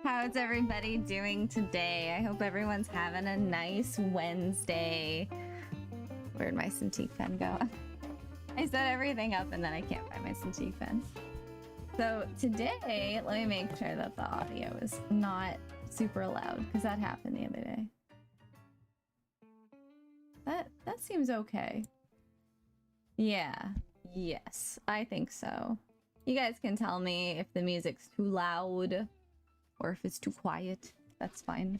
How's everybody doing today? I hope everyone's having a nice Wednesday. Where'd my Cintiq pen go? I set everything up and then I can't find my Cintiq pen. So today, let me make sure that the audio is not super loud because that happened the other day. That seems okay. Yeah, yes, I think so. You guys can tell me if the music's too loud or if it's too quiet. That's fine.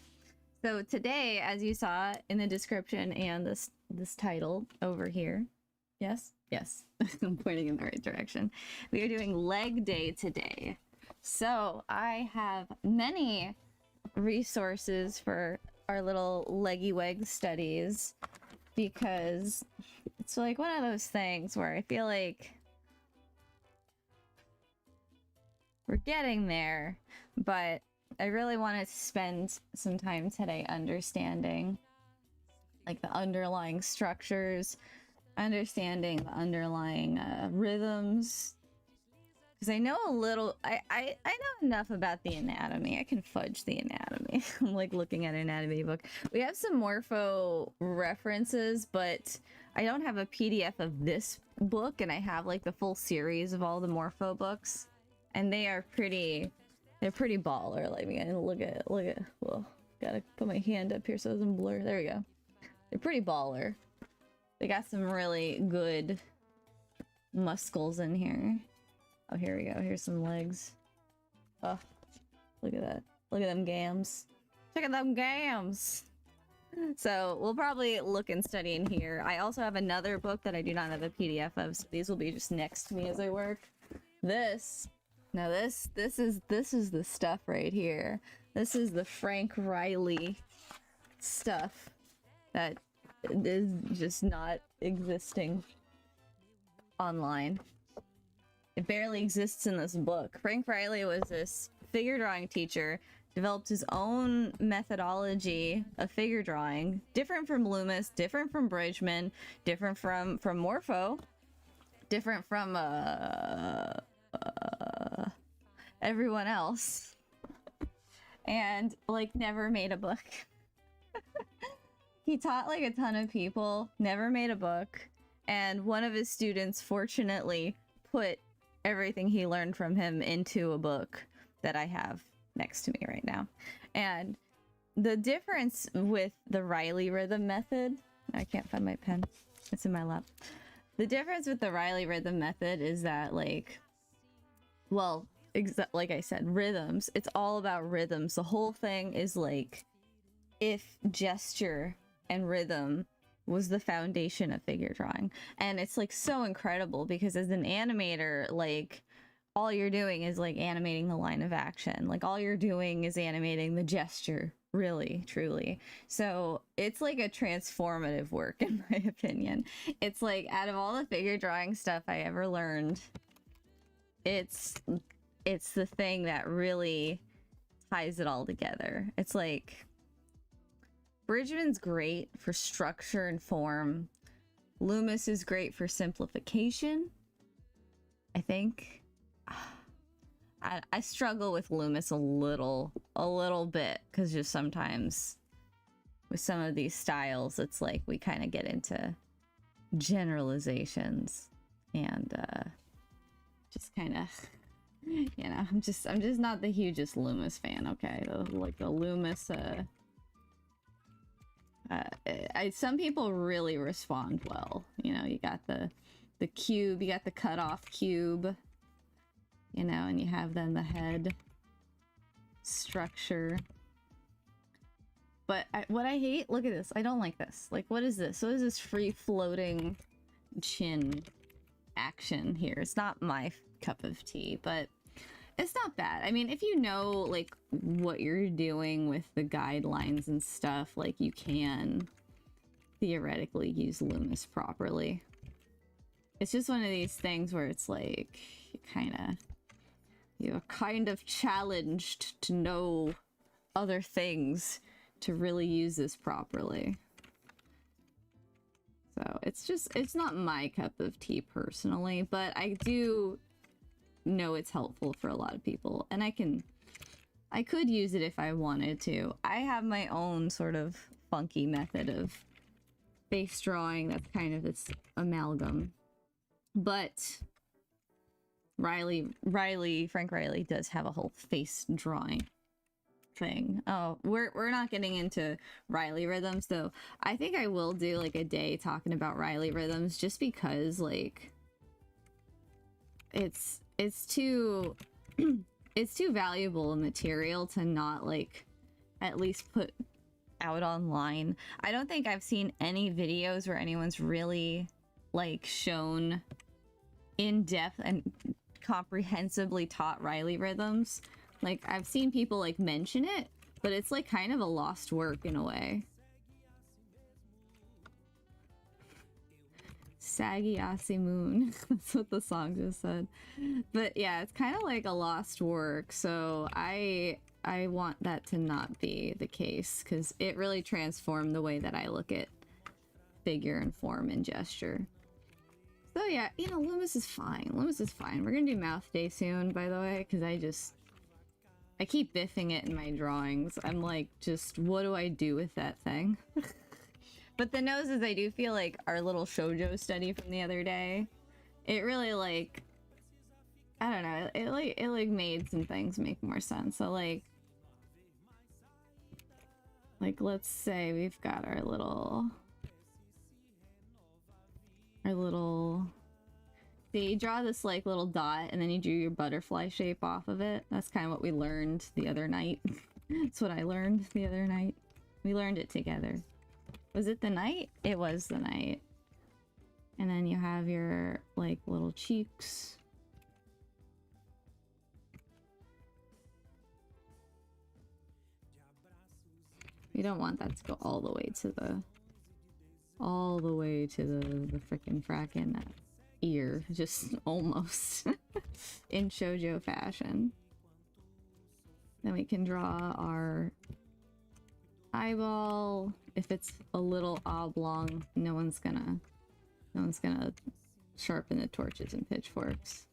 So today, as you saw in the description and this title over here, yes, I'm pointing in the right direction. We are doing leg day today. So I have many resources for our little leggy weg studies because it's like one of those things where I feel like we're getting there, but I really wanted to spend some time today understanding like the underlying structures, understanding the underlying rhythms, because I know a little, I know enough about the anatomy. I can fudge the anatomy. I'm like looking at an anatomy book. We have some Morpho references, but I don't have a PDF of this book, and I have like the full series of all the Morpho books, and they are pretty, they're pretty baller. Let me look at, well, gotta put my hand up here so it doesn't blur. There we go. They're pretty baller. They got some really good muscles in here. Oh, here we go. Here's some legs. Oh, look at that. Look at them gams. Check out them gams. So we'll probably look and study in here. I also have another book that I do not have a PDF of, so these will be just next to me as I work. This is the stuff right here. This is the Frank Riley stuff that is just not existing online. It barely exists in this book. Frank Riley was this figure drawing teacher, developed his own methodology of figure drawing, different from Loomis, different from Bridgman, different from Morpho, different from everyone else, and like never made a book. He taught like a ton of people, never made a book, and one of his students fortunately put everything he learned from him into a book that I have next to me right now. And the difference with the Riley rhythm method, I can't find my pen, it's in my lap. The difference with the Riley rhythm method is that, like, well, like I said, rhythms, it's all about rhythms. The whole thing is like, if gesture and rhythm was the foundation of figure drawing. And it's like so incredible because as an animator, like all you're doing is like animating the line of action. Like all you're doing is animating the gesture, really, truly. So it's like a transformative work in my opinion. It's like out of all the figure drawing stuff I ever learned, it's the thing that really ties it all together. It's like Bridgman's great for structure and form. Loomis is great for simplification, I think. I struggle with Loomis a little bit because just sometimes with some of these styles, it's like we kind of get into generalizations and just kind of, you know, I'm just not the hugest Loomis fan. Okay, like the Loomis some people really respond well. You know, you got the cube, you got the cutoff cube, you know, and you have then the head structure. But what I hate, look at this, I don't like this. Like, what is this? What is this free floating chin action here? It's not my cup of tea, but it's not bad. I mean, if you know like what you're doing with the guidelines and stuff, like you can theoretically use Loomis properly. It's just one of these things where it's like you're kind of challenged to know other things to really use this properly. So it's not my cup of tea personally, but I do know it's helpful for a lot of people, and I can I could use it if I wanted to. I have my own sort of funky method of face drawing that's kind of this amalgam. But Frank Riley does have a whole face drawing thing. Oh, we're not getting into Riley rhythms though. I think I will do like a day talking about Riley rhythms just because like it's too it's too valuable a material to not like at least put out online. I don't think I've seen any videos where anyone's really like shown in depth and comprehensively taught Riley rhythms. Like I've seen people like mention it, but it's like kind of a lost work in a way. Saggy Assy Moon. That's what the song just said. But yeah, it's kind of like a lost work. So I want that to not be the case because it really transformed the way that I look at figure and form and gesture. So yeah, you know, Loomis is fine. Loomis is fine. We're gonna do mouth day soon, by the way, because I keep biffing it in my drawings. I'm like, just what do I do with that thing? But the noses, I do feel like our little shoujo study from the other day, it really like, I don't know, it like made some things make more sense. So like let's say we've got our little see, you draw this like little dot and then you do your butterfly shape off of it. That's kind of what we learned the other night. That's what I learned the other night. We learned it together. Was it the night? It was the night. And then you have your like little cheeks. We don't want that to go all the way to the frickin' frackin' ear, just almost in shoujo fashion. Then we can draw our eyeball. If it's a little oblong, no one's gonna sharpen the torches and pitchforks.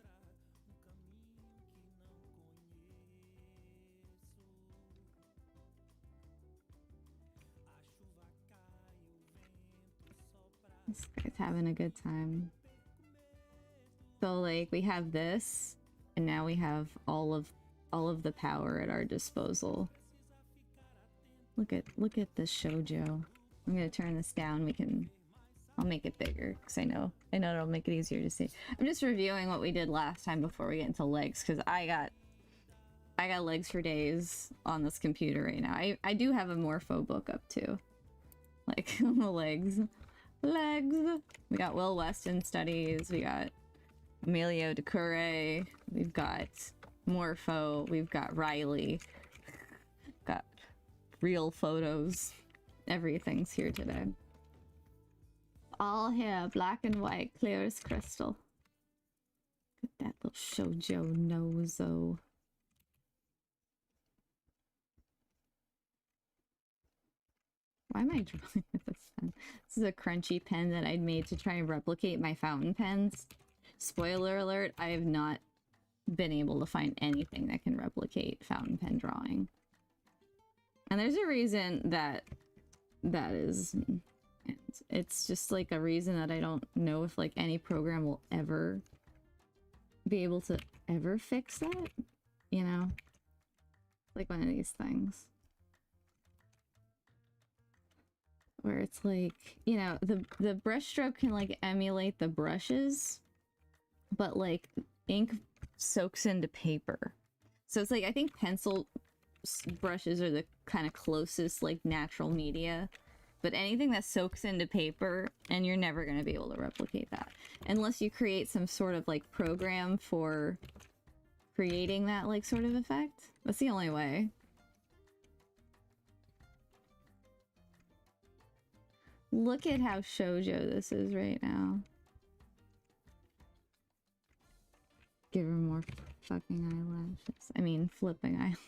This guy's having a good time. So like we have this, and now we have all of the power at our disposal. Look at this shoujo. I'm gonna turn this down. I'll make it bigger because I know it'll make it easier to see. I'm just reviewing what we did last time before we get into legs because I got legs for days on this computer right now. I do have a Morpho book up too. Like the legs. We got Will Weston studies. We got Emilio de Cure. We've got Morpho. We've got Riley. Got real photos. Everything's here today. All here, black and white, clear as crystal. Look at that little shoujo nozo. Why am I drawing with this pen? This is a crunchy pen that I'd made to try and replicate my fountain pens. Spoiler alert, I have not been able to find anything that can replicate fountain pen drawing. And there's a reason that is. It's just like a reason that I don't know if like any program will ever be able to ever fix that, you know? Like one of these things. Where it's like, you know, the brush stroke can like emulate the brushes, but like ink soaks into paper. So it's like, I think pencil brushes are the kind of closest like natural media, but anything that soaks into paper, and you're never going to be able to replicate that unless you create some sort of like program for creating that like sort of effect. That's the only way. Look at how shoujo this is right now. Give her more fucking eyelashes. I mean, flipping eyelashes.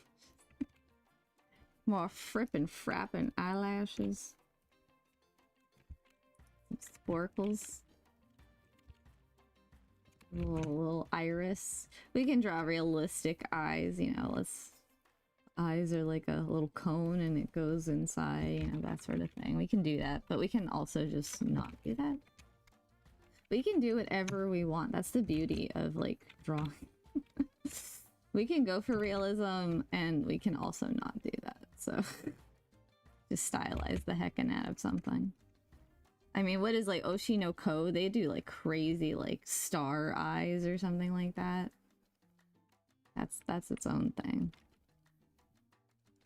More frippin' frappin' eyelashes. Some sporkles. Little iris. We can draw realistic eyes, you know, let's eyes are like a little cone and it goes inside, you know, that sort of thing. We can do that, but we can also just not do that. We can do whatever we want. That's the beauty of like drawing. We can go for realism and we can also not do that. So just stylize the heckin' out of something. I mean, what is like Oshi no Ko? They do like crazy like star eyes or something like that. That's its own thing.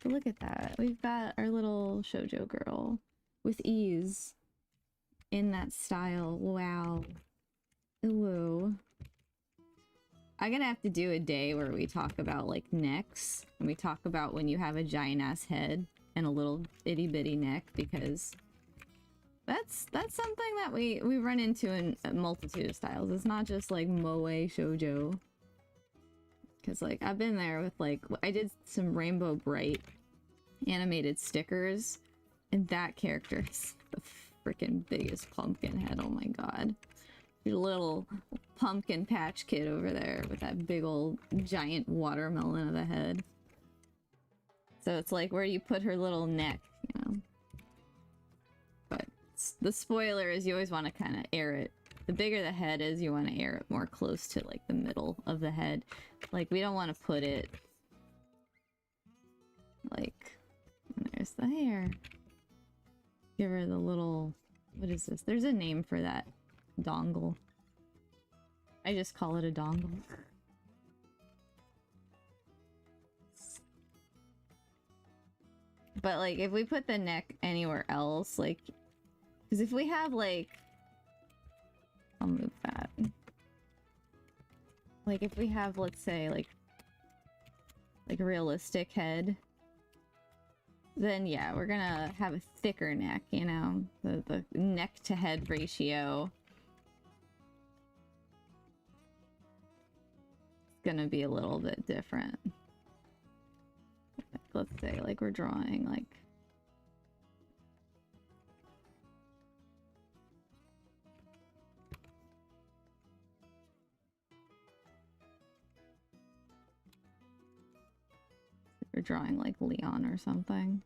But look at that. We've got our little shoujo girl with ease in that style. Wow. Ooh. I'm gonna have to do a day where we talk about like necks, and we talk about when you have a giant ass head and a little itty bitty neck, because that's something that we run into in a multitude of styles. It's not just like moe shoujo. Because like I've been there with like, I did some Rainbow Bright animated stickers, and that character is the freaking biggest pumpkin head. Oh my god. Your little pumpkin patch kid over there with that big old giant watermelon of a head. So it's like where you put her little neck, you know. But the spoiler is you always want to kind of air it. The bigger the head is, you want to air it more close to like the middle of the head. Like we don't want to put it like, there's the hair. Give her the little, what is this? There's a name for that dongle. I just call it a dongle. But like if we put the neck anywhere else, like, because if we have like, I'll move that. Like if we have, let's say, like a realistic head, then yeah, we're gonna have a thicker neck, you know? The neck to head ratio is gonna be a little bit different. Like, let's say like we're drawing like drawing like Leon or something.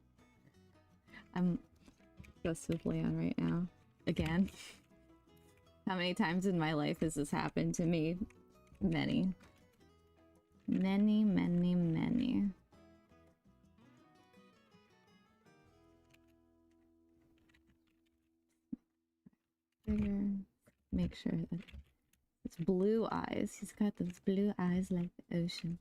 I'm obsessed with Leon right now. Again. How many times in my life has this happened to me? Many. Many, many, many. Figure. Make sure that it's blue eyes. He's got those blue eyes like the ocean.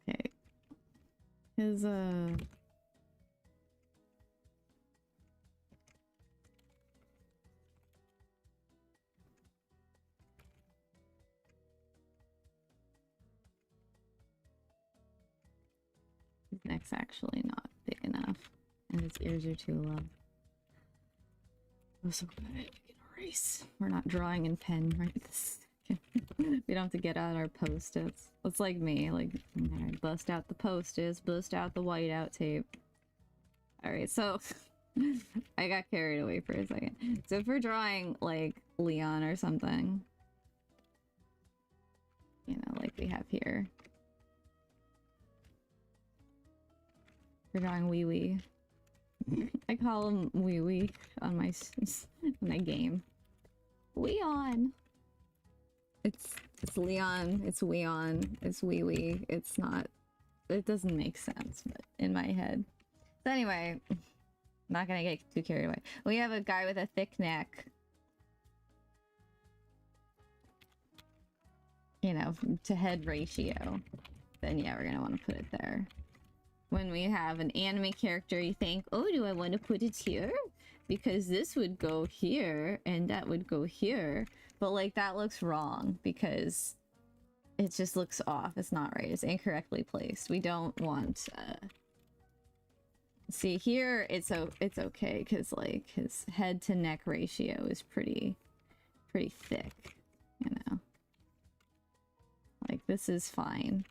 Okay. His neck's actually not big enough, and his ears are too low. Oh, so good. We can erase. We're not drawing in pen right this second. We don't have to get out our post-its. It's like me, like, alright, bust out the post-its, bust out the whiteout tape. Alright, so I got carried away for a second. So if we're drawing like Leon or something, you know, like we have here. We're drawing Wee Wee. I call him Wee Wee on my game. Leon. It's Leon. It's Weon. It's Wee Wee. It's not. It doesn't make sense, but in my head. So anyway, not gonna get too carried away. We have a guy with a thick neck. You know, to head ratio. Then yeah, we're gonna want to put it there. When we have an anime character, you think, oh, do I want to put it here? Because this would go here, and that would go here. But, like, that looks wrong, because it just looks off. It's not right. It's incorrectly placed. We don't want, See, here, it's okay, because, like, his head to neck ratio is pretty thick, you know? Like, this is fine.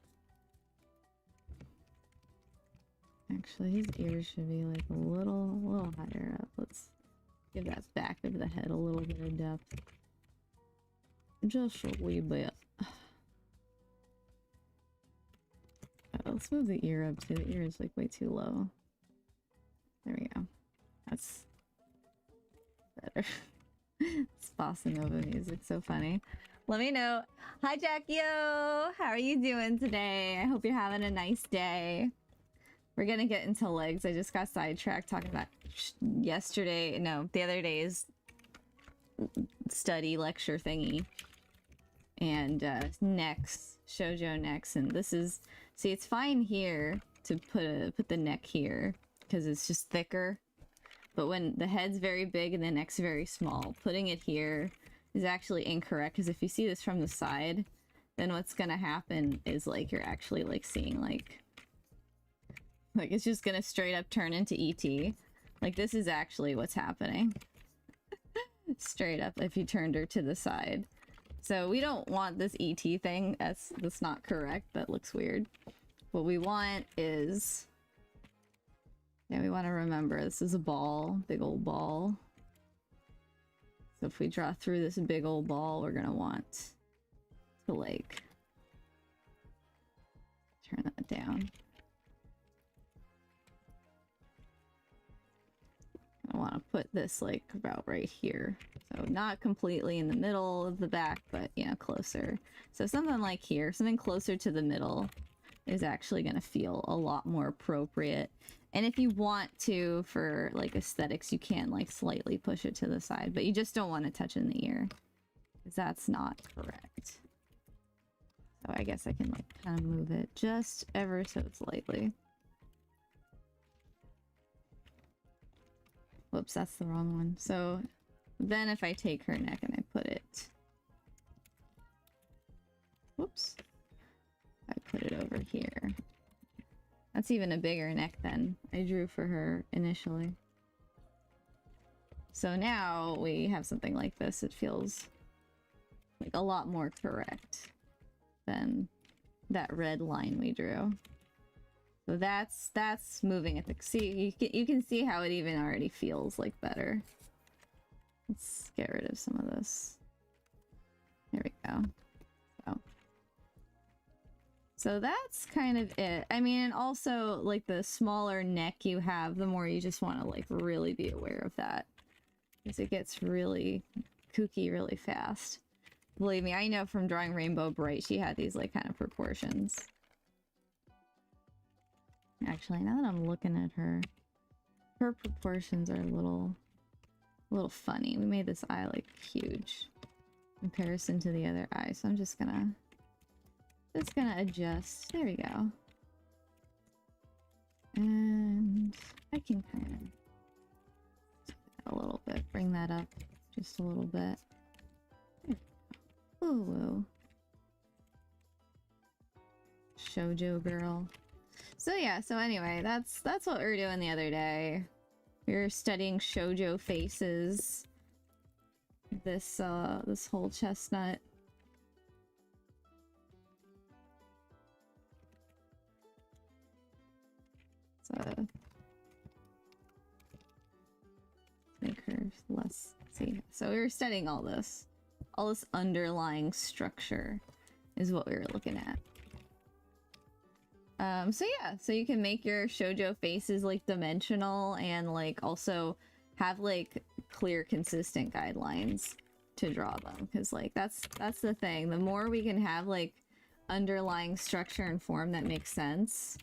Actually, his ears should be like a little higher up. Let's Give that back of the head a little bit of depth. Just a wee bit. Let's move the ear up too. The ear is like way too low. There we go. That's better. It's bossa nova music, so funny. Let me know. Hi Jackie-o! How are you doing today? I hope you're having a nice day. We're gonna get into legs. I just got sidetracked talking about the other day's study lecture thingy. And necks, shoujo necks, and this is, see, it's fine here to put the neck here because it's just thicker. But when the head's very big and the neck's very small, putting it here is actually incorrect, because if you see this from the side, then what's gonna happen is like you're actually like seeing like it's just gonna straight up turn into ET. Like this is actually what's happening. Straight up if you turned her to the side. So we don't want this ET thing. That's not correct. That looks weird. What we want is, yeah, we want to remember this is a ball, big old ball. So if we draw through this big old ball, we're gonna want to like turn that down. I want to put this like about right here. So not completely in the middle of the back, but you know, closer. So something like here, something closer to the middle is actually going to feel a lot more appropriate. And if you want to, for like aesthetics, you can like slightly push it to the side, but you just don't want to touch in the ear because that's not correct. So I guess I can like kind of move it just ever so slightly. Whoops, that's the wrong one. So then if I take her neck and I put it... Whoops. I put it over here. That's even a bigger neck than I drew for her initially. So now we have something like this. It feels like a lot more correct than that red line we drew. So that's moving it. See, you can see how it even already feels like better. Let's get rid of some of this. There we go. So that's kind of it. I mean, and also like the smaller neck you have, the more you just want to like really be aware of that, because it gets really kooky really fast. Believe me, I know from drawing Rainbow Bright, she had these like kind of proportions. Actually, now that I'm looking at her, her proportions are a little funny. We made this eye like huge in comparison to the other eye, so I'm just gonna adjust. There we go. And I can kind of a little bit, bring that up just a little bit. Ooh, shoujo girl. So yeah, so anyway, that's what we were doing the other day. We were studying shoujo faces. This whole chestnut. So make her less, see. So we were studying all this underlying structure is what we were looking at. So yeah, so you can make your shoujo faces like dimensional and like also have like clear, consistent guidelines to draw them, because like that's the thing. The more we can have like underlying structure and form that makes sense,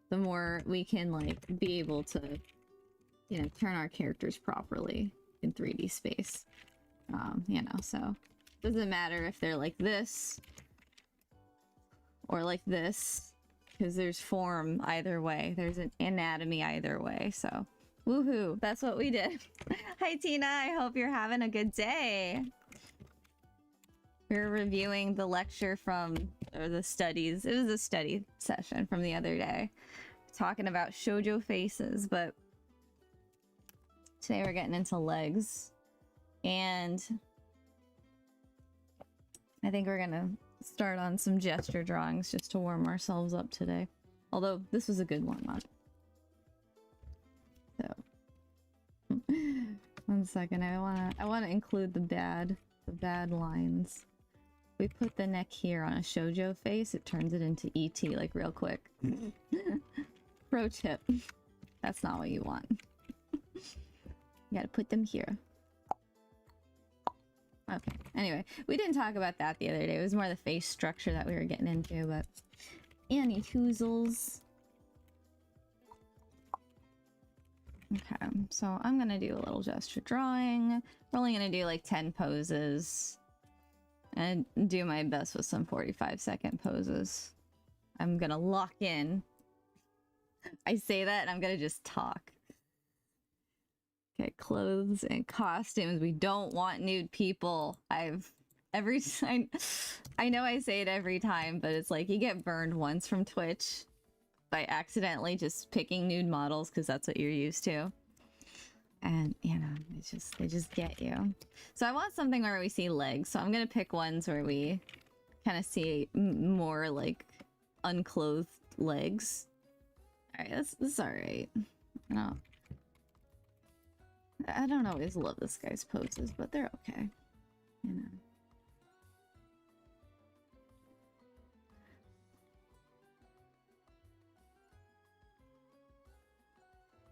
the more we can like be able to, you know, turn our characters properly in 3D space. You know, so it doesn't matter if they're like this or like this, because there's form either way. There's an anatomy either way. So woohoo, that's what we did. Hi Tina, I hope you're having a good day. We're reviewing the lecture from, or the studies. It was a study session from the other day, talking about shoujo faces, but today we're getting into legs. And I think we're gonna start on some gesture drawings just to warm ourselves up today. Although this was a good warm up. So One second, I wanna include the bad lines. We put the neck here on a shoujo face, it turns it into ET like real quick. Pro tip. That's not what you want. You gotta put them here. Okay, anyway, we didn't talk about that the other day. It was more the face structure that we were getting into, but Annie Hoozles. Okay, so I'm gonna do a little gesture drawing. We're only gonna do like 10 poses and do my best with some 45-second poses. I'm gonna lock in. I say that and I'm gonna just talk. Okay, clothes and costumes. We don't want nude people. I know I say it every time, but it's like you get burned once from Twitch by accidentally just picking nude models because that's what you're used to. And, you know, they just get you. So I want something where we see legs. So I'm going to pick ones where we kind of see more like unclothed legs. All right, this is all right. No. I don't always love this guy's poses, but they're okay. You know.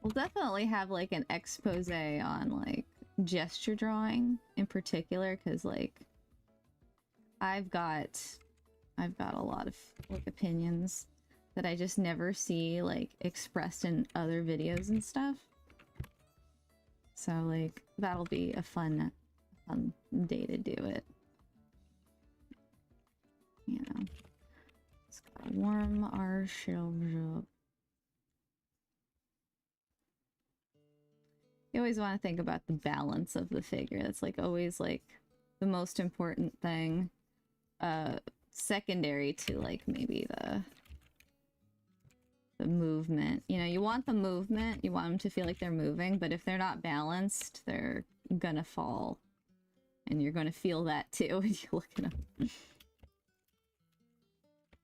We'll definitely have like an expose on like gesture drawing in particular, because like I've got a lot of like opinions that I just never see like expressed in other videos and stuff. So like that'll be a fun day to do it. You know, just gotta warm our shelves up. You always want to think about the balance of the figure. That's like always like the most important thing. Secondary to like maybe the movement. You know, you want the movement, you want them to feel like they're moving, but if they're not balanced, they're gonna fall. And you're gonna feel that too when you look at them.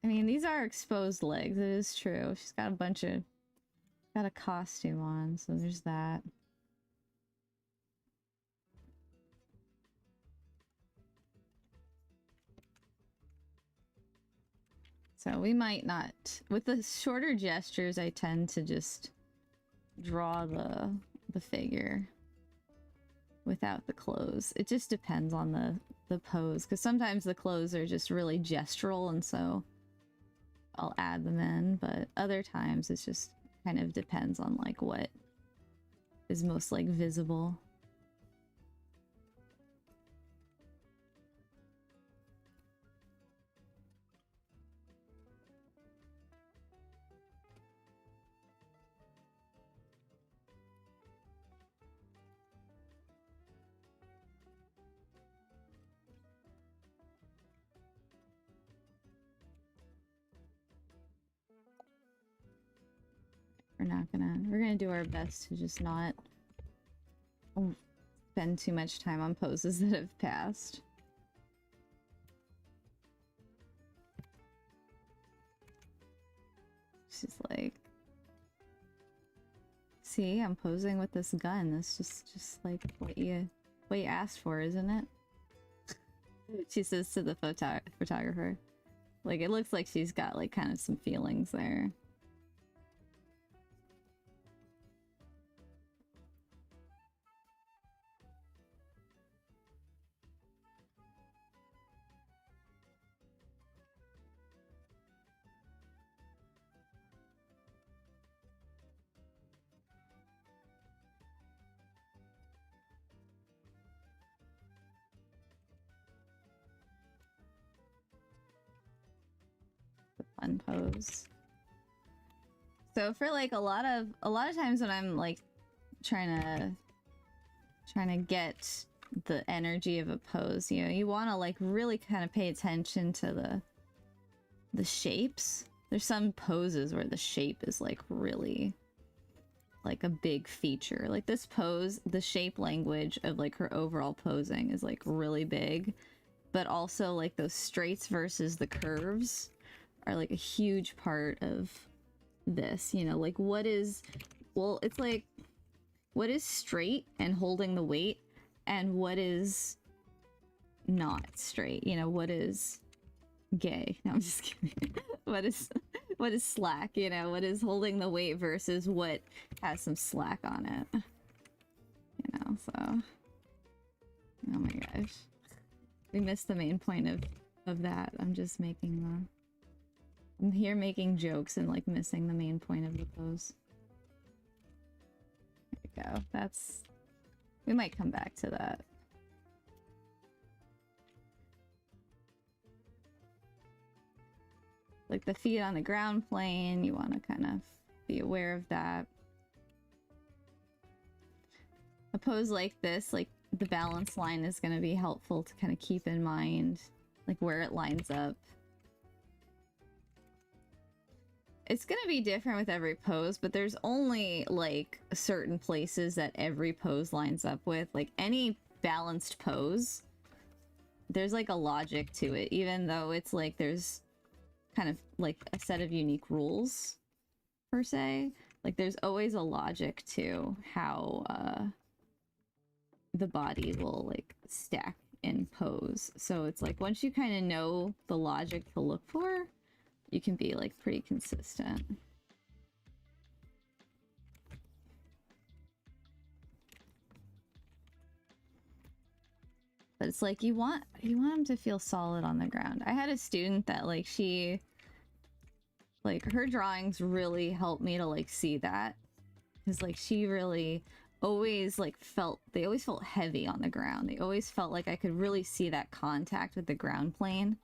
I mean, these are exposed legs, it is true. She's got a costume on, so there's that. So we might not, with the shorter gestures, I tend to just draw the figure without the clothes. It just depends on the pose, because sometimes the clothes are just really gestural, and so I'll add them in, but other times it's just kind of depends on like what is most like visible. We're gonna do our best to just not spend too much time on poses that have passed. She's like, see, I'm posing with this gun. That's just like what you asked for, isn't it? She says to the photographer. Like, it looks like she's got like kind of some feelings there. Fun pose. So for like a lot of times when I'm like trying to get the energy of a pose, you know, you want to like really kind of pay attention to the shapes. There's some poses where the shape is like really like a big feature. Like this pose, the shape language of like her overall posing is like really big, but also like those straights versus the curves are like a huge part of this, you know, like what is, well, it's like what is straight and holding the weight and what is not straight. You know, what is gay. No, I'm just kidding. what is slack, you know, what is holding the weight versus what has some slack on it. You know, so oh my gosh. We missed the main point of that. I'm just making I'm here making jokes and like missing the main point of the pose. There we go. That's, we might come back to that. Like the feet on the ground plane, you want to kind of be aware of that. A pose like this, like the balance line is going to be helpful to kind of keep in mind, like where it lines up. It's going to be different with every pose, but there's only like certain places that every pose lines up with. Like any balanced pose, there's like a logic to it, even though it's like there's kind of like a set of unique rules per se. Like there's always a logic to how the body will like stack in pose. So it's like once you kind of know the logic to look for, you can be like pretty consistent. But it's like you want them to feel solid on the ground. I had a student that like she, like her drawings really helped me to like see that, because like she really always like felt, they always felt heavy on the ground. They always felt like I could really see that contact with the ground plane.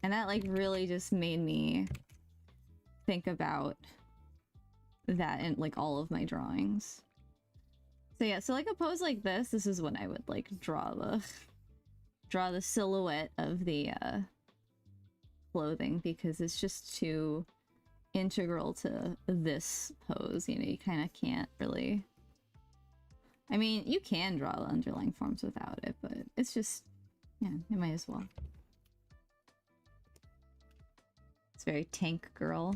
And that like really just made me think about that in like all of my drawings. So yeah, so like a pose like this is when I would like draw the silhouette of the clothing, because it's just too integral to this pose. You know, you kind of can't really, I mean, you can draw the underlying forms without it, but it's just, yeah, you might as well. It's very tank girl.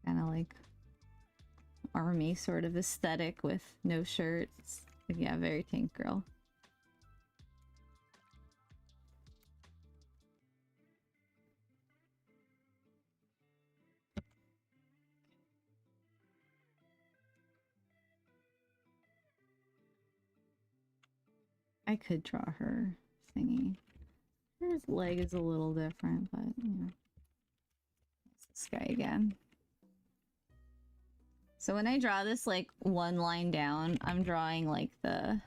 Kind of like army sort of aesthetic with no shirts. Yeah, very tank girl. I could draw her thingy. Her leg is a little different, but you know. It's this guy again. So when I draw this like one line down, I'm drawing like the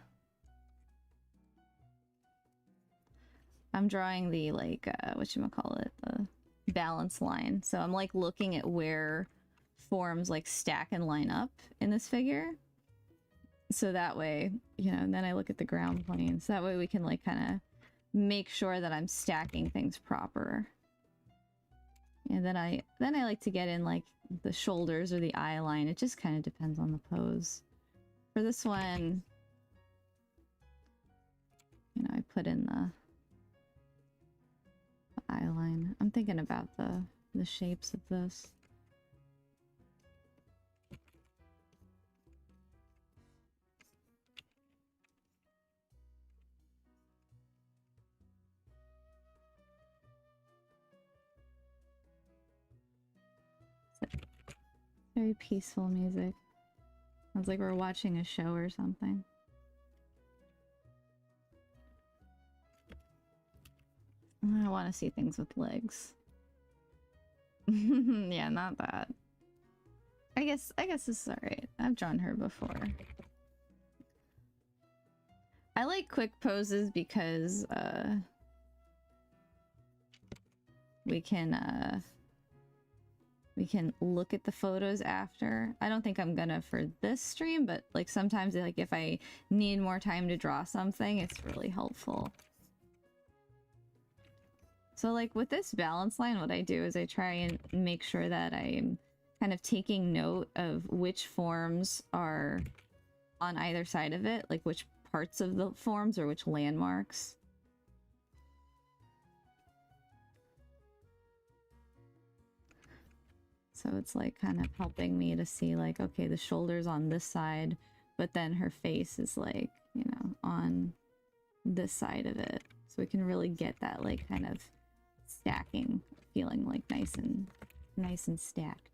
like whatchamacallit, the balance line. So I'm like looking at where forms like stack and line up in this figure. So that way, you know, and then I look at the ground plane. So that way we can like kind of make sure that I'm stacking things proper. And then I like to get in like the shoulders or the eye line. It just kind of depends on the pose. For this one, you know, I put in the eye line. I'm thinking about the shapes of this. Very peaceful music. Sounds like we're watching a show or something. I want to see things with legs. Yeah, not that. I guess this is alright. I've drawn her before. I like quick poses because we can look at the photos after. I don't think I'm gonna for this stream, but like sometimes like if I need more time to draw something, it's really helpful. So like with this balance line, what I do is I try and make sure that I'm kind of taking note of which forms are on either side of it, like which parts of the forms or which landmarks. So it's like kind of helping me to see like, okay, the shoulder's on this side, but then her face is like, you know, on this side of it. So we can really get that like kind of stacking feeling, like nice and stacked.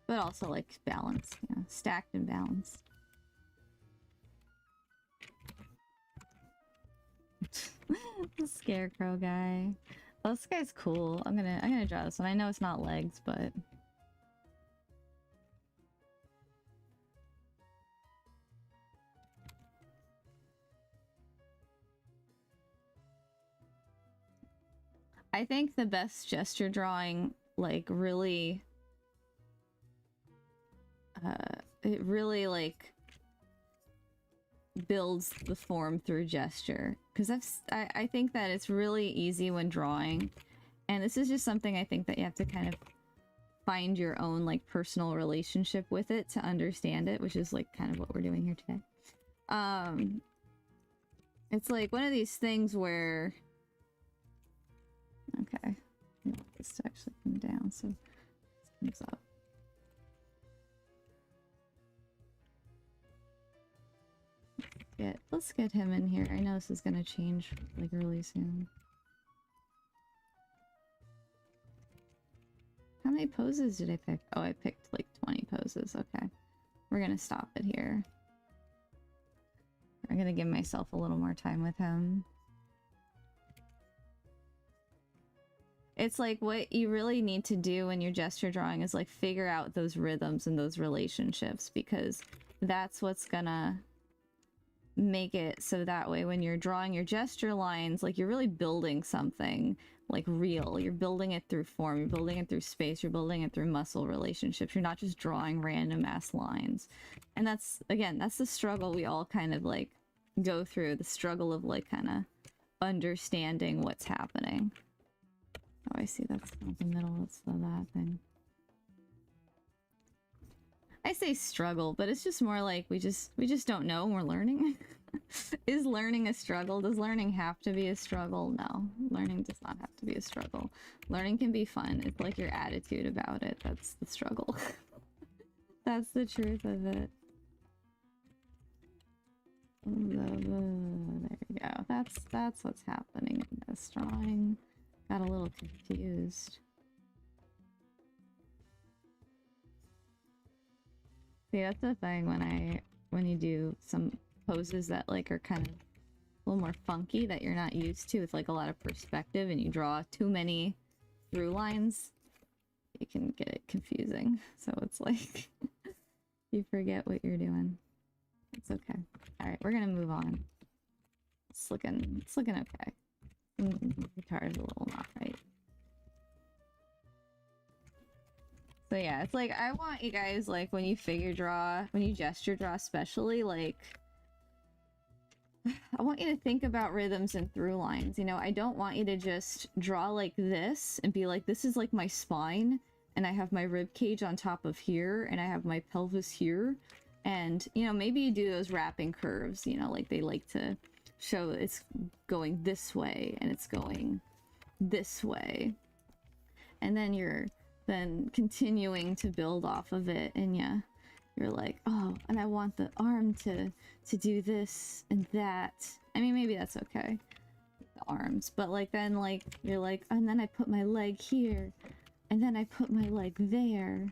But also like balanced, you know, stacked and balanced. The scarecrow guy. Oh, this guy's cool. I'm gonna draw this one. I know it's not legs, but I think the best gesture drawing, like, really it really like builds the form through gesture, because I think that it's really easy when drawing, and this is just something I think that you have to kind of find your own like personal relationship with it to understand it, which is like kind of what we're doing here today. It's like one of these things where, okay, I want this to actually come down so this comes up. Let's get him in here. I know this is gonna change like really soon. How many poses did I pick? Oh, I picked like 20 poses. Okay. We're gonna stop it here. I'm gonna give myself a little more time with him. It's like what you really need to do when you're gesture drawing is like figure out those rhythms and those relationships, because that's what's gonna make it so that way when you're drawing your gesture lines, like you're really building something like real. You're building it through form, you're building it through space, you're building it through muscle relationships. You're not just drawing random ass lines. And that's, again, that's the struggle we all kind of like go through, the struggle of like kind of understanding what's happening. Oh, I see, that's not the middle, it's the that thing. I say struggle, but it's just more like we just don't know and we're learning. Is learning a struggle? Does learning have to be a struggle? No, learning does not have to be a struggle. Learning can be fun. It's like your attitude about it. That's the struggle. That's the truth of it. There we go. That's what's happening in this drawing. Got a little confused. See, that's the thing when you do some poses that like are kind of a little more funky that you're not used to, with like a lot of perspective, and you draw too many through lines, you can get it confusing. So it's like you forget what you're doing. It's okay. All right, we're gonna move on. It's looking okay. The guitar's a little not right. So yeah, it's like I want you guys, like when you figure draw, when you gesture draw especially, like I want you to think about rhythms and through lines. You know, I don't want you to just draw like this and be like, this is like my spine and I have my rib cage on top of here and I have my pelvis here. And, you know, maybe you do those wrapping curves, you know, like they like to show it's going this way and it's going this way. And then you're continuing to build off of it, and yeah, you're like, oh, and I want the arm to do this and that. I mean, maybe that's okay, the arms, but like then like you're like, and then I put my leg here and then I put my leg there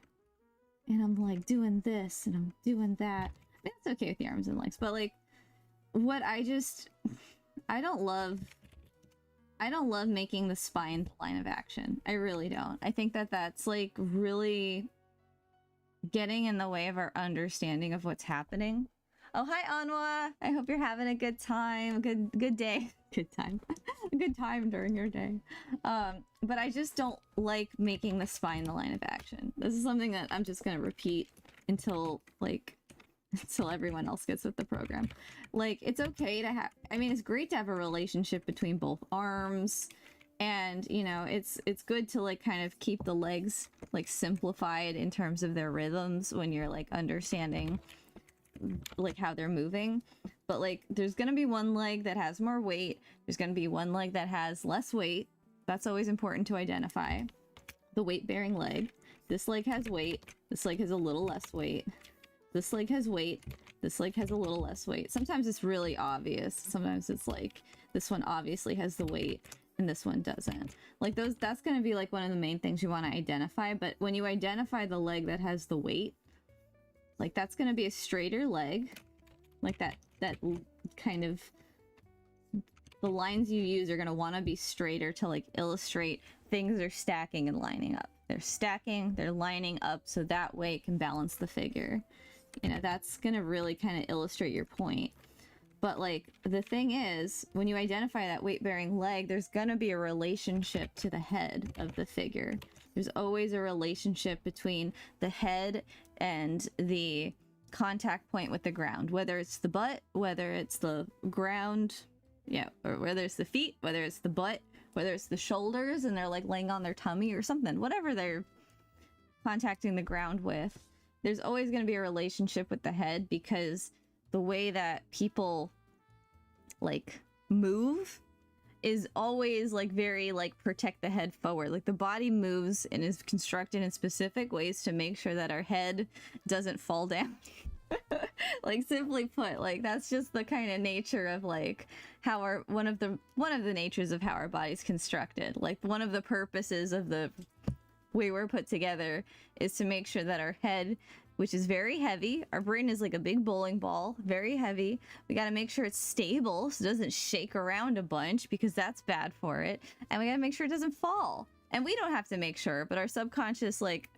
and I'm like doing this and I'm doing that. I mean, it's okay with the arms and legs, but like what I don't love making the spine the line of action. I really don't. I think that that's like really getting in the way of our understanding of what's happening. Oh, hi Anwa. I hope you're having a good time. Good day. Good time. A good time during your day. But I just don't like making the spine the line of action. This is something that I'm just gonna repeat until like until everyone else gets with the program. Like, it's okay to have, I mean, it's great to have a relationship between both arms, and, you know, it's good to, like, kind of keep the legs, like, simplified in terms of their rhythms when you're, like, understanding, like, how they're moving. But, like, there's gonna be one leg that has more weight, there's gonna be one leg that has less weight. That's always important to identify. The weight-bearing leg. This leg has weight, this leg has a little less weight. This leg has weight, this leg has a little less weight. Sometimes it's really obvious. Sometimes it's like, this one obviously has the weight, and this one doesn't. Like, that's gonna be like one of the main things you want to identify. But when you identify the leg that has the weight, like, that's gonna be a straighter leg. Like, that kind of, the lines you use are gonna want to be straighter to, like, illustrate things are stacking and lining up. They're stacking, they're lining up, so that way it can balance the figure. You know, that's gonna really kind of illustrate your point. But, like, the thing is, when you identify that weight-bearing leg, there's gonna be a relationship to the head of the figure. There's always a relationship between the head and the contact point with the ground. Whether it's the butt, whether it's the ground, yeah, or whether it's the feet, whether it's the butt, whether it's the shoulders and they're, like, laying on their tummy or something. Whatever they're contacting the ground with, there's always going to be a relationship with the head, because the way that people, like, move is always, like, very, like, protect the head forward. Like, the body moves and is constructed in specific ways to make sure that our head doesn't fall down. Like, simply put, like, that's just the kind of nature of, like, how our one of the natures of how our body's constructed. Like, one of the purposes of the way we're put together is to make sure that our head, which is very heavy, our brain is like a big bowling ball, very heavy. We got to make sure it's stable so it doesn't shake around a bunch, because that's bad for it. And we got to make sure it doesn't fall. And we don't have to make sure, but our subconscious, like,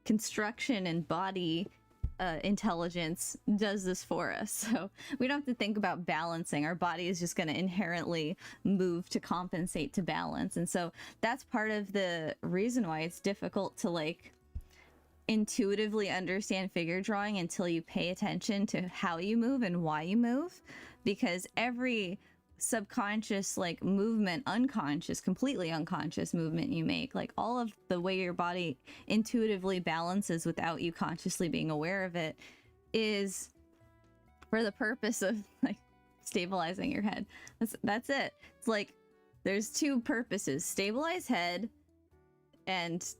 construction and body intelligence does this for us. So we don't have to think about balancing. Our body is just going to inherently move to compensate to balance. And so that's part of the reason why it's difficult to, like, intuitively understand figure drawing until you pay attention to how you move and why you move, because every subconscious, like, movement, unconscious, completely unconscious movement you make, like, all of the way your body intuitively balances without you consciously being aware of it, is for the purpose of, like, stabilizing your head. That's it. It's like, there's two purposes: stabilize head and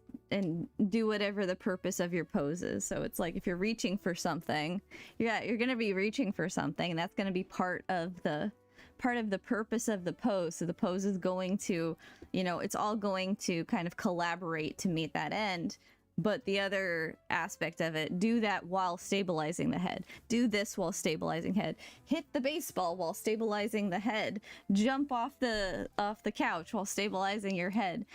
do whatever the purpose of your pose is. So it's like, if you're reaching for something, you're gonna be reaching for something, and that's gonna be part of the purpose of the pose. So the pose is going to, you know, it's all going to kind of collaborate to meet that end. But the other aspect of it, do that while stabilizing the head. Do this while stabilizing head. Hit the baseball while stabilizing the head. Jump off the couch while stabilizing your head.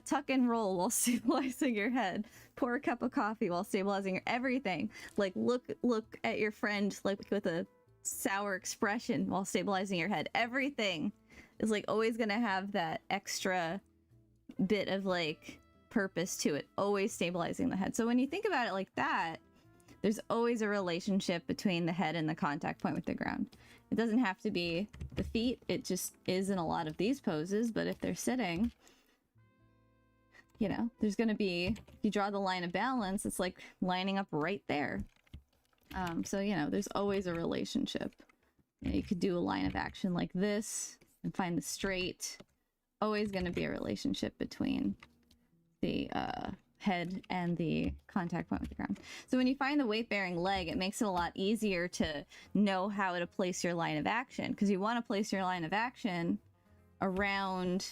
Tuck and roll while stabilizing your head. Pour a cup of coffee while stabilizing everything. Like, look at your friend, like, with a sour expression while stabilizing your head. Everything is, like, always gonna have that extra bit of, like, purpose to it, always stabilizing the head. So when you think about it like that, there's always a relationship between the head and the contact point with the ground. It doesn't have to be the feet, it just is in a lot of these poses. But if they're sitting, you know, there's gonna be, if you draw the line of balance, it's like lining up right there. So, you know, there's always a relationship. You know, you could do a line of action like this and find the straight. Always going to be a relationship between the head and the contact point with the ground. So when you find the weight-bearing leg, it makes it a lot easier to know how to place your line of action, because you want to place your line of action around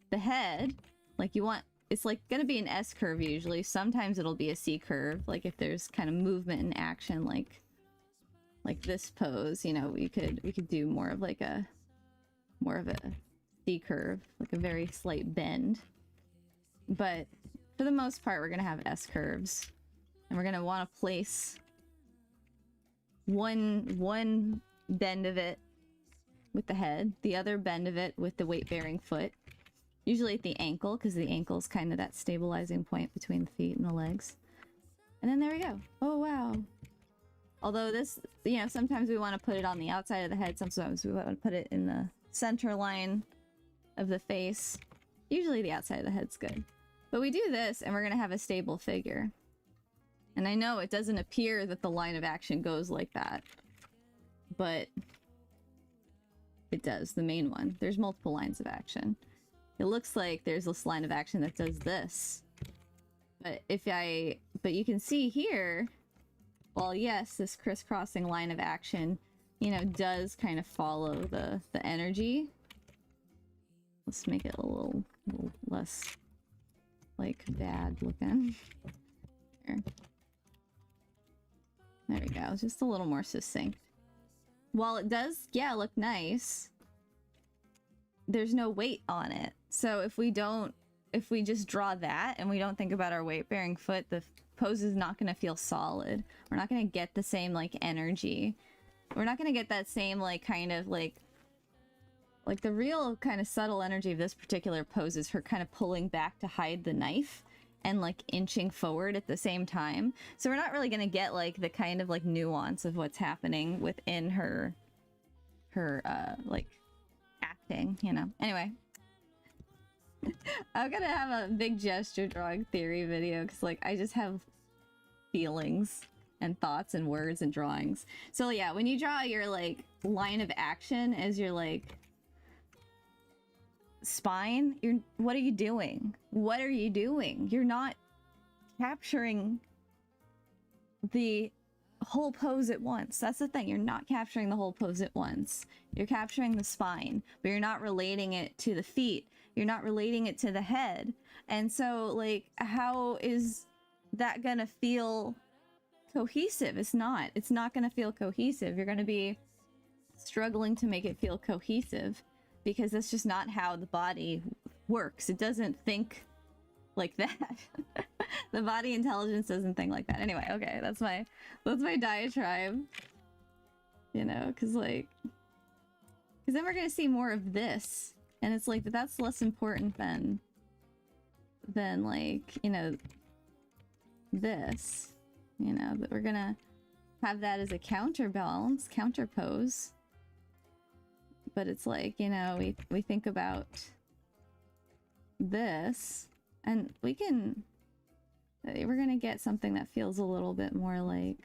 the head. Like, you want, it's like going to be an S curve usually. Sometimes it'll be a C curve, like if there's kind of movement and action, like this pose, you know, we could do more of a C curve, like a very slight bend. But for the most part, we're going to have S curves, and we're going to want to place one bend of it with the head, the other bend of it with the weight-bearing foot. Usually at the ankle, because the ankle is kind of that stabilizing point between the feet and the legs. And then there we go. Oh, wow. Although this, you know, sometimes we want to put it on the outside of the head, sometimes we want to put it in the center line of the face. Usually the outside of the head's good. But we do this and we're going to have a stable figure. And I know it doesn't appear that the line of action goes like that, but it does, the main one. There's multiple lines of action. It looks like there's this line of action that does this. But but you can see here, well, yes, this crisscrossing line of action, you know, does kind of follow the energy. Let's make it a little less, like, bad looking. Here. There we go, just a little more succinct. While it does, yeah, look nice, there's no weight on it. So if we just draw that and we don't think about our weight-bearing foot, the pose is not going to feel solid. We're not going to get the same, like, energy. We're not going to get that same, like, kind of, like the real kind of subtle energy of this particular pose is her kind of pulling back to hide the knife and, like, inching forward at the same time. So we're not really going to get, like, the kind of, like, nuance of what's happening within her like, acting, you know? Anyway. I'm gonna have a big gesture drawing theory video because, like, I just have feelings and thoughts and words and drawings. So yeah, when you draw your, like, line of action as your, like, spine, what are you doing? What are you doing? You're not capturing the whole pose at once. That's the thing. You're not capturing the whole pose at once. You're capturing the spine, but you're not relating it to the feet. You're not relating it to the head. And so, like, how is that gonna feel cohesive? It's not. It's not gonna feel cohesive. You're gonna be struggling to make it feel cohesive because that's just not how the body works. It doesn't think like that. The body intelligence doesn't think like that. Anyway, okay, that's my diatribe. You know, because then we're gonna see more of this, and it's like, but that's less important than like, you know, this. You know, that we're gonna have that as a counterbalance, counterpose. But it's like, you know, we think about this, and we're gonna get something that feels a little bit more like,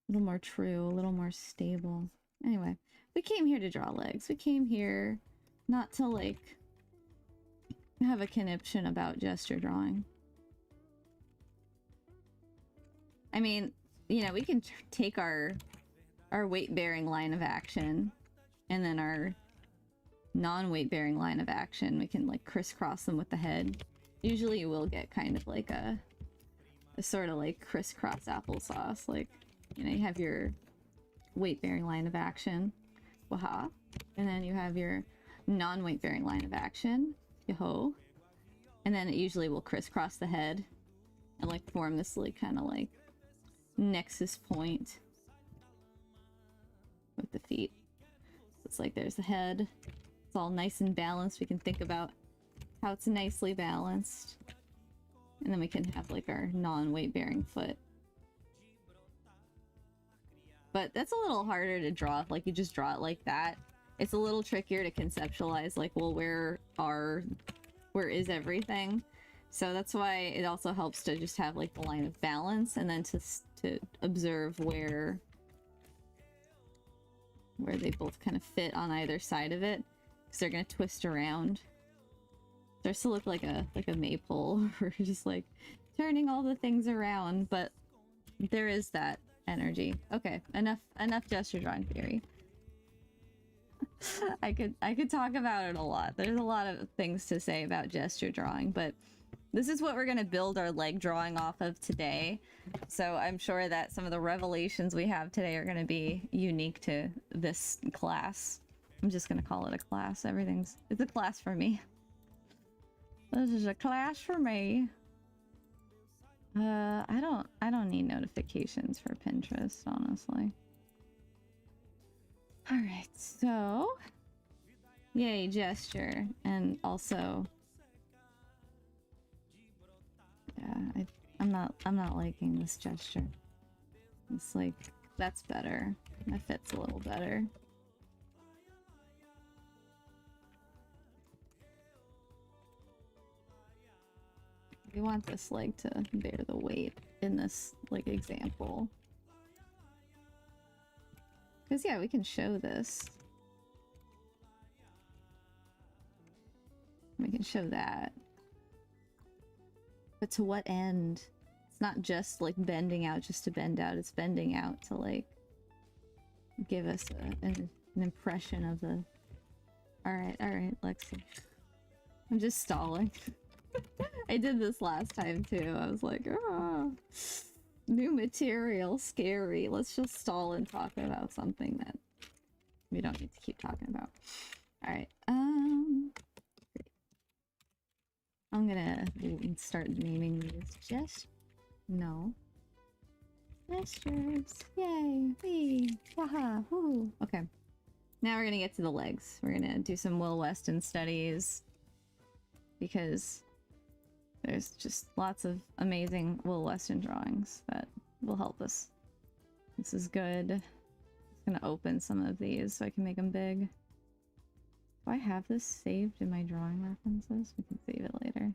a little more true, a little more stable. Anyway, we came here to draw legs. We came here not to, like, have a conniption about gesture drawing. I mean, you know, we can take our weight-bearing line of action and then our non-weight-bearing line of action. We can, like, crisscross them with the head. Usually you will get kind of like a sort of like crisscross applesauce. Like, you know, you have your weight-bearing line of action, waha, and then you have your non-weight-bearing line of action, yo-ho, and then it usually will crisscross the head and, like, form this, like, kind of like nexus point with the feet. So it's like there's the head. It's all nice and balanced. We can think about how it's nicely balanced. And then we can have, like, our non-weight-bearing foot. But that's a little harder to draw if, like, you just draw it like that. It's a little trickier to conceptualize, like, well, where is everything? So that's why it also helps to just have, like, the line of balance, and then to observe where they both kind of fit on either side of it, because they're gonna twist around. Starts to look like a maypole. We're just, like, turning all the things around, but there is that energy. Okay, enough gesture drawing theory. I could talk about it a lot. There's a lot of things to say about gesture drawing, but this is what we're gonna build our leg drawing off of today. So I'm sure that some of the revelations we have today are gonna be unique to this class. I'm just gonna call it a class. It's a class for me. This is a class for me. I don't need notifications for Pinterest, honestly. Alright, so yay, gesture. And also, yeah, I'm not liking this gesture. It's like, that's better. That fits a little better. We want this leg to bear the weight in this, like, example. Because, yeah, we can show this. We can show that. But to what end? It's not just, like, bending out just to bend out. It's bending out to, like, give us an impression of the... Alright, Lexi. I'm just stalling. I did this last time, too. I was like, oh, new material, scary. Let's just stall and talk about something that we don't need to keep talking about. Alright, I'm gonna start naming these. Just... No. Gestures. Yay. Wee. Haha. Woo. Okay. Now we're gonna get to the legs. We're gonna do some Will Weston studies. Because there's just lots of amazing Will Weston drawings that will help us. This is good. I'm just gonna open some of these so I can make them big. Do I have this saved in my drawing references? We can save it later.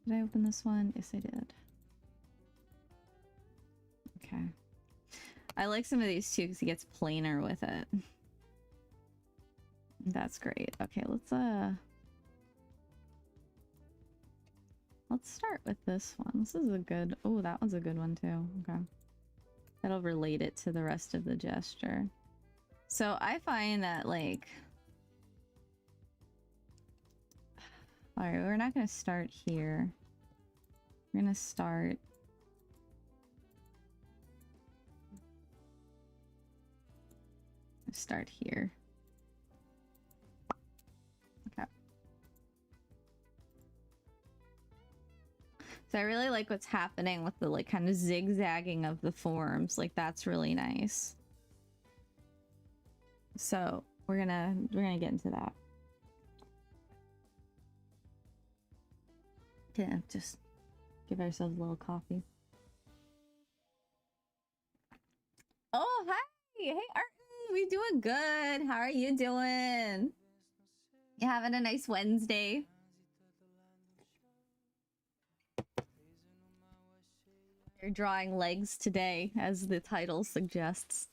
Did I open this one? Yes, I did. Okay. I like some of these too because he gets plainer with it. That's great. Okay, let's start with this one. This is a good... Oh, that one's a good one too. Okay. That'll relate it to the rest of the gesture. So I find that, like... Alright, we're not gonna start here. We're gonna start... here. Okay. So I really like what's happening with the, like, kind of zigzagging of the forms. Like, that's really nice. So we're gonna get into that. Gonna just give ourselves a little coffee. Oh, hi! Hey, Arton! We doing good. How are you doing? You having a nice Wednesday? You're drawing legs today, as the title suggests.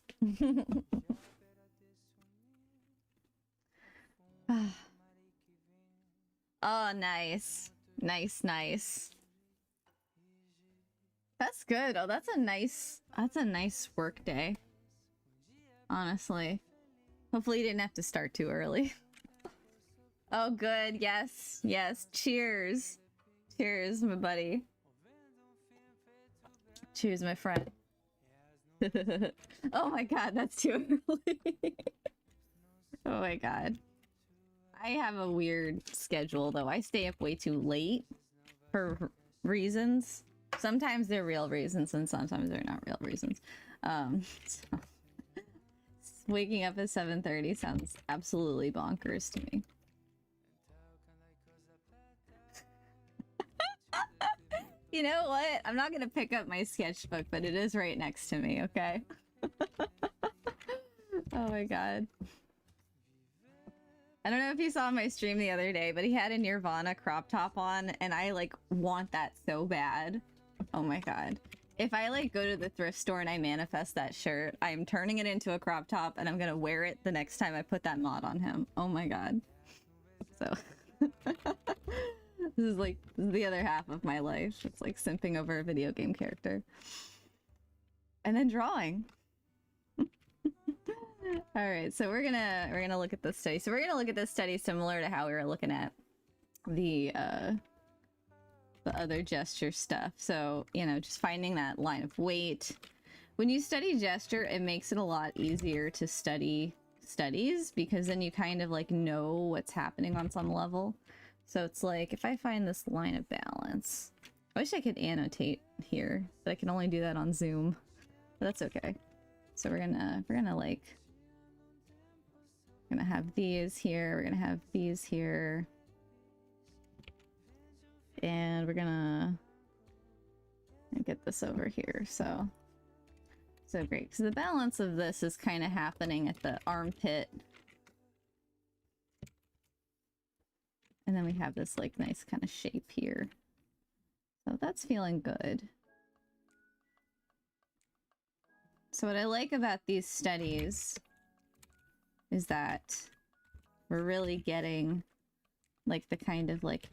Oh, nice. Nice. That's good. Oh, that's a nice work day. Honestly. Hopefully you didn't have to start too early. Oh, good. Yes. Cheers. Cheers, my buddy. Cheers, my friend. Oh my god, that's too early. Oh my god. I have a weird schedule, though. I stay up way too late for reasons. Sometimes they're real reasons, and sometimes they're not real reasons. So waking up at 7:30 sounds absolutely bonkers to me. You know what? I'm not gonna pick up my sketchbook, but it is right next to me, okay? Oh my god. I don't know if you saw my stream the other day, but he had a Nirvana crop top on, and I, like, want that so bad. Oh my god. If I, like, go to the thrift store and I manifest that shirt, I'm turning it into a crop top, and I'm gonna wear it the next time I put that mod on him. Oh my god. So... This is, like, the other half of my life. It's like simping over a video game character. And then drawing. Alright, so we're gonna look at this study. So we're gonna look at this study similar to how we were looking at the other gesture stuff. So, you know, just finding that line of weight. When you study gesture, it makes it a lot easier to study studies, because then you kind of, like, know what's happening on some level. So it's like, if I find this line of balance, I wish I could annotate here, but I can only do that on Zoom. But that's okay. So we're gonna like, we're gonna have these here, we're gonna have these here, and we're gonna get this over here. So so great, because the balance of this is kind of happening at the armpit. And then we have this like nice kind of shape here. So that's feeling good. So what I like about these studies is that we're really getting like the kind of like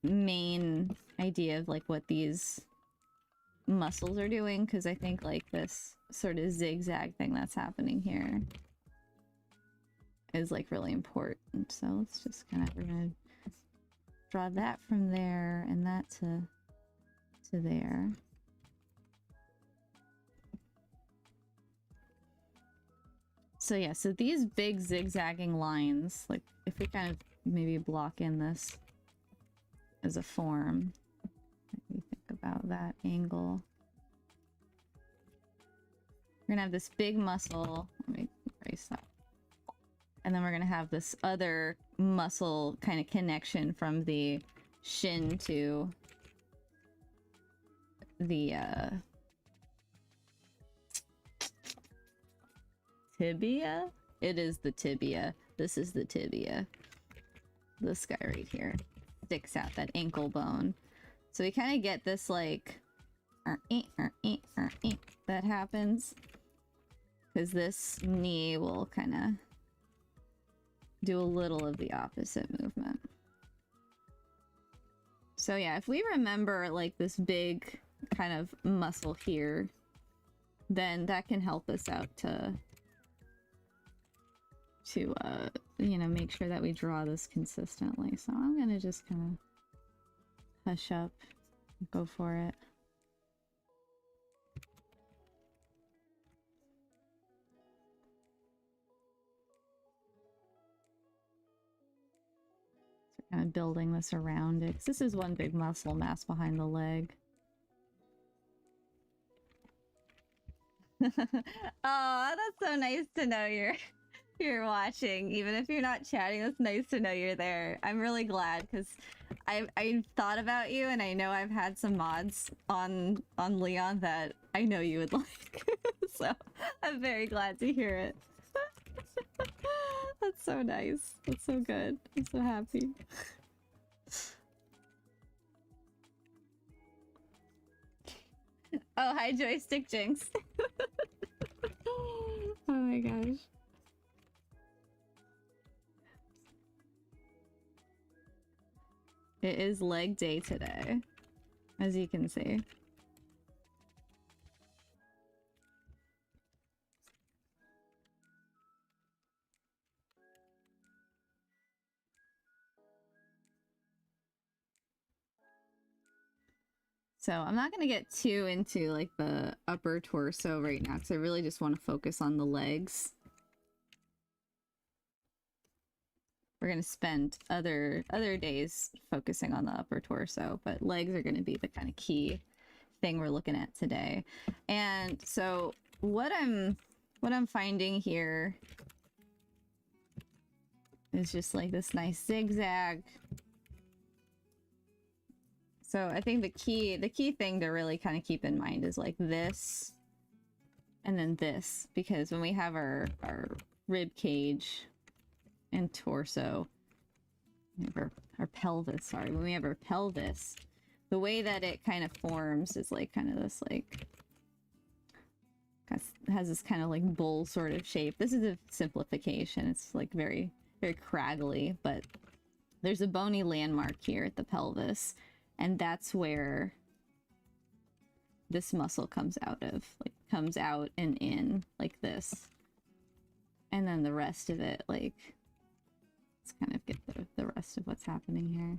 main idea of like what these muscles are doing, because I think like this sort of zigzag thing that's happening here is like really important. So let's just kind of, we're gonna draw that from there and that to there. So yeah, so these big zigzagging lines, like if we kind of maybe block in this as a form, maybe think about that angle. We're gonna have this big muscle, let me erase that. And then we're gonna have this other muscle kind of connection from the shin to the tibia? It is the tibia. This is the tibia. This guy right here sticks out, that ankle bone. So we kind of get this like that happens because this knee will kind of do a little of the opposite movement. So yeah, if we remember like this big kind of muscle here, then that can help us out to you know, make sure that we draw this consistently. So I'm gonna just kind of hush up and go for it. So kind of building this around it, 'cause this is one big muscle mass behind the leg. Oh, that's so nice to know you're watching, even if you're not chatting. That's nice to know you're there. I'm really glad because I thought about you, and I know I've had some mods on Leon that I know you would like. So I'm very glad to hear it. That's so nice. That's so good. I'm so happy. Oh, hi, Joystick Jinx. Oh my gosh. It is leg day today, as you can see. So I'm not going to get too into like the upper torso right now because I really just want to focus on the legs. We're going to spend other days focusing on the upper torso, but legs are going to be the kind of key thing we're looking at today. And so what I'm finding here is just like this nice zigzag. So I think the key thing to really kind of keep in mind is like this and then this, because when we have our rib cage and torso, our pelvis, sorry, when we have our pelvis, the way that it kind of forms is like kind of this like has this kind of like bowl sort of shape. This is a simplification. It's like very, very craggly, but there's a bony landmark here at the pelvis. And that's where this muscle comes out of, like comes out and in like this. And then the rest of it, like, let's kind of get the rest of what's happening here.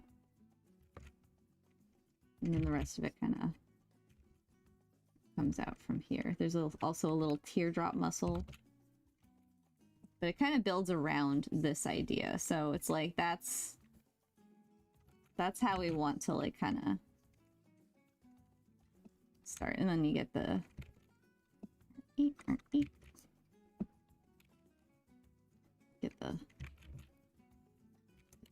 And then the rest of it kind of comes out from here. There's also a little teardrop muscle. But it kind of builds around this idea. So it's like that's how we want to like kind of start. And then you get the get the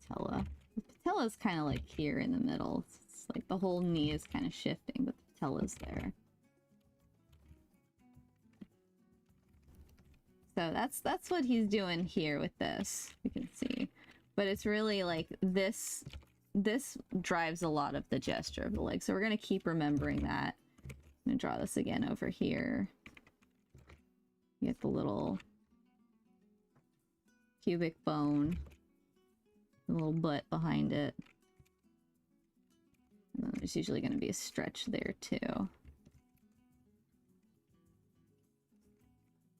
patella. The patella is kind of like here in the middle. It's like the whole knee is kind of shifting, but the patella is there. So that's what he's doing here with this, you can see. But it's really like this drives a lot of the gesture of the leg. So we're gonna keep remembering that. I'm gonna draw this again over here. You get the little pubic bone, the little butt behind it. And then there's usually gonna be a stretch there too.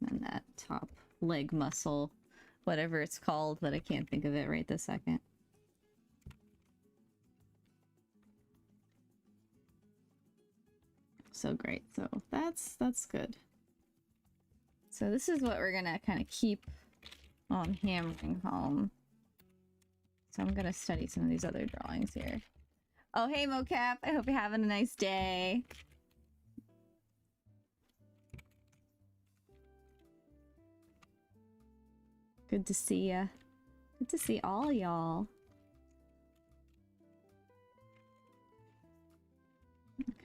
And that top leg muscle, whatever it's called, but I can't think of it right this second. So great. So that's good. So this is what we're gonna kind of keep on hammering home. So I'm gonna study some of these other drawings here. Oh, hey Mocap, I hope you're having a nice day. Good to see ya. Good to see all y'all.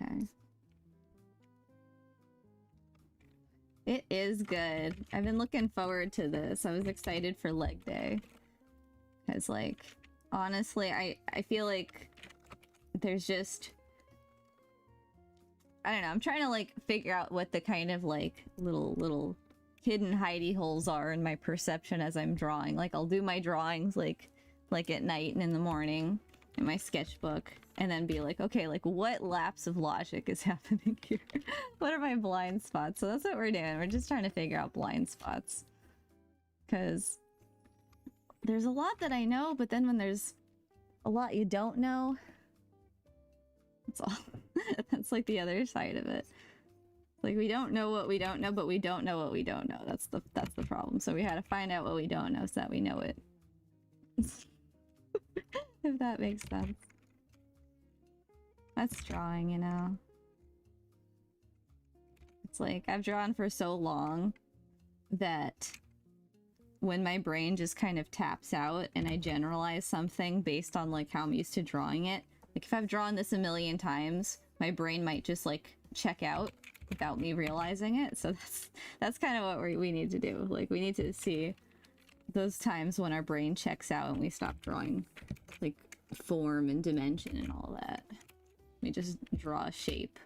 Okay. It is good. I've been looking forward to this. I was excited for leg day. Because, like, honestly, I feel like there's just... I don't know, I'm trying to, like, figure out what the kind of, like, little hidden hidey holes are in my perception as I'm drawing. Like, I'll do my drawings, like at night and in the morning in my sketchbook, and then be like, okay, like, what lapse of logic is happening here? What are my blind spots? So that's what we're doing. We're just trying to figure out blind spots. Because there's a lot that I know, but then when there's a lot you don't know, that's all. That's like the other side of it. Like, we don't know what we don't know, but we don't know what we don't know. That's the problem. So we had to find out what we don't know so that we know it. If that makes sense. That's drawing, you know. It's like, I've drawn for so long that when my brain just kind of taps out and I generalize something based on, like, how I'm used to drawing it. Like, if I've drawn this a million times, my brain might just, like, check out without me realizing it. So that's kind of what we need to do. Like, we need to see those times when our brain checks out and we stop drawing, like, form and dimension and all that. We just draw a shape.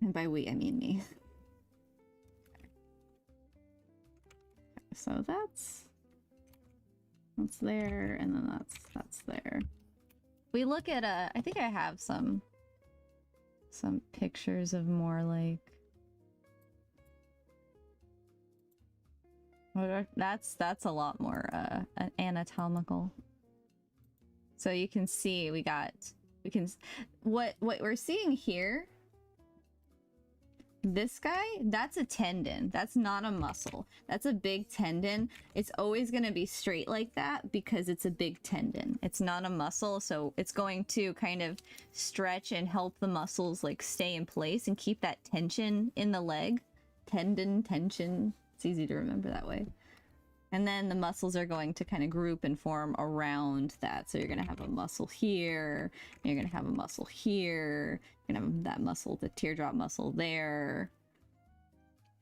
And by we, I mean me. So that's there, and then that's there. We look at I think I have some pictures of more like that's a lot more anatomical. So you can see what we're seeing here. This guy, that's a tendon. That's not a muscle. That's a big tendon. It's always going to be straight like that because it's a big tendon. It's not a muscle, so it's going to kind of stretch and help the muscles like stay in place and keep that tension in the leg. Tendon, tension. It's easy to remember that way. And then the muscles are going to kind of group and form around that. So you're going to have a muscle here, and you're going to have a muscle here, you're going to have that muscle, the teardrop muscle there.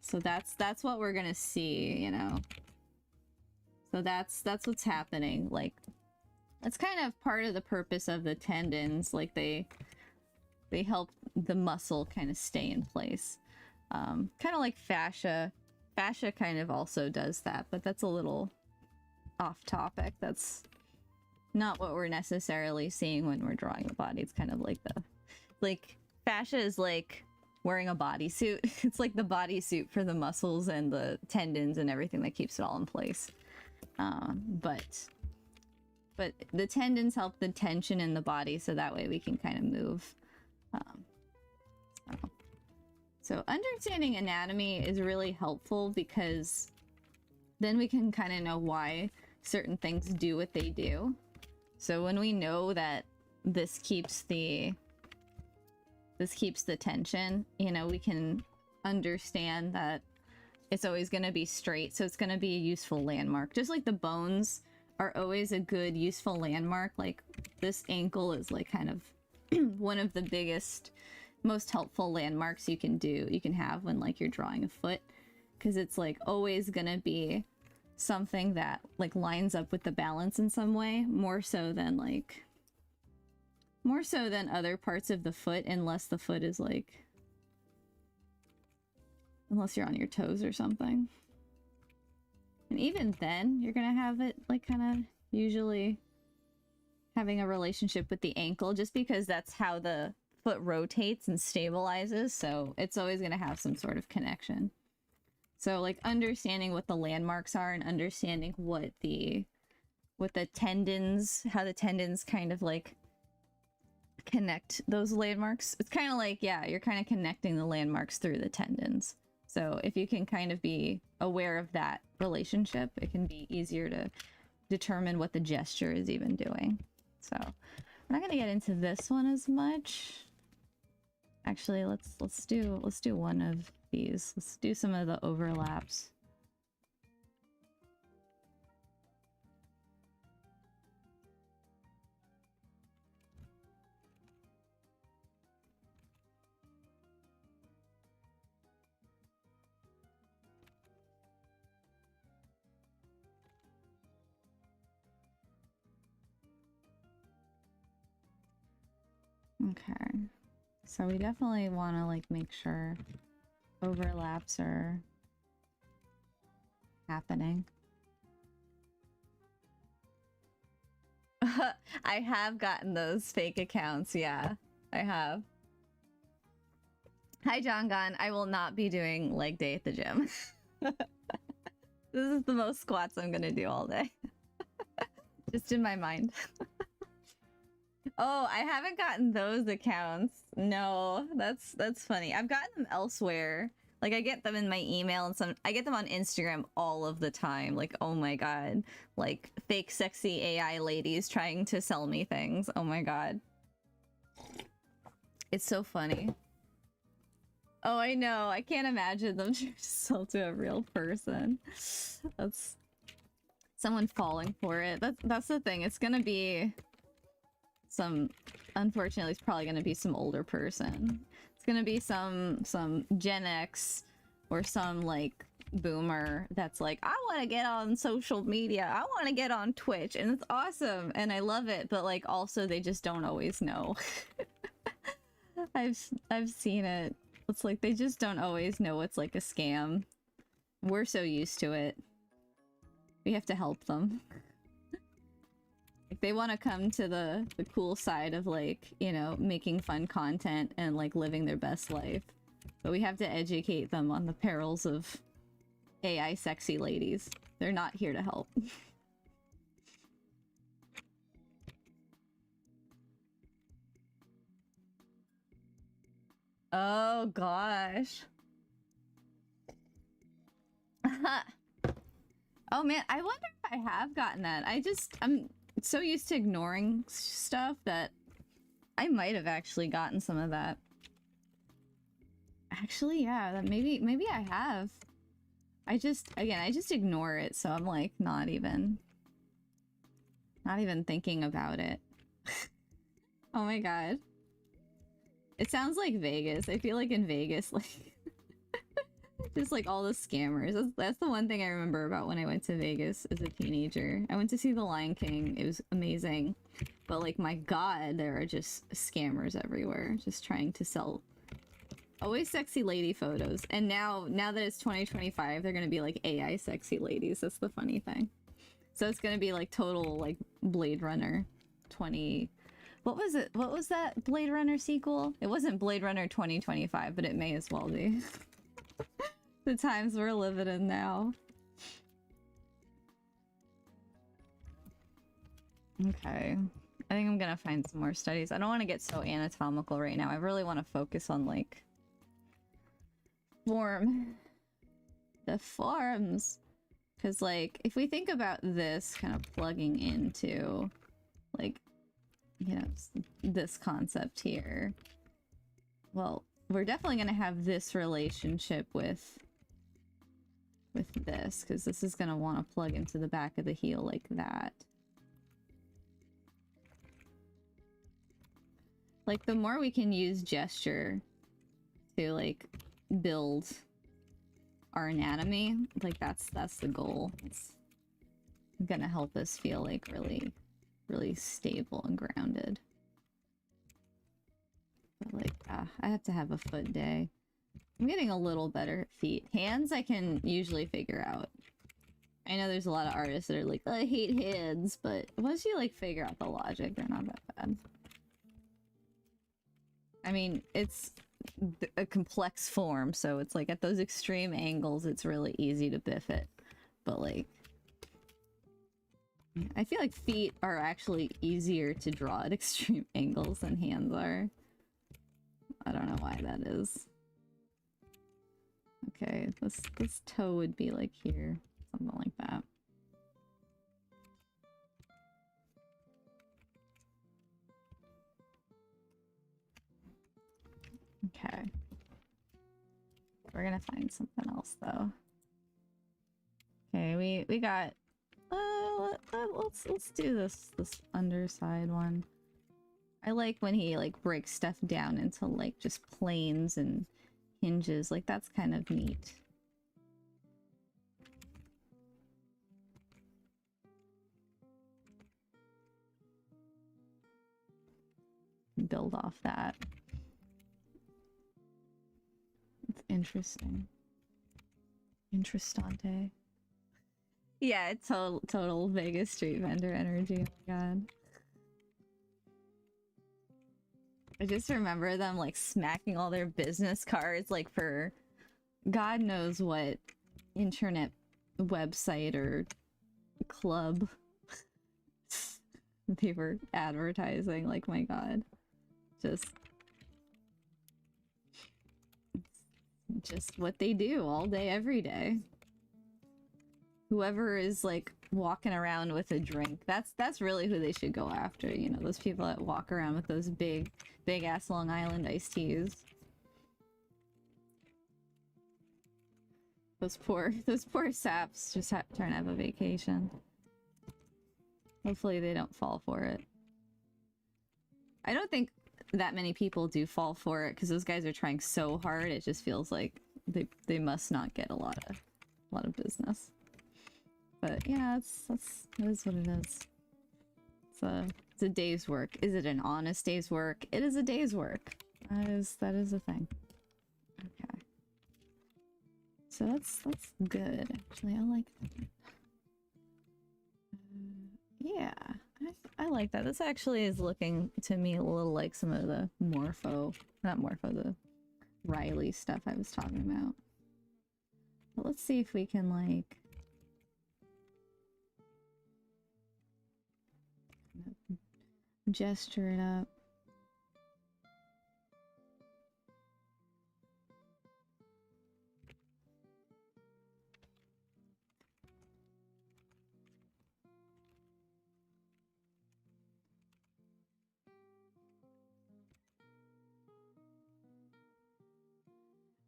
So that's what we're going to see, you know. So that's what's happening. Like, that's kind of part of the purpose of the tendons. Like, they help the muscle kind of stay in place. Kind of like fascia. Fascia kind of also does that, but that's a little off topic. That's not what we're necessarily seeing when we're drawing the body. It's kind of like fascia is like wearing a bodysuit. It's like the bodysuit for the muscles and the tendons and everything that keeps it all in place. But the tendons help the tension in the body, so that way we can kind of move. So understanding anatomy is really helpful because then we can kind of know why certain things do what they do. So when we know that this keeps the tension, you know, we can understand that it's always going to be straight, so it's going to be a useful landmark. Just like the bones are always a good useful landmark, like this ankle is like kind of one of the biggest, most helpful landmarks you can have when like you're drawing a foot, because it's like always gonna be something that like lines up with the balance in some way, more so than other parts of the foot, unless the foot is like, unless you're on your toes or something. And even then, you're gonna have it like kind of usually having a relationship with the ankle, just because that's how the foot rotates and stabilizes, so it's always gonna have some sort of connection. So like understanding what the landmarks are and understanding what the tendons, how the tendons kind of like connect those landmarks. It's kind of like, yeah, you're kind of connecting the landmarks through the tendons. So if you can kind of be aware of that relationship, it can be easier to determine what the gesture is even doing. So we're not going to get into this one as much. Actually, let's do one of these. Let's do some of the overlaps. Okay, so we definitely want to like make sure overlaps are happening. I have gotten those fake accounts, yeah, I have. Hi John Gunn, I will not be doing leg day at the gym. This is the most squats I'm gonna do all day. Just in my mind. Oh, I haven't gotten those accounts. No, that's funny. I've gotten them elsewhere. Like I get them in my email and I get them on Instagram all of the time. Like, oh my god. Like fake sexy AI ladies trying to sell me things. Oh my god. It's so funny. Oh, I know. I can't imagine them trying to sell to a real person. That's someone falling for it. That's the thing. It's gonna be unfortunately, it's probably gonna be some older person. It's gonna be some Gen X or some like boomer that's like, I want to get on social media. I want to get on Twitch, and it's awesome, and I love it. But like, also, they just don't always know. I've seen it. It's like they just don't always know it's like a scam. We're so used to it. We have to help them. Like they want to come to the cool side of like, you know, making fun content and like living their best life. But we have to educate them on the perils of AI sexy ladies. They're not here to help. Oh gosh. Oh man, I wonder if I have gotten that. I'm so used to ignoring stuff that I might have actually gotten some of that. Actually, yeah, that maybe I have. I just ignore it, so I'm like not even thinking about it. Oh my god. It sounds like Vegas. I feel like in Vegas, like just like all the scammers. That's the one thing I remember about when I went to Vegas as a teenager. I went to see The Lion King. It was amazing. But like, my god, there are just scammers everywhere just trying to sell always sexy lady photos. And now that it's 2025, they're gonna be like AI sexy ladies. That's the funny thing. So it's gonna be like total like Blade Runner 20... What was it? What was that Blade Runner sequel? It wasn't Blade Runner 2025, but it may as well be. The times we're living in now. Okay. I think I'm gonna find some more studies. I don't want to get so anatomical right now. I really want to focus on, like, form. The forms. Because, like, if we think about this kind of plugging into, like, you know, this concept here. Well, we're definitely going to have this relationship with this, because this is going to want to plug into the back of the heel like that. Like, the more we can use gesture to, like, build our anatomy. Like that's the goal. It's gonna help us feel like really stable and grounded. But like, I have to have a foot day. I'm getting a little better at feet. Hands I can usually figure out. I know there's a lot of artists that are like, I hate hands, but once you like figure out the logic, they're not that bad. I mean, it's a complex form, so it's like at those extreme angles, it's really easy to biff it. But like, I feel like feet are actually easier to draw at extreme angles than hands are. I don't know why that is. Okay, this toe would be like here, something like that. Okay. We're gonna find something else though. Okay, we got let's do this underside one. I like when he like breaks stuff down into like just planes and hinges. Like that's kind of neat. Build off that. It's interesting. Interestante. Yeah, total Vegas street vendor energy. Oh my god. I just remember them like smacking all their business cards like for God knows what internet website or club they were advertising. Like, my god. Just what they do all day, every day. Whoever is like walking around with a drink, that's really who they should go after, you know, those people that walk around with those big ass Long Island iced teas. Those poor saps just trying to have a vacation. Hopefully they don't fall for it. I don't think that many people do fall for it because those guys are trying so hard. It just feels like they must not get a lot of business. But yeah, that is what it is. It's a day's work. Is it an honest day's work? It is a day's work. That is a thing. Okay. So that's good. Actually, I like that. Yeah, I like that. This actually is looking to me a little like some of the not Morpho, the Riley stuff I was talking about. But let's see if we can like gesture it up.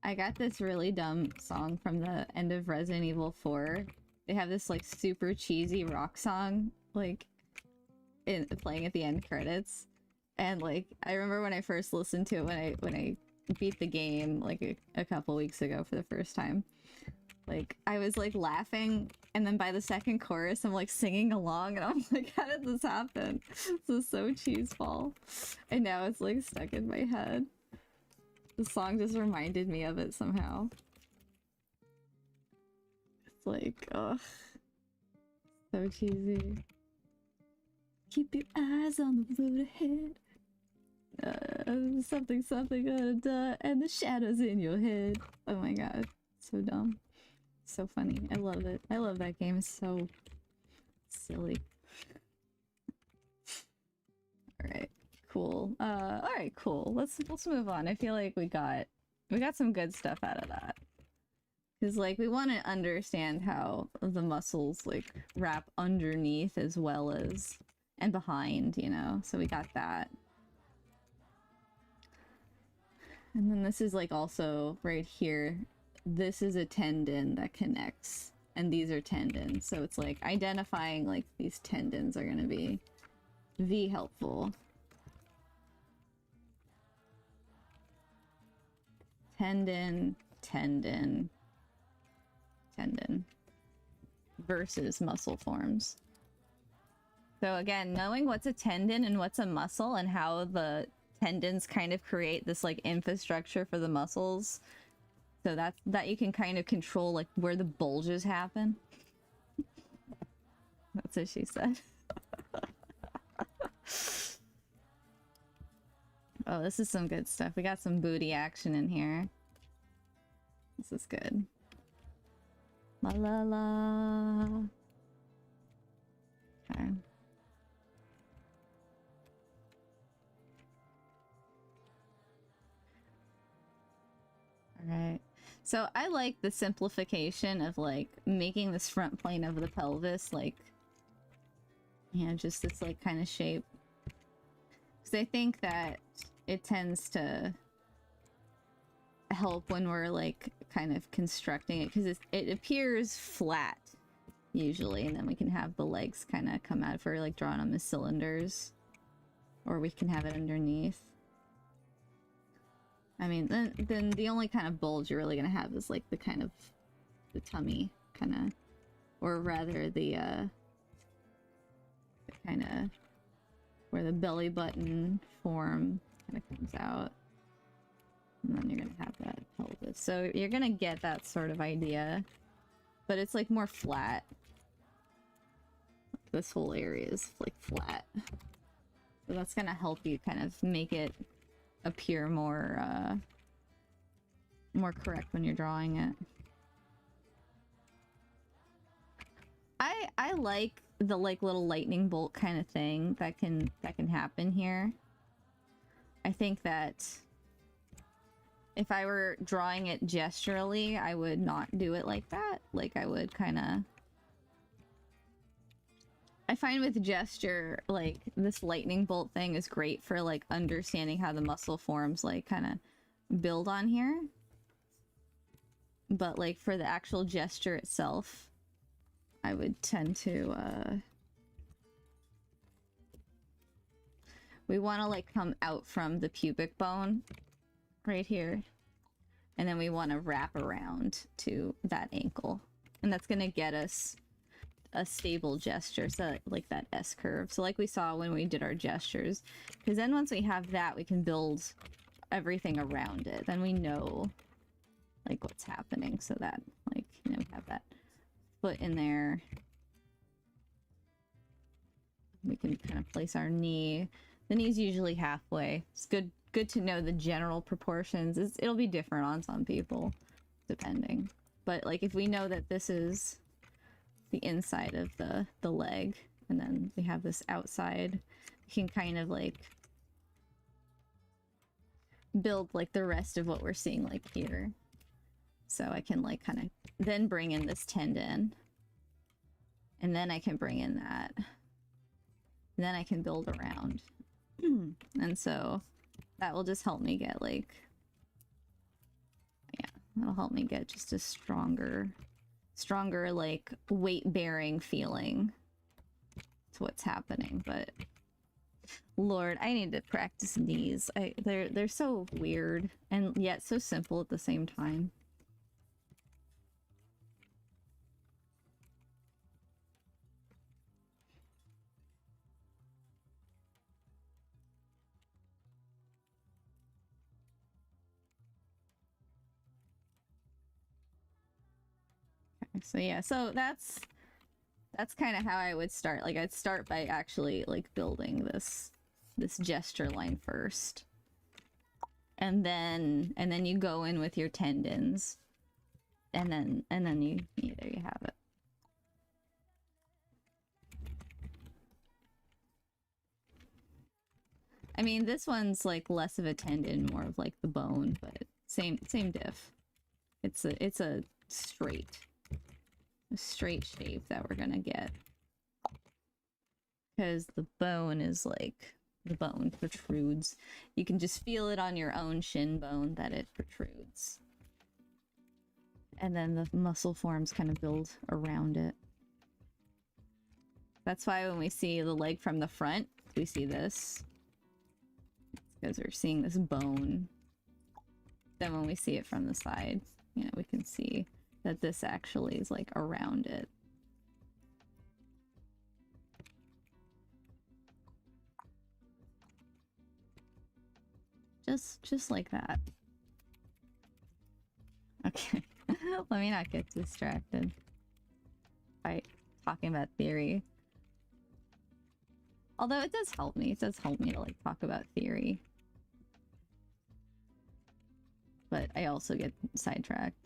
I got this really dumb song from the end of Resident Evil 4. They have this like super cheesy rock song like playing at the end credits, and like I remember when I first listened to it when I beat the game like a couple weeks ago for the first time. Like I was like laughing, and then by the second chorus I'm like singing along, and I'm like, how did this happen? This is so cheeseball, and now it's like stuck in my head. The song just reminded me of it somehow. It's like, ugh. So cheesy. Keep your eyes on the road ahead. Something, and the shadows in your head. Oh my god. So dumb. So funny. I love it. I love that game. It's so silly. Alright. Cool. Alright, cool. Let's move on. I feel like we got some good stuff out of that. Because like we want to understand how the muscles like wrap underneath as well as and behind, you know. So we got that. And then this is like also right here. This is a tendon that connects, and these are tendons. So it's like identifying like these tendons are gonna be helpful. Tendon. tendon versus muscle forms. So again, knowing what's a tendon and what's a muscle and how the tendons kind of create this like infrastructure for the muscles, so that you can kind of control like where the bulges happen. That's what she said. Oh, this is some good stuff. We got some booty action in here. This is good. La la la. Okay. Alright. So I like the simplification of like making this front plane of the pelvis like, yeah, just this like kind of shape. Because I think that it tends to help when we're like kind of constructing it, because it appears flat usually, and then we can have the legs kind of come out if we're like drawing them as cylinders, or we can have it underneath. I mean, then the only kind of bulge you're really gonna have is like the kind of the tummy kind of, or rather the kind of where the belly button form kind of comes out, and then you're gonna have that pelvis. So you're gonna get that sort of idea, but it's like more flat. This whole area is like flat, so that's gonna help you kind of make it appear more more correct when you're drawing it. I like the like little lightning bolt kind of thing that can happen here. I think that if I were drawing it gesturally, I would not do it like that. Like I would kind of, I find with gesture, like this lightning bolt thing is great for like understanding how the muscle forms like kind of build on here. But like for the actual gesture itself, I would tend to, we want to like come out from the pubic bone right here, and then we want to wrap around to that ankle, and that's going to get us a stable gesture, so like that S curve, so like we saw when we did our gestures, because then once we have that, we can build everything around it. Then we know like what's happening, so that like, you know, we have that foot in there. We can kind of place our knee. The knee's usually halfway. It's good to know the general proportions. It'll be different on some people, depending. But like if we know that this is the inside of the leg, and then we have this outside, we can kind of like build like the rest of what we're seeing like here. So I can like kind of then bring in this tendon, and then I can bring in that, and then I can build around. And so that will just help me get like, yeah, that'll help me get just a stronger like weight bearing feeling to what's happening. But Lord, I need to practice knees. They're so weird and yet so simple at the same time. So yeah, so that's kind of how I would start. Like I'd start by actually like building this gesture line first, and then you go in with your tendons, and then you there you have it. I mean, this one's like less of a tendon, more of like the bone, but same diff. It's a straight shape that we're gonna get, because the bone is like, the bone protrudes. You can just feel it on your own shin bone that it protrudes, and then the muscle forms kind of build around it. That's why when we see the leg from the front, we see this, because we're seeing this bone. Then when we see it from the side, you know, we can see that this actually is like around it. Just like that. Okay. Let me not get distracted by talking about theory. Although it does help me. It does help me to like talk about theory. But I also get sidetracked.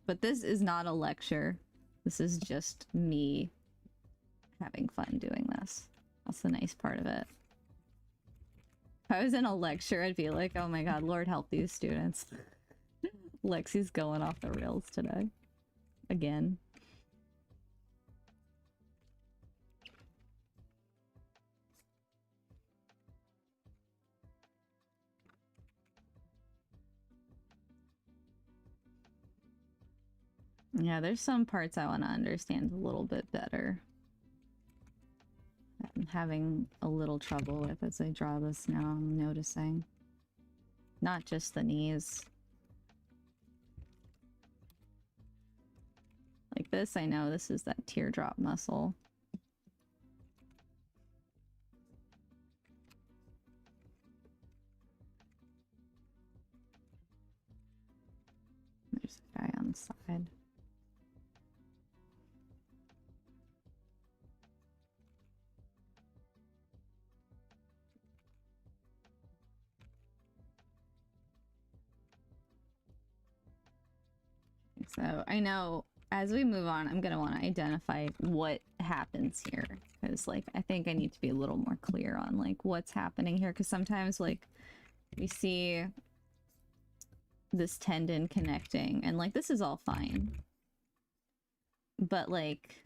But this is not a lecture. This is just me having fun doing this. That's the nice part of it. If I was in a lecture, I'd be like, oh my god, Lord help these students. Lexi's going off the rails today. Again. Yeah, there's some parts I want to understand a little bit better. I'm having a little trouble with as I draw this now, I'm noticing. Not just the knees. Like this, I know this is that teardrop muscle. There's a guy on the side. So I know as we move on, I'm going to want to identify what happens here. Because like, I think I need to be a little more clear on like what's happening here. Because sometimes like we see this tendon connecting and like, this is all fine. But like,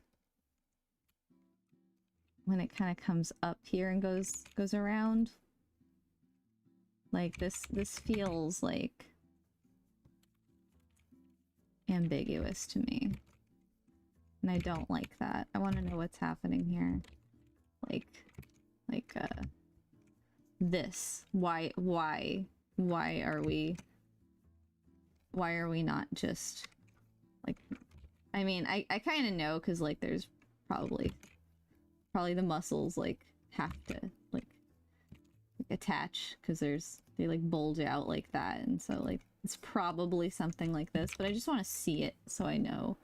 when it kind of comes up here and goes around, like this feels like ambiguous to me, and I don't like that. I want to know what's happening here. Like this. Why are we not just like, I mean, I kind of know because like there's probably the muscles like have to like attach because they like bulge out like that, and so like it's probably something like this, but I just want to see it so I know.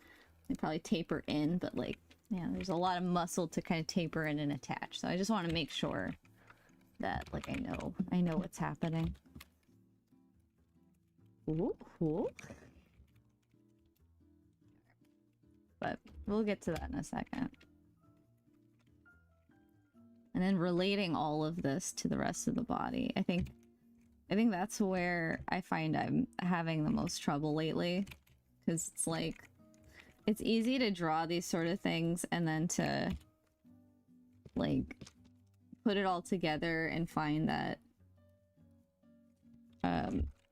They probably taper in, but like, yeah, there's a lot of muscle to kind of taper in and attach, so I just want to make sure that like I know what's happening. Ooh, cool. But we'll get to that in a second. And then relating all of this to the rest of the body. I think that's where I find I'm having the most trouble lately. Because it's like, it's easy to draw these sort of things and then to like put it all together and find that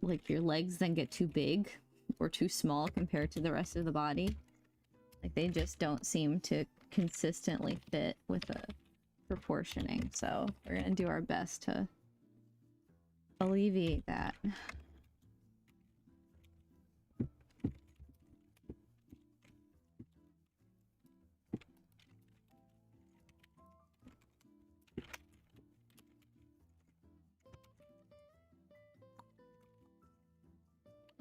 like your legs then get too big or too small compared to the rest of the body. Like they just don't seem to consistently fit with the proportioning, so we're gonna do our best to alleviate that.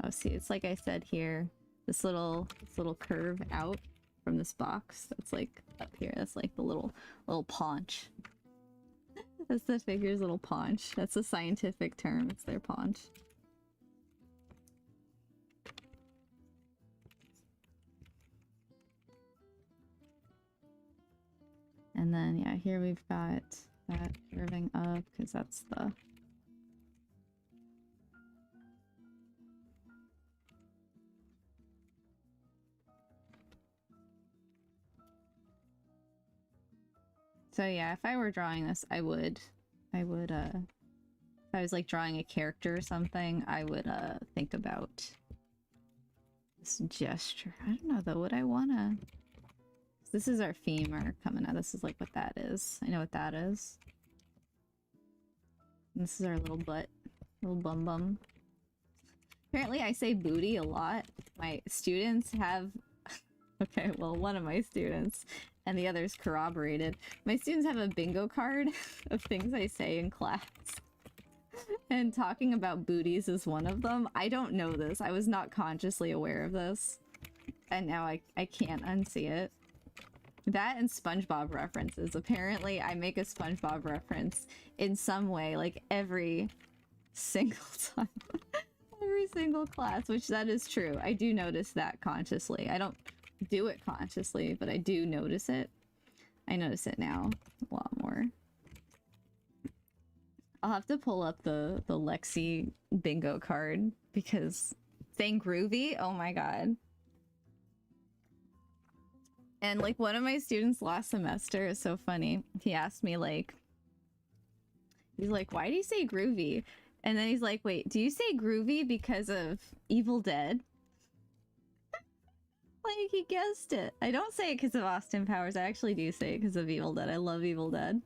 Oh, see, it's like I said here, this little curve out from this box that's like up here, that's like the little paunch. That's the figure's little paunch. That's a scientific term, it's their paunch. And then yeah, here we've got that curving up because that's the so yeah, if I were drawing this, I would if I was like drawing a character or something, I would think about this gesture. I don't know though, would I wanna? This is our femur coming out. This is like what that is. I know what that is. And this is our little butt, little bum bum. Apparently I say booty a lot. My students have... Okay, well, one of my students, and the others corroborated. My students have a bingo card of things I say in class. And talking about booties is one of them. I don't know this. I was not consciously aware of this. And now I can't unsee it. That and SpongeBob references. Apparently, I make a SpongeBob reference in some way, like every single time. Every single class, which that is true. I do notice that consciously. I don't do it consciously, but I do notice it. I notice it now a lot more. I'll have to pull up the Lexi bingo card because saying groovy, oh my god. And like one of my students last semester is so funny. He asked me like, he's like, why do you say groovy? And then he's like, wait, do you say groovy because of Evil Dead? Like, he guessed it. I don't say it because of Austin Powers. I actually do say it because of Evil Dead. I love Evil Dead.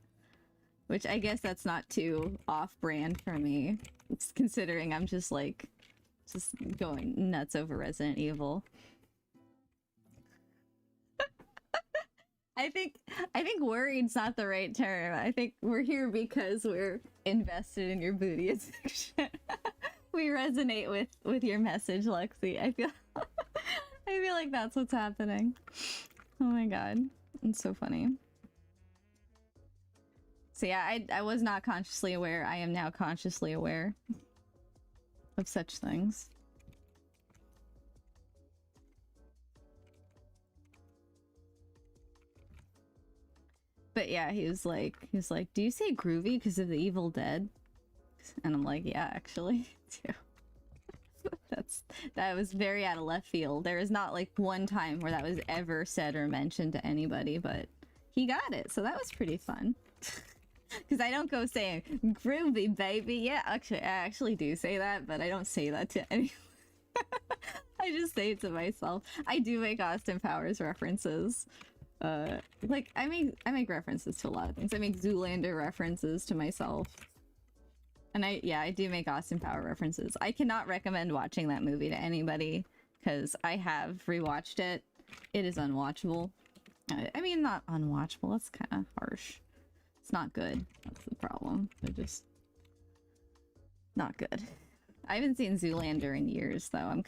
Which I guess that's not too off-brand for me. It's considering I'm just like, just going nuts over Resident Evil. I think worried's not the right term. I think we're here because we're invested in your booty addiction. We resonate with your message, Lexi. I feel like that's what's happening. Oh my god. It's so funny. So yeah, I was not consciously aware. I am now consciously aware of such things. But yeah, he was like, do you say groovy because of the Evil Dead? And I'm like, yeah, actually, too. That was very out of left field. There is not like one time where that was ever said or mentioned to anybody, but he got it, so that was pretty fun. Because I don't go saying groovy, baby. Yeah, actually, I actually do say that, but I don't say that to anyone. I just say it to myself. I do make Austin Powers references. Like I make references to a lot of things. I make Zoolander references to myself. And I do make Austin Power references. I cannot recommend watching that movie to anybody because I have rewatched it. It is unwatchable. I mean, not unwatchable. That's kind of harsh. It's not good. That's the problem. They're just not good. I haven't seen Zoolander in years, though.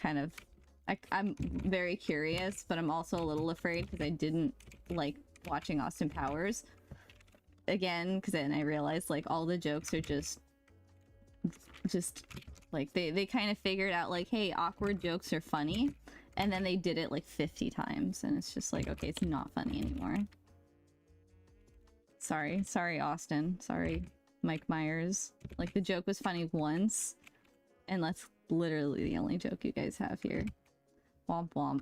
I'm very curious, but I'm also a little afraid because I didn't like watching Austin Powers again, because then I realized like all the jokes are just like they kind of figured out like, hey, awkward jokes are funny, and then they did it like 50 times, and it's just like, okay, it's not funny anymore. Sorry Austin, sorry Mike Myers. Like the joke was funny once, and that's literally the only joke you guys have here. Womp womp.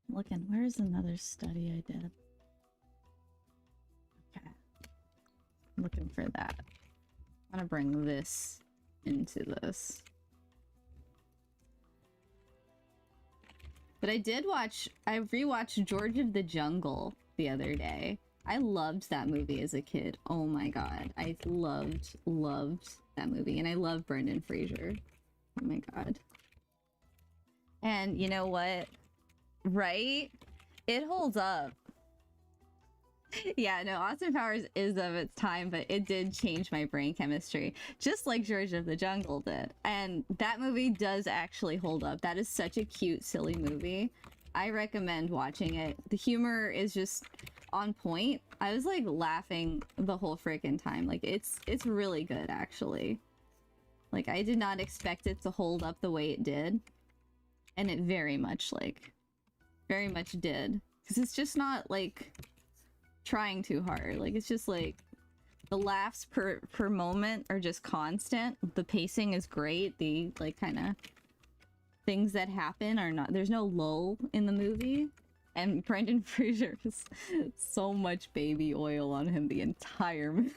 Looking, where's another study I did? Okay. I'm looking for that. I'm gonna bring this into this. But I rewatched George of the Jungle the other day. I loved that movie as a kid. Oh my god. I loved that movie. And I love Brendan Fraser. Oh my god. And you know what? Right? It holds up. Yeah, no, Austin Powers is of its time, but it did change my brain chemistry, just like George of the Jungle did. And that movie does actually hold up. That is such a cute, silly movie. I recommend watching it. The humor is just on point. I was like laughing the whole freaking time. Like it's really good, actually. Like I did not expect it to hold up the way it did, and it very much did, because it's just not like trying too hard. Like it's just like the laughs per moment are just constant. The pacing is great. The like kind of things that happen are not, there's no lull in the movie. And Brendan Fraser has so much baby oil on him the entire movie.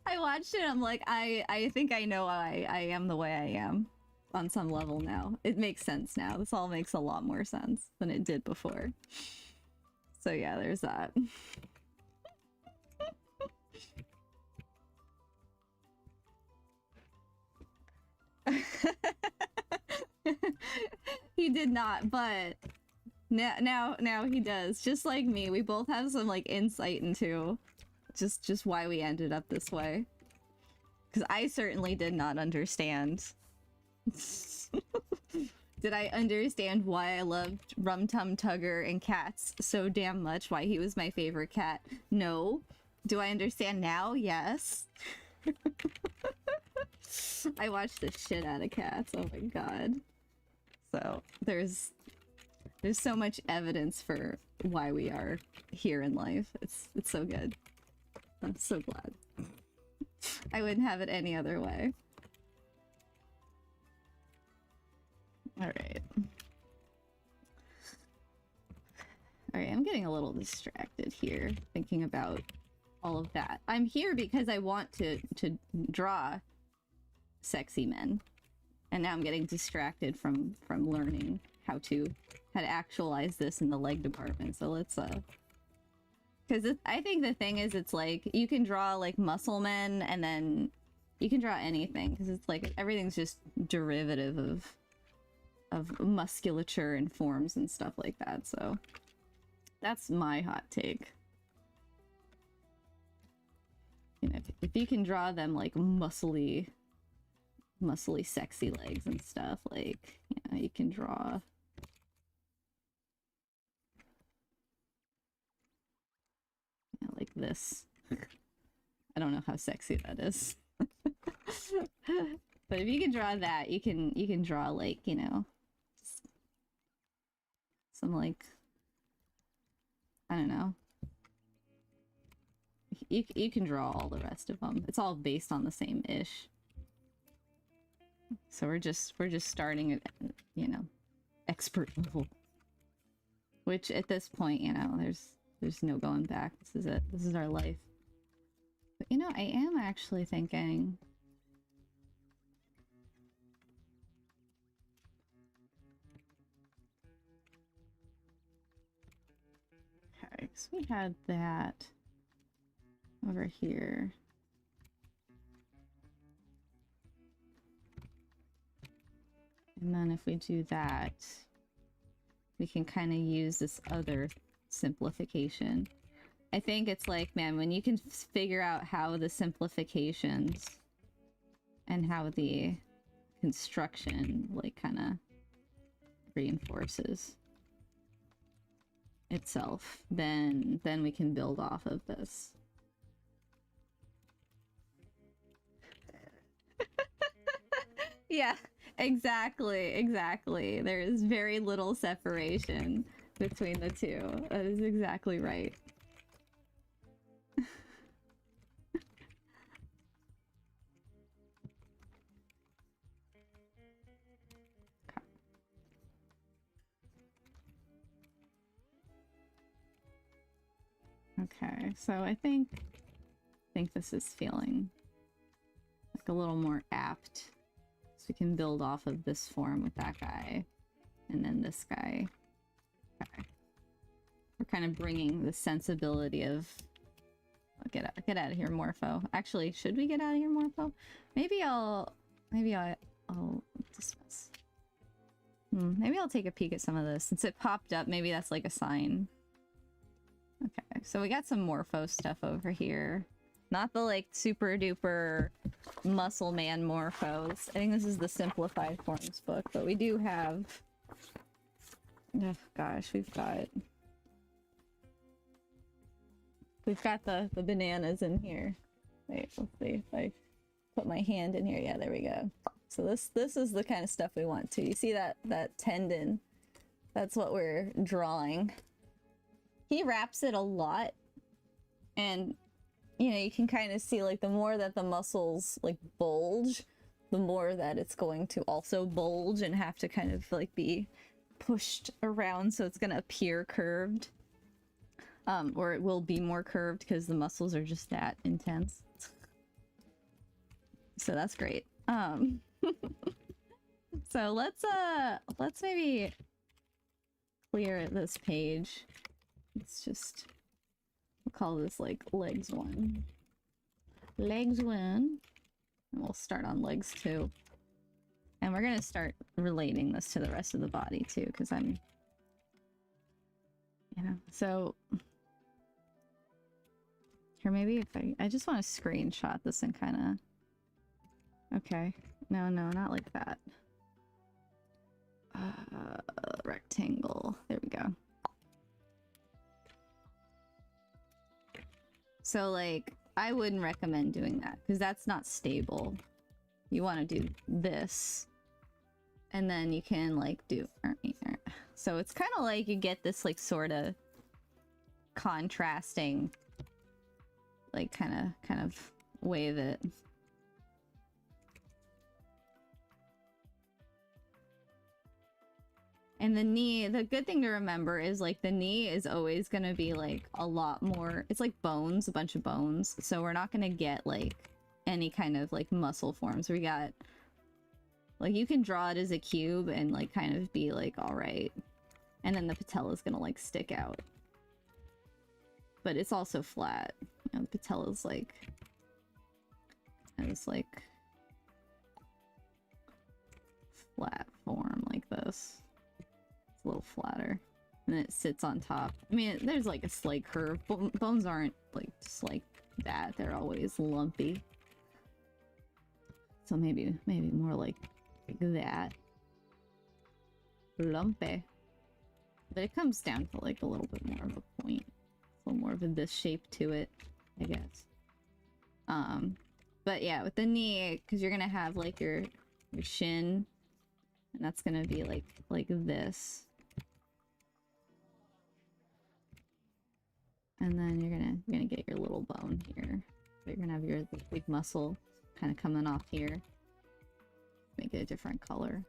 I watched it, I'm like, I think I know I am the way I am on some level now. It makes sense now. This all makes a lot more sense than it did before. So yeah, there's that. He did not, but now he does. Just like me, we both have some like insight into just why we ended up this way. Because I certainly did not understand. Did I understand why I loved Rum Tum Tugger and cats so damn much? Why he was my favorite cat? No. Do I understand now? Yes. I watched the shit out of cats. Oh my god. So there's so much evidence for why we are here in life. It's so good. I'm so glad. I wouldn't have it any other way. Alright. Alright, I'm getting a little distracted here, thinking about all of that. I'm here because I want to draw sexy men. And now I'm getting distracted from learning how to actualize this in the leg department. So let's because I think the thing is, it's like you can draw like muscle men, and then you can draw anything because it's like everything's just derivative of musculature and forms and stuff like that. So that's my hot take. You know, if you can draw them like muscly sexy legs and stuff, like, yeah, you can draw like this. I don't know how sexy that is. But if you can draw that, you can draw like, you know, some like, I don't know. You can draw all the rest of them. It's all based on the same ish. So we're just starting at, you know, expert level. Which at this point, you know, there's no going back. This is it. This is our life. But you know, I am actually thinking okay, so we had that over here. And then if we do that, we can kind of use this other simplification. I think it's like, man, when you can figure out how the simplifications and how the construction like kind of reinforces itself, then we can build off of this. Yeah, exactly. There is very little separation between the two. That is exactly right. Okay, so I think this is feeling like a little more apt. So we can build off of this form with that guy, and then this guy. Okay. We're kind of bringing the sensibility of... Oh, get out of here, Morpho. Actually, should we get out of here, Morpho? Maybe I'll dismiss. Maybe I'll take a peek at some of this. Since it popped up, maybe that's like a sign. Okay, so we got some Morpho stuff over here. Not the like super duper muscle man Morphos. I think this is the simplified forms book, but we do have... Oh gosh, we've got the bananas in here. Wait, let's see if I put my hand in here. Yeah, there we go. So this is the kind of stuff we want to. You see that tendon? That's what we're drawing. He wraps it a lot, and you know, you can kind of see like the more that the muscles like bulge, the more that it's going to also bulge and have to kind of like be pushed around, so it's gonna appear curved. Or it will be more curved because the muscles are just that intense. So that's great. So let's maybe clear this page. Let's just, we'll call this like legs 1. Legs 1. And we'll start on legs 2. And we're gonna start relating this to the rest of the body too, because I'm... You know, so... Here, maybe if I just want to screenshot this and kind of... Okay. No, not like that. Rectangle. There we go. So, like, I wouldn't recommend doing that, because that's not stable. You want to do this. And then you can, like, do... So it's kind of like you get this, like, sort of contrasting... Like, kind of way that... And the knee, the good thing to remember is, like, the knee is always gonna be, like, a lot more... It's like bones, a bunch of bones. So we're not gonna get, like, any kind of, like, muscle forms. We got... Like, you can draw it as a cube and, like, kind of be, like, alright. And then the patella is gonna, like, stick out. But it's also flat. You know, the patella's, like... Has, like... flat form like this. It's a little flatter. And then it sits on top. I mean, there's like a slight curve. Bones aren't like just like that. They're always lumpy. So maybe more like that. Lumpy. But it comes down to like a little bit more of a point. A little more of a this shape to it, I guess. But yeah, with the knee, because you're gonna have like your shin, and that's gonna be like this. And then you're gonna get your little bone here. But you're gonna have your big muscle kind of coming off here. Make it a different color.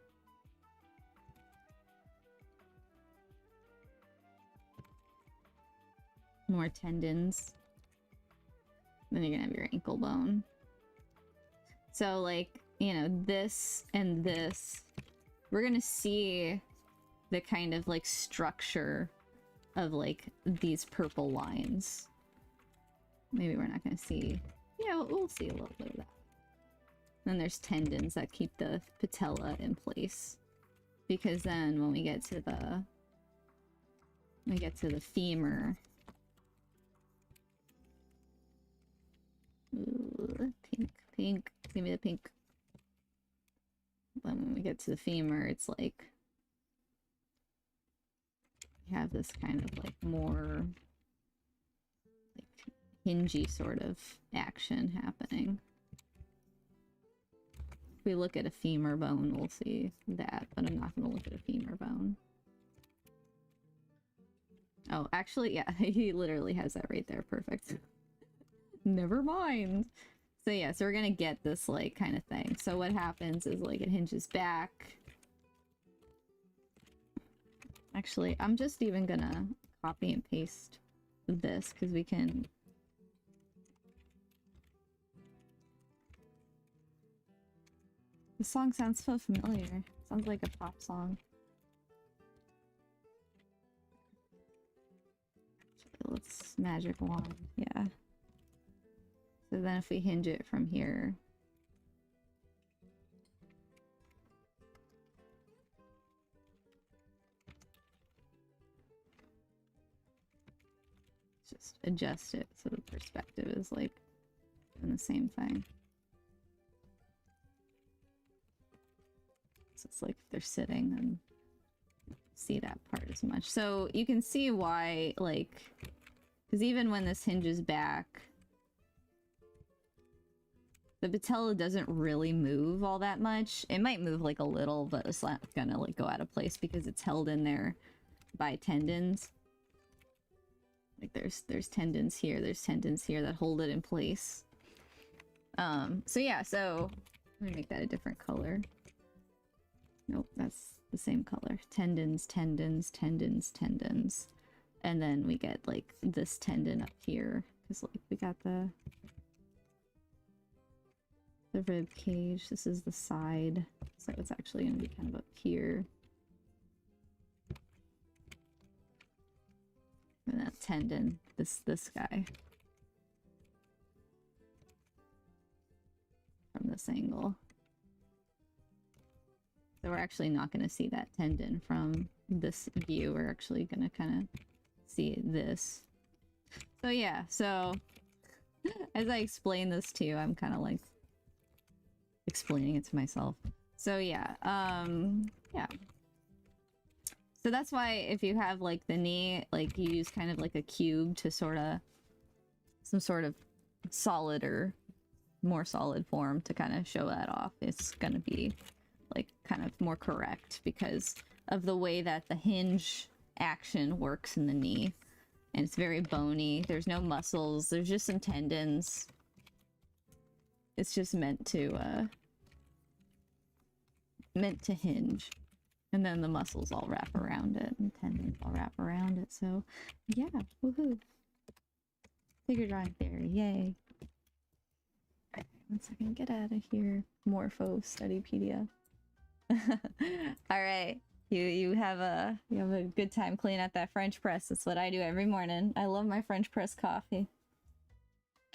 More tendons. Then you're gonna have your ankle bone. So like, you know, this and this, we're gonna see the kind of like structure of like these purple lines. Maybe we're not gonna see. Yeah, we'll see a little bit of that. Then there's tendons that keep the patella in place. Because then when we get to the femur. Ooh, pink. Give me the pink. But when we get to the femur, it's like we have this kind of like more like hingy sort of action happening. If we look at a femur bone, we'll see that, but I'm not going to look at a femur bone. Oh, actually, yeah, he literally has that right there. Perfect. Never mind. So yeah, so we're gonna get this like kind of thing. So what happens is like it hinges back. Actually, I'm just even gonna copy and paste this because we can. The song sounds so familiar. Sounds like a pop song. Let's magic wand. Yeah. So then if we hinge it from here. Just adjust it so the perspective is like doing the same thing. So it's like if they're sitting, then see that part as much. So you can see why, like, because even when this hinges back, the patella doesn't really move all that much. It might move like a little, but it's not gonna like go out of place because it's held in there by tendons. Like there's tendons here, there's tendons here that hold it in place. So yeah, so let me make that a different color. Nope, that's the same color. Tendons, tendons, tendons, tendons. And then we get like this tendon up here because like we got the rib cage. This is the side, so it's actually going to be kind of up here. And that tendon, this guy. this angle. So we're actually not going to see that tendon from this view. We're actually going to kind of see this. So yeah, so as I explain this to you, I'm kind of like explaining it to myself. So yeah, yeah. So that's why if you have like the knee, like you use kind of like a cube to sort of some sort of solid or more solid form to kind of show that off. It's gonna be like kind of more correct because of the way that the hinge action works in the knee. And it's very bony. There's no muscles. There's just some tendons. It's just meant to hinge. And then the muscles all wrap around it and tendons all wrap around it. So yeah, woohoo. Figure drawing theory, yay. Alright, 1 second, get out of here. Morpho Studypedia. Alright. You have a good time cleaning out that French press. That's what I do every morning. I love my French press coffee.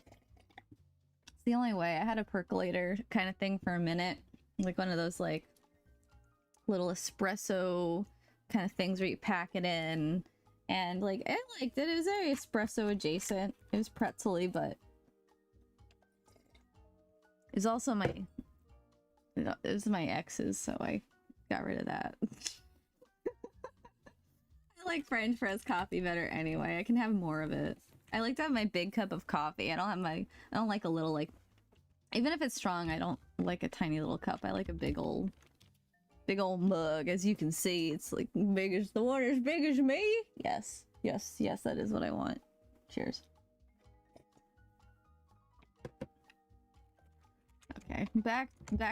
It's the only way. I had a percolator kind of thing for a minute. Like one of those like little espresso kind of things where you pack it in. And like I liked it. It was very espresso adjacent. It was pretzel-y, but it was also it was my ex's, so I got rid of that. I like French press coffee better anyway. I can have more of it. I like to have my big cup of coffee. I don't like a little like, even if it's strong, I don't like a tiny little cup. I like a big old mug. As you can see, it's like big as the one as big as me. Yes, yes, yes, that is what I want. Cheers. Okay, back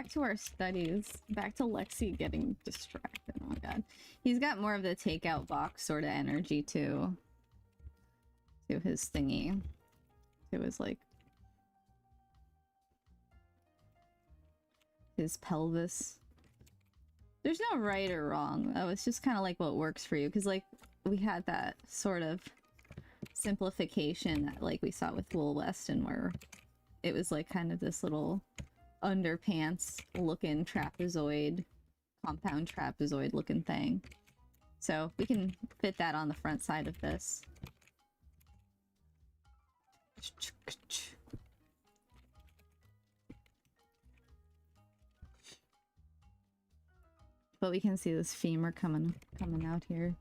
to our studies. Back to Lexi getting distracted. Oh my god. He's got more of the takeout box sort of energy to his thingy. It was like his pelvis. There's no right or wrong though. It's just kind of like what works for you. Because like we had that sort of simplification that like we saw with Will Weston where it was like kind of this little underpants looking trapezoid, compound trapezoid looking thing. So we can fit that on the front side of this. But we can see this femur coming out here.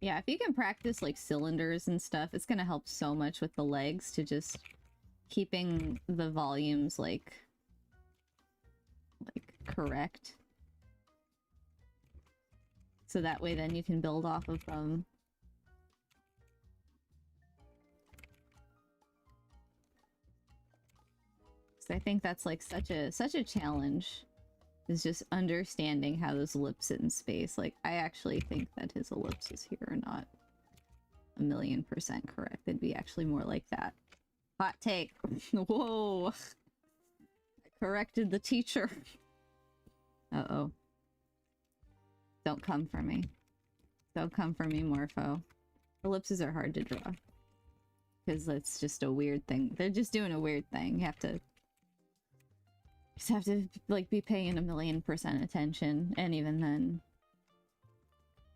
Yeah, if you can practice like cylinders and stuff, it's gonna help so much with the legs to just keeping the volumes like correct. So that way then you can build off of them. So I think that's like such a challenge. Is just understanding how those lips sit in space. Like, I actually think that his ellipses here are not 1,000,000% correct. They'd be actually more like that. Hot take. Whoa. I corrected the teacher. Uh-oh. Don't come for me. Don't come for me, Morpho. Ellipses are hard to draw. Because it's just a weird thing. They're just doing a weird thing. You have to like be paying 1,000,000% attention, and even then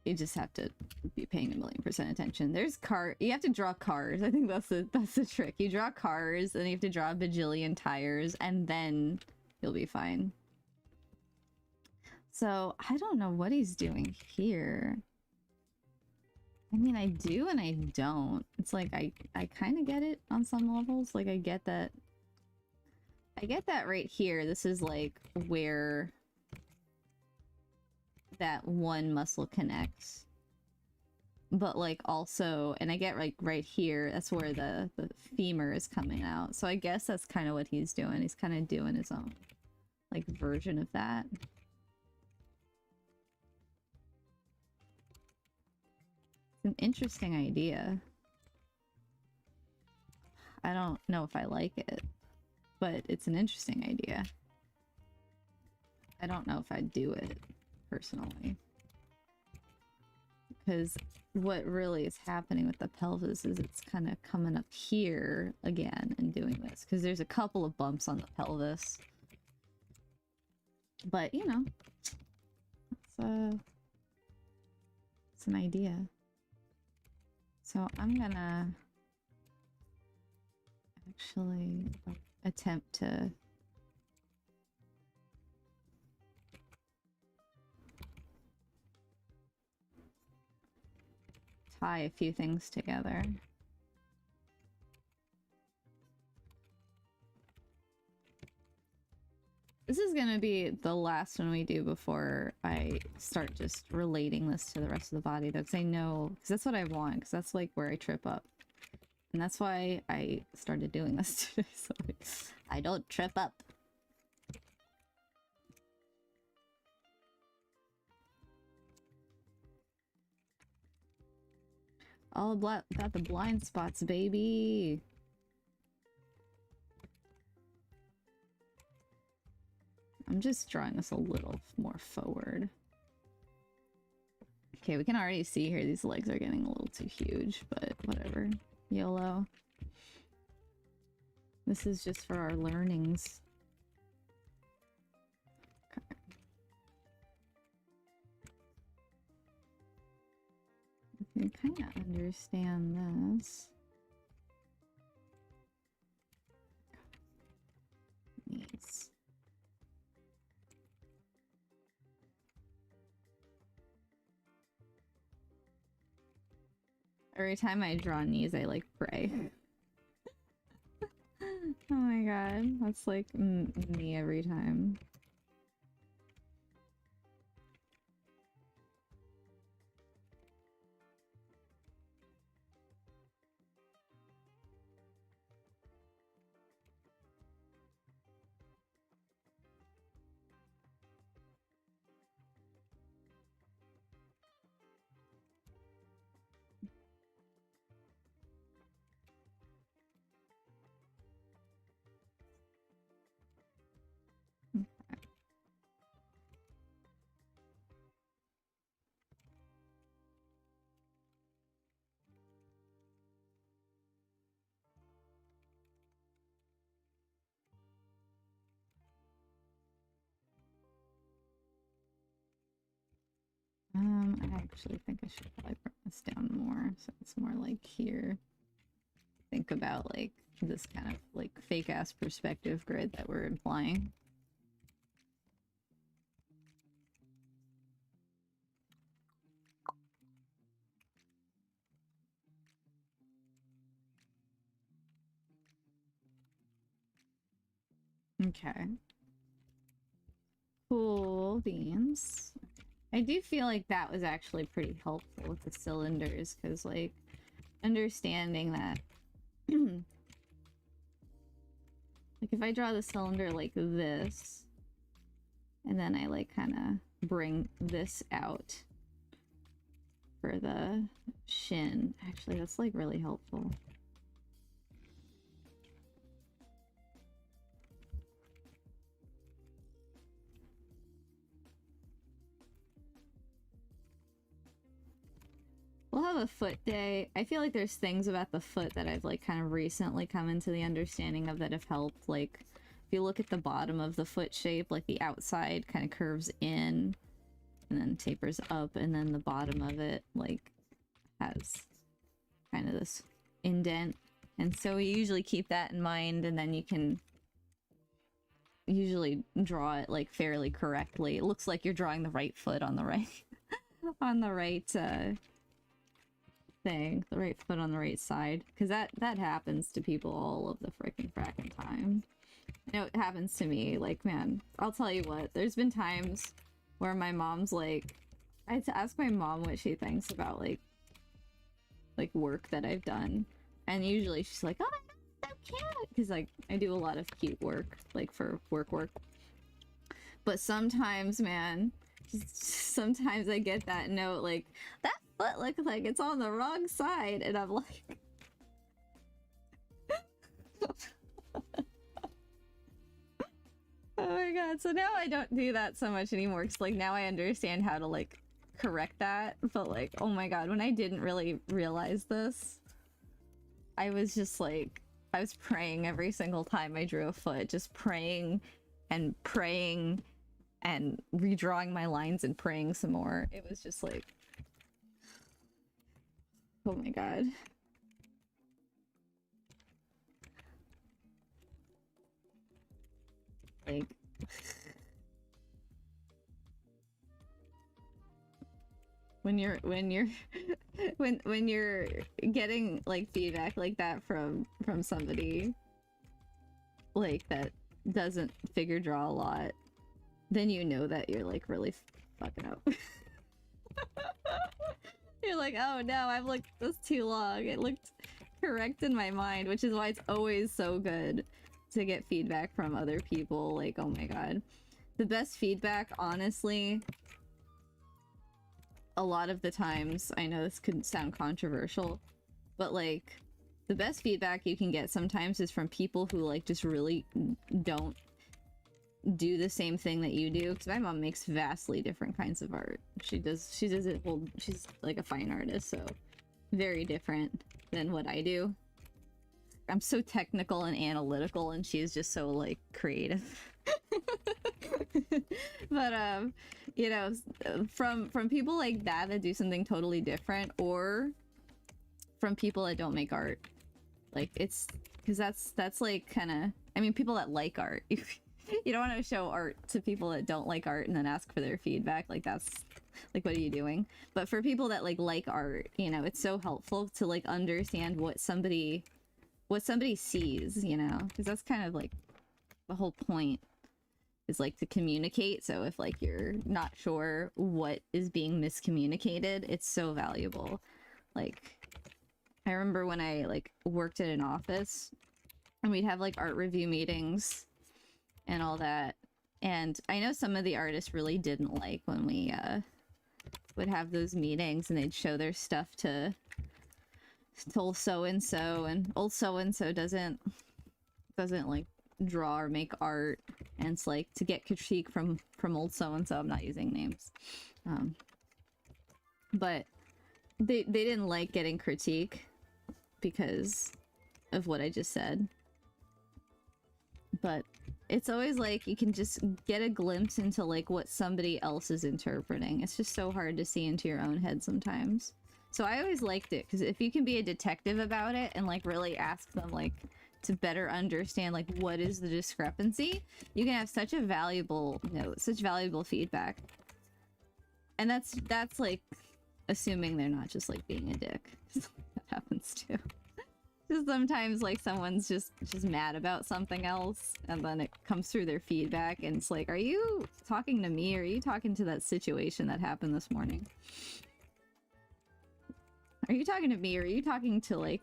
you just have to be paying 1,000,000% attention. There's you have to draw cars. I think that's the trick. You draw cars and you have to draw a bajillion tires and then you'll be fine. So I don't know what he's doing here. I mean, I do and I don't. It's like I kind of get it on some levels. Like I get that right here. This is like where that one muscle connects. But like also, and I get like right here, that's where the femur is coming out. So I guess that's kind of what he's doing. He's kind of doing his own like version of that. It's an interesting idea. I don't know if I like it. But it's an interesting idea. I don't know if I'd do it. personally. Because what really is happening with the pelvis is it's kind of coming up here again and doing this. Because there's a couple of bumps on the pelvis. But, you know, it's an idea. So I'm gonna actually attempt to tie a few things together. This is gonna be the last one we do before I start just relating this to the rest of the body, though, because I know, because that's what I want, because that's like where I trip up. And that's why I started doing this today, so I don't trip up. All about the blind spots, baby. I'm just drawing this a little more forward. Okay, we can already see here these legs are getting a little too huge, but whatever. YOLO. This is just for our learnings. Okay. I can kind of understand this. Knees. Every time I draw knees, I like pray. Oh my god, that's like me every time. I actually think I should probably bring this down more, so it's more like here. Think about like this kind of like fake ass perspective grid that we're implying. Okay. Cool beans. I do feel like that was actually pretty helpful with the cylinders, because like understanding that like if I draw the cylinder like this and then I like kind of bring this out for the shin, actually that's like really helpful. We'll have a foot day. I feel like there's things about the foot that I've like kind of recently come into the understanding of that have helped. Like if you look at the bottom of the foot shape, like the outside kind of curves in and then tapers up, and then the bottom of it like has kind of this indent. And so we usually keep that in mind, and then you can usually draw it like fairly correctly. It looks like you're drawing the right foot on the right on the right thing, the right foot on the right side, because that happens to people all of the frickin' time. I know it happens to me. Like, man, I'll tell you what, there's been times where my mom's like, I had to ask my mom what she thinks about like work that I've done, and usually she's like, oh my god, so cute, because like I do a lot of cute work, like for work, but sometimes, man, sometimes I get that note like, that foot looks like it's on the wrong side, and I'm like oh my god, so now I don't do that so much anymore, because like now I understand how to like correct that, but like, oh my god, when I didn't really realize this, I was just like, I was praying every single time I drew a foot, just praying and praying and redrawing my lines and praying some more. It was just like, oh my god. Like, when you're when you're getting like feedback like that from somebody like that doesn't figure draw a lot, then you know that you're like really fucking up. You're like, oh no, I've looked this too long. It looked correct in my mind, which is why it's always so good to get feedback from other people. Like, oh my god. The best feedback, honestly, a lot of the times, I know this could sound controversial, but like, the best feedback you can get sometimes is from people who like just really don't do the same thing that you do, because my mom makes vastly different kinds of art. She does it, well, she's like a fine artist, so very different than what I do. I'm so technical and analytical, and she's just so like creative. But you know, from people like that do something totally different, or from people that don't make art, like, it's because that's like kind of, I mean, people that like art. You don't want to show art to people that don't like art and then ask for their feedback. Like, that's like, what are you doing? But for people that like art, you know, it's so helpful to like understand what somebody sees, you know, because that's kind of like the whole point, is like to communicate. So if like you're not sure what is being miscommunicated, it's so valuable. Like, I remember when I like worked in an office and we'd have like art review meetings and all that, and I know some of the artists really didn't like when we would have those meetings and they'd show their stuff to old so-and-so, and old so-and-so doesn't like draw or make art, and it's like to get critique from old so-and-so. I'm not using names, but they didn't like getting critique because of what I just said. But it's always like you can just get a glimpse into like what somebody else is interpreting. It's just so hard to see into your own head sometimes. So I always liked it, because if you can be a detective about it and like really ask them like to better understand like what is the discrepancy, you can have such a valuable, you know, such valuable feedback. And that's like assuming they're not just like being a dick. That happens too. Just sometimes like someone's just mad about something else, and then it comes through their feedback and it's like, are you talking to me, or are you talking to that situation that happened this morning? Are you talking to me, or are you talking to like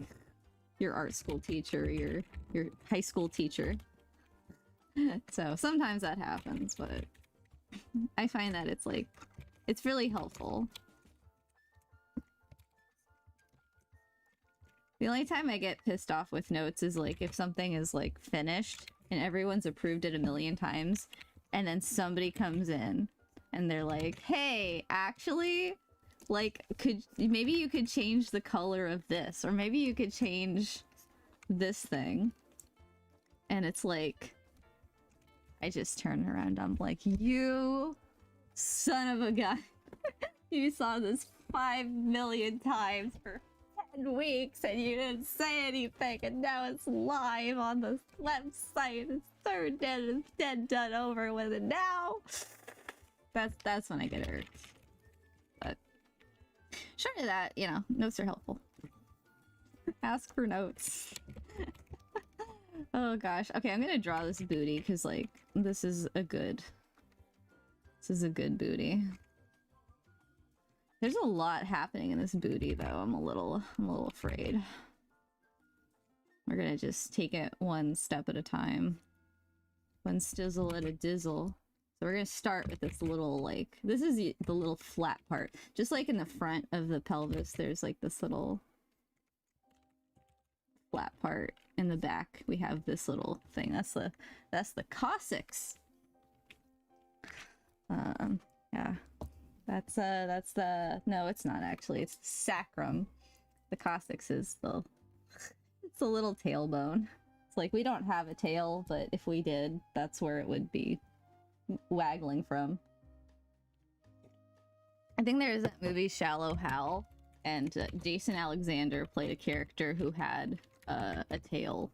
your art school teacher, your high school teacher? So sometimes that happens, but I find that it's like, it's really helpful. The only time I get pissed off with notes is like if something is like finished and everyone's approved it a million times, and then somebody comes in and they're like, hey, actually, like, maybe you could change the color of this, or maybe you could change this thing. And it's like, I just turn around, I'm like, you son of a gun. You saw this 5 million times for 10 weeks and you didn't say anything, and now it's live on the website. It's so dead done over with it now. That's when I get irked. But short of that, you know, notes are helpful. Ask for notes. Oh gosh. Okay, I'm gonna draw this booty because like this is a good booty. There's a lot happening in this booty though. I'm a little afraid. We're gonna just take it one step at a time. One stizzle at a dizzle. So we're gonna start with this little, like, this is the little flat part. Just like in the front of the pelvis, there's like this little flat part. In the back, we have this little thing. That's the coccyx. Yeah. That's the, no, it's not actually. It's the sacrum. The coccyx is the, it's a little tailbone. It's like we don't have a tail, but if we did, that's where it would be waggling from. I think there is that movie Shallow Hal, and Jason Alexander played a character who had a tail.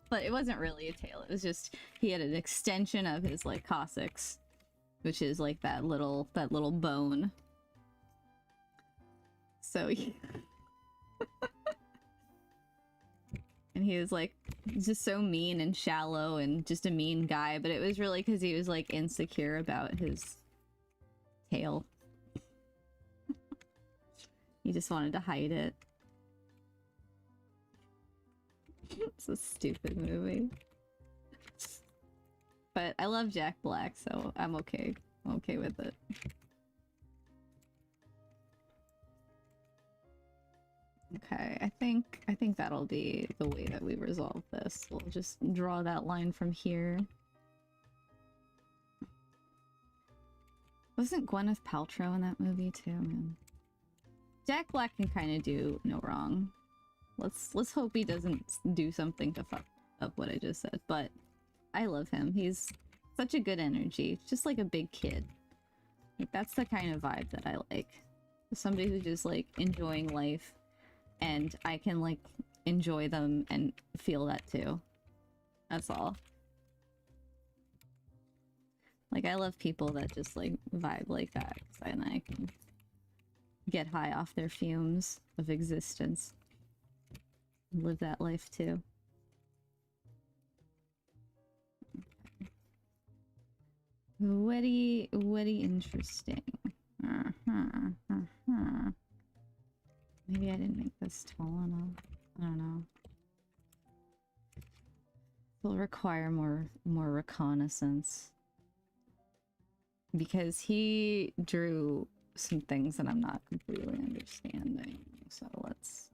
But it wasn't really a tail, it was just he had an extension of his like coccyx, which is like that little bone. So and he was like just so mean and shallow and just a mean guy, but it was really because he was like insecure about his tail. He just wanted to hide it. It's a stupid movie. But I love Jack Black, so I'm okay. I'm okay with it. Okay, I think that'll be the way that we resolve this. We'll just draw that line from here. Wasn't Gwyneth Paltrow in that movie too, man? Jack Black can kind of do no wrong. Let's hope he doesn't do something to fuck up what I just said, but I love him. He's such a good energy, just like a big kid. Like that's the kind of vibe that I like. Somebody who's just like enjoying life, and I can like enjoy them and feel that too. That's all. Like I love people that just like vibe like that, and I can get high off their fumes of existence. Live that life too. Witty, interesting. Maybe I didn't make this tall enough. I don't know. It'll require more reconnaissance. Because he drew some things that I'm not completely understanding. So let's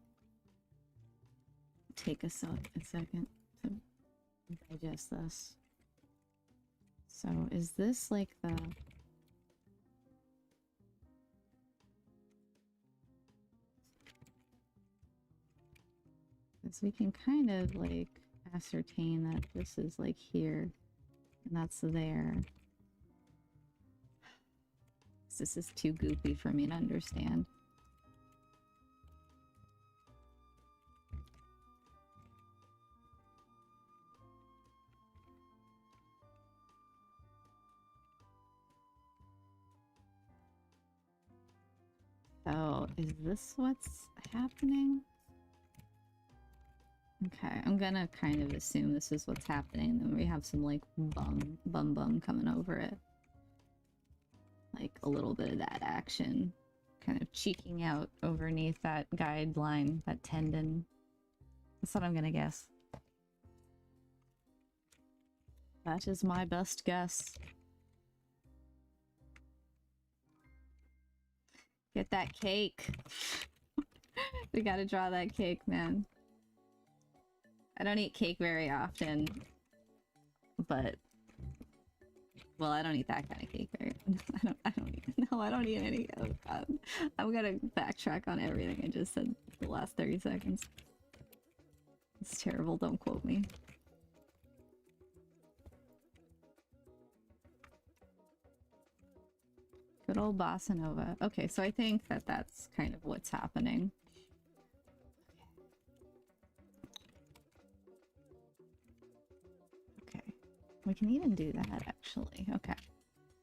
take a second to digest this. So is this like the... Because we can kind of like ascertain that this is like here and that's there. This is too goopy for me to understand. So, is this what's happening? Okay, I'm gonna kind of assume this is what's happening, then we have some like bum coming over it. Like a little bit of that action kind of cheeking out underneath that guideline, that tendon. That's what I'm gonna guess. That is my best guess. Get that cake. We gotta draw that cake, man. I don't eat cake very often, but well, I don't eat that kind of cake very often. I don't eat any. Oh god. I'm gonna backtrack on everything I just said the last 30 seconds. It's terrible, don't quote me. Good old bossa nova. Okay, so I think that that's kind of what's happening. Okay. We can even do that, actually. Okay.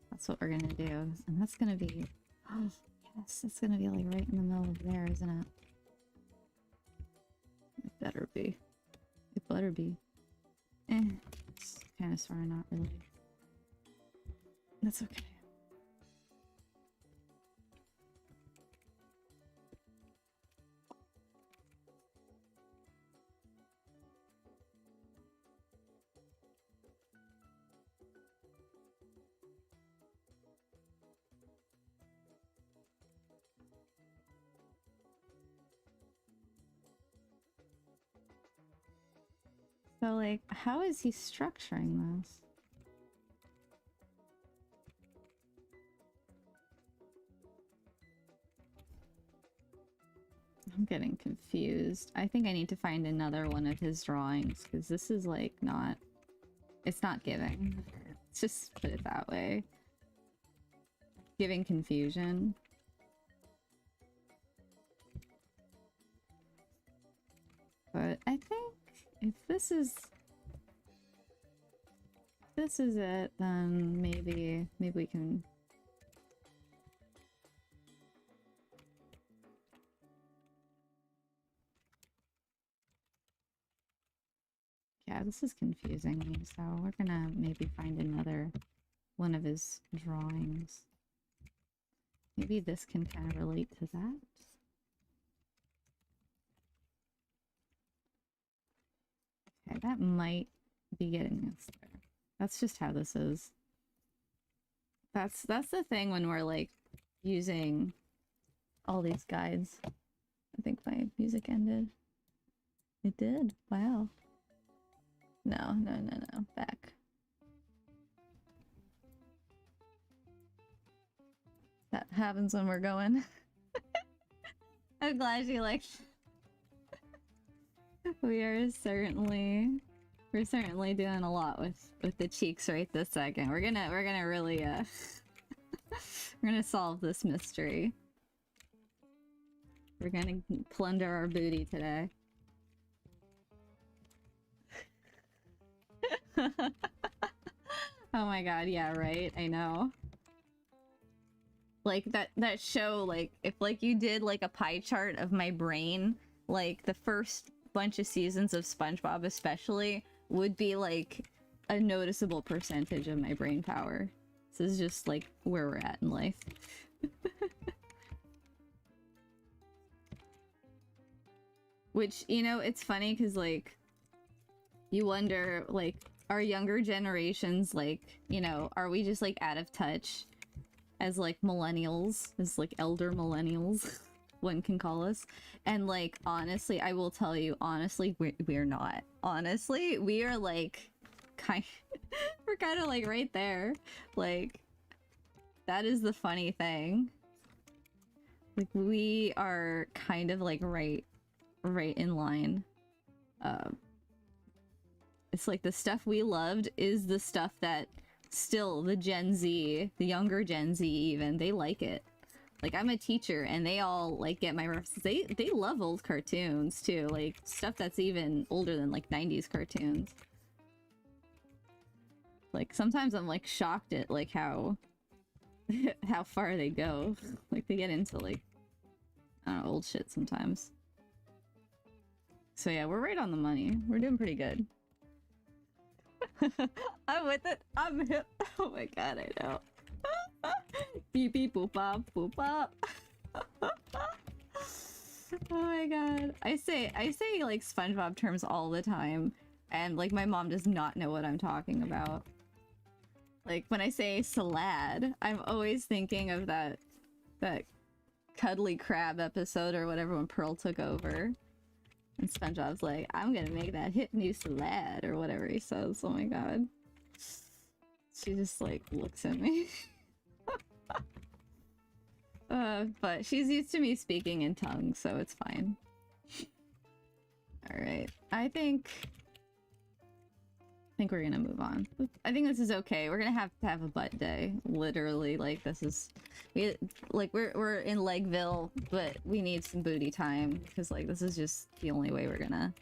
That's what we're gonna do. And that's gonna be... Oh, yes, it's gonna be like right in the middle of there, isn't it? It better be. It better be. It's kind of sort of not really. That's okay. So, like, how is he structuring this? I'm getting confused. I think I need to find another one of his drawings, because this is like not... It's not giving. Let's just put it that way. Giving confusion. But I think if this is it, then maybe we can... Yeah, this is confusing me, so we're gonna maybe find another one of his drawings. Maybe this can kind of relate to that. Okay, that might be getting us there. That's just how this is. That's the thing when we're like using all these guides. I think my music ended. It did. Wow. No. Back. That happens when we're going. I'm glad you liked. We're certainly doing a lot with the cheeks right this second. We're gonna really we're gonna solve this mystery. We're gonna plunder our booty today. Oh my god, yeah, right? I know. Like that show, like if like you did like a pie chart of my brain, like the first bunch of seasons of SpongeBob especially would be like a noticeable percentage of my brain power. This is just like where we're at in life. Which, you know, it's funny because like you wonder, like, are younger generations like, you know, are we just like out of touch as like millennials, as like elder millennials? One can call us. And like honestly, I will tell you, honestly, we're not. Honestly, we are like we're kind of like right there. Like that is the funny thing. Like we are kind of like right in line. It's like the stuff we loved is the stuff that still the Gen Z, the younger Gen Z even, they like it. Like, I'm a teacher, and they all, like, get my references. They love old cartoons, too. Like, stuff that's even older than, like, 90s cartoons. Like, sometimes I'm, like, shocked at, like, how far they go. Like, they get into, like, I don't know, old shit sometimes. So, yeah, we're right on the money. We're doing pretty good. I'm with it. I'm hip. Oh my god, I know. Beep beep boop bop boop bop. Oh my god. I say like SpongeBob terms all the time, and like my mom does not know what I'm talking about. Like when I say salad, I'm always thinking of that cuddly crab episode or whatever when Pearl took over. And SpongeBob's like, I'm gonna make that hip new salad or whatever he says. Oh my god. She just like looks at me. But she's used to me speaking in tongues, so it's fine. Alright. I think we're gonna move on. I think this is okay. We're gonna have to have a butt day. Literally, like this is we're in Legville, but we need some booty time because like this is just the only way we're gonna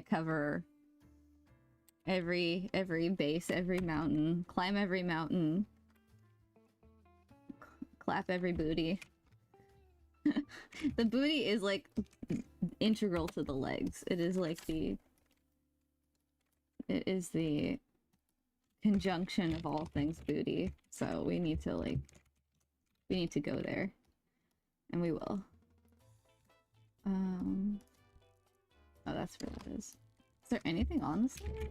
cover every base, every mountain, climb every mountain, clap every booty. The booty is like integral to the legs. It is like the conjunction of all things booty. So we need to go there. And we will. Oh, that's where that is. Is there anything on this layer?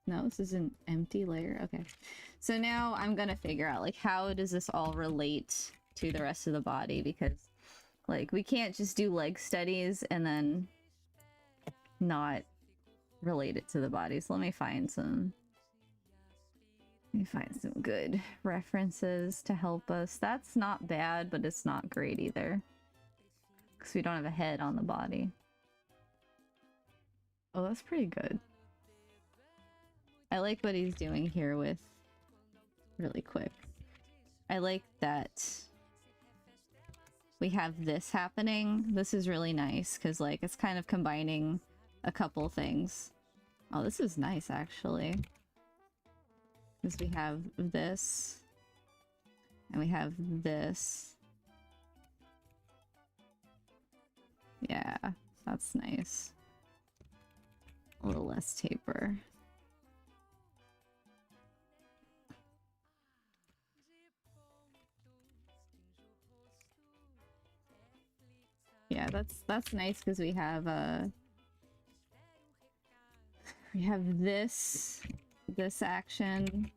No, this is an empty layer. Okay. So now I'm gonna figure out, like, how does this all relate to the rest of the body? Because, like, we can't just do leg studies and then not relate it to the body. So let me find some good references to help us. That's not bad, but it's not great either. because we don't have a head on the body. Oh, that's pretty good. I like what he's doing here with really quick. I like that we have this happening. This is really nice because like it's kind of combining a couple things. Oh, this is nice actually. Because we have this and we have this. Yeah, that's nice. A little less taper. Yeah, that's nice because we have this action.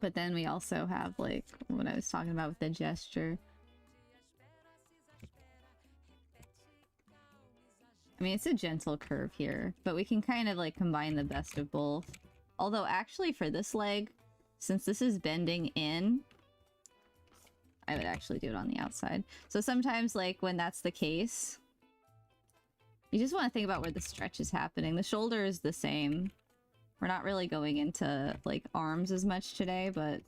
But then we also have like what I was talking about with the gesture. I mean, it's a gentle curve here, but we can kind of like combine the best of both. Although actually for this leg, since this is bending in, I would actually do it on the outside. So sometimes like when that's the case, you just want to think about where the stretch is happening. The shoulder is the same. We're not really going into like arms as much today, but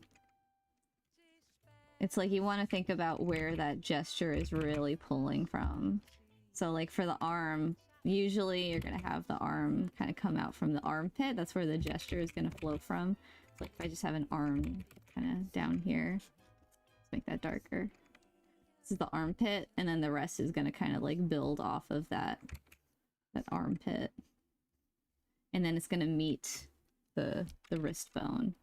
it's like you want to think about where that gesture is really pulling from. So like for the arm, usually you're going to have the arm kind of come out from the armpit. That's where the gesture is going to flow from. So like if I just have an arm kind of down here, let's make that darker. This is the armpit, and then the rest is going to kind of like build off of that armpit. And then it's going to meet the wrist bone.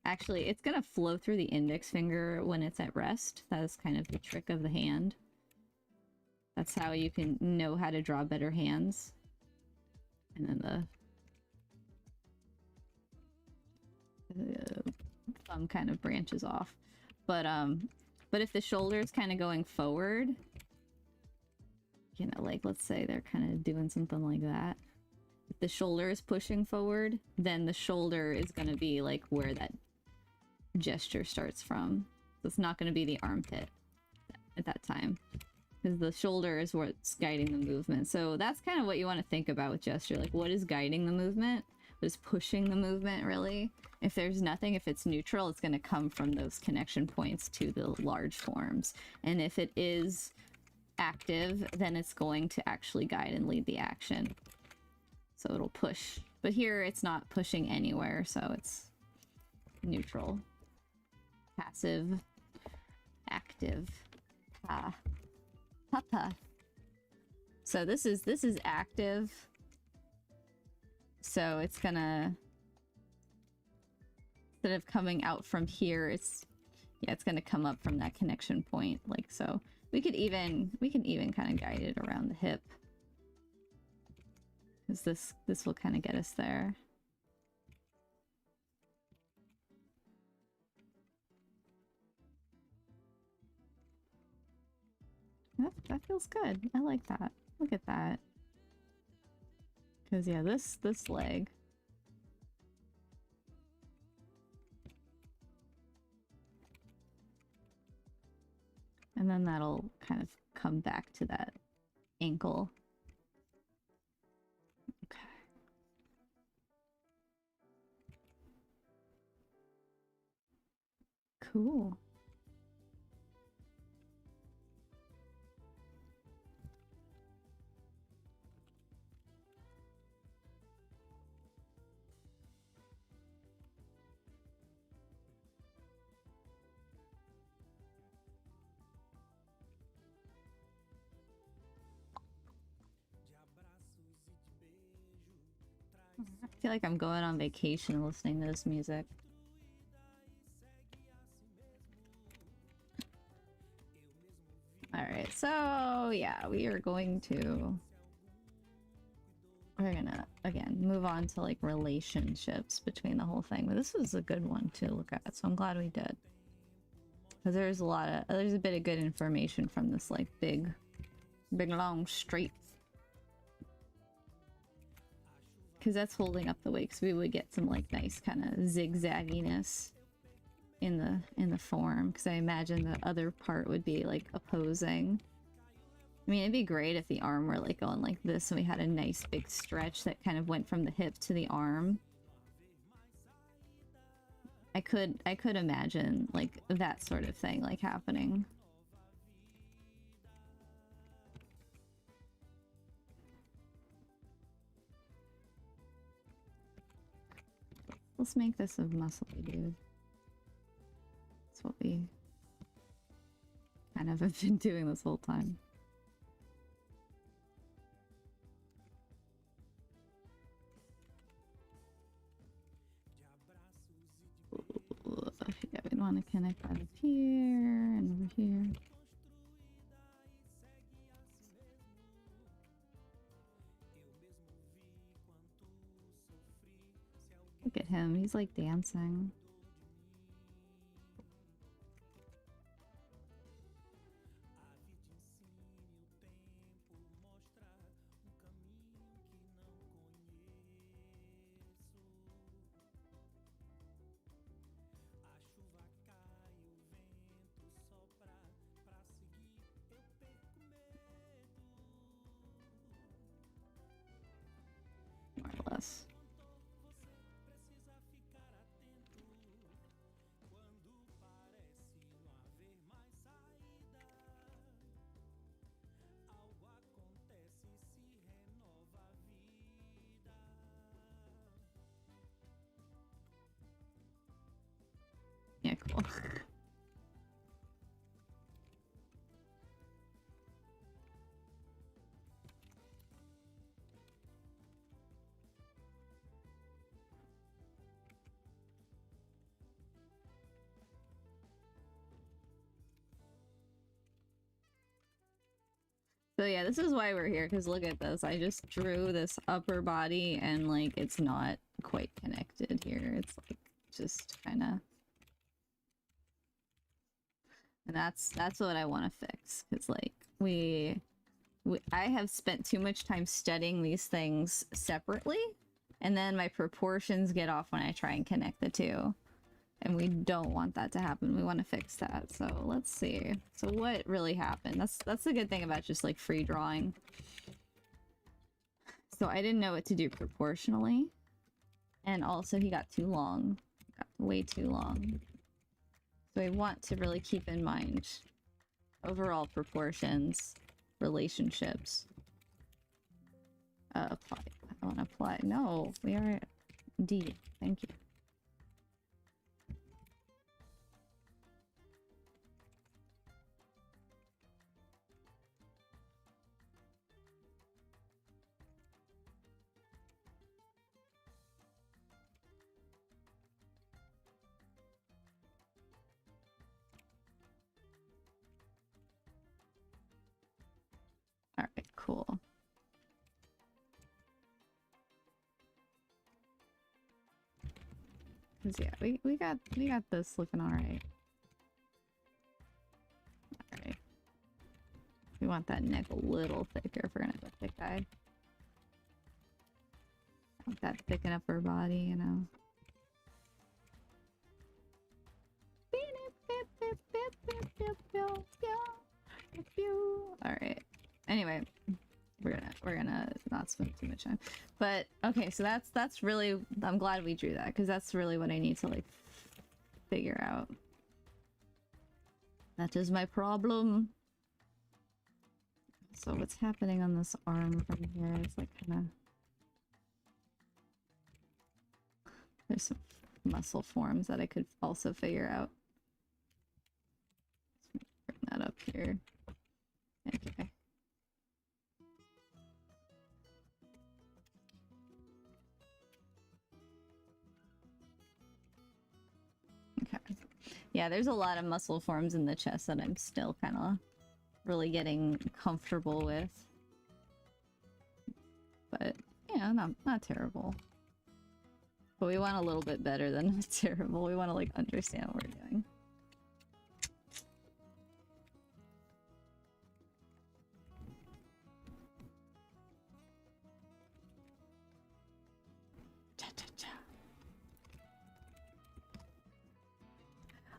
Actually, it's going to flow through the index finger when it's at rest. That is kind of the trick of the hand. That's how you can know how to draw better hands. And then the thumb kind of branches off. But if the shoulder is kind of going forward, you know, like let's say they're kind of doing something like that. If the shoulder is pushing forward, then the shoulder is going to be like where that gesture starts from. So it's not going to be the armpit at that time. Because the shoulder is what's guiding the movement. So that's kind of what you want to think about with gesture. Like, what is guiding the movement? What is pushing the movement, really? If there's nothing, if it's neutral, it's going to come from those connection points to the large forms. And if it is active, then it's going to actually guide and lead the action. So it'll push. But here, it's not pushing anywhere, so it's neutral. Passive. Active. Papa. So this is active. So it's gonna, instead of coming out from here, it's gonna come up from that connection point, like so. We can even kind of guide it around the hip, because this will kind of get us there. That feels good. I like that. Look at that. Because yeah, this leg. And then that'll kind of come back to that ankle. Okay. Cool. I feel like I'm going on vacation listening to this music. Alright, so yeah, we're gonna, again, move on to like relationships between the whole thing. But this was a good one to look at, so I'm glad we did. Because there's a bit of good information from this like big long straight. because that's holding up the weight, because we would get some like nice kind of zigzagginess in the form, because I imagine the other part would be like opposing. I mean, it'd be great if the arm were like going like this and we had a nice big stretch that kind of went from the hip to the arm. I could imagine like that sort of thing like happening. Let's make this a muscly dude. That's what we kind of have been doing this whole time. Yeah, we want to connect that up here and over here. Look at him, he's like dancing. More or less. Yeah, cool. So yeah, this is why we're here, because look at this. I just drew this upper body and like it's not quite connected here. It's like just kind of... And that's what I want to fix, because like I have spent too much time studying these things separately, and then my proportions get off when I try and connect the two. And we don't want that to happen. We want to fix that. So let's see. So what really happened? That's the good thing about just like free drawing. So I didn't know what to do proportionally. And also he got too long. Got way too long. So I want to really keep in mind overall proportions, relationships. Apply. I want to apply. No, we are at D. Thank you. Alright, cool. Cause yeah, we got this looking alright. Alright. We want that neck a little thicker if we're gonna have a thick guy. Want that thicken up our body, you know. Alright. Anyway, we're gonna not spend too much time. But okay, so that's really, I'm glad we drew that, because that's really what I need to like figure out. That is my problem. So what's happening on this arm from here is like kind of... There's some muscle forms that I could also figure out. Let's bring that up here. Okay. Okay. Yeah, there's a lot of muscle forms in the chest that I'm still kind of really getting comfortable with. But, yeah, not terrible. But we want a little bit better than terrible. We want to, like, understand what we're doing.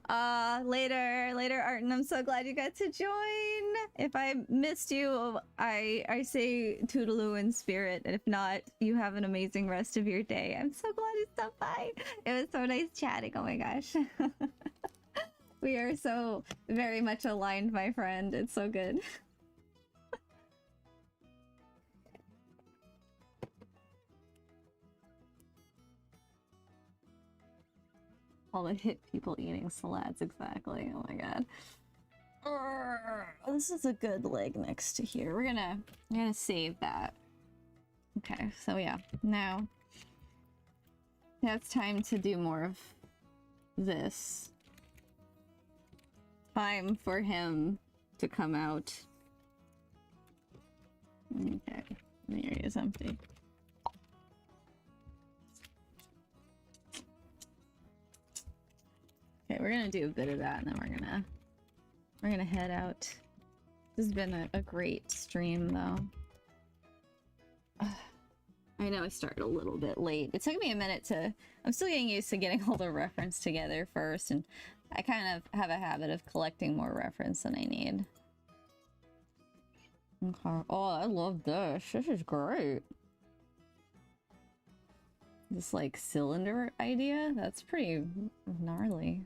Later, Art, and I'm so glad you got to join. If I missed you, I say toodaloo in spirit, and if not, you have an amazing rest of your day. I'm so glad you stopped by. It was so nice chatting. Oh my gosh. We are so very much aligned, my friend. It's so good. All the hit people eating salads, exactly. Oh my god. This is a good leg next to here. We're gonna save that. Okay, so yeah, now it's time to do more of this. Time for him to come out. Okay, the area is empty. Okay, we're gonna do a bit of that, and then we're gonna head out. This has been a great stream, though. I know I started a little bit late. It took me a minute to... I'm still getting used to getting all the reference together first, and I kind of have a habit of collecting more reference than I need. Okay. Oh, I love this. This is great. This, like, cylinder idea? That's pretty gnarly.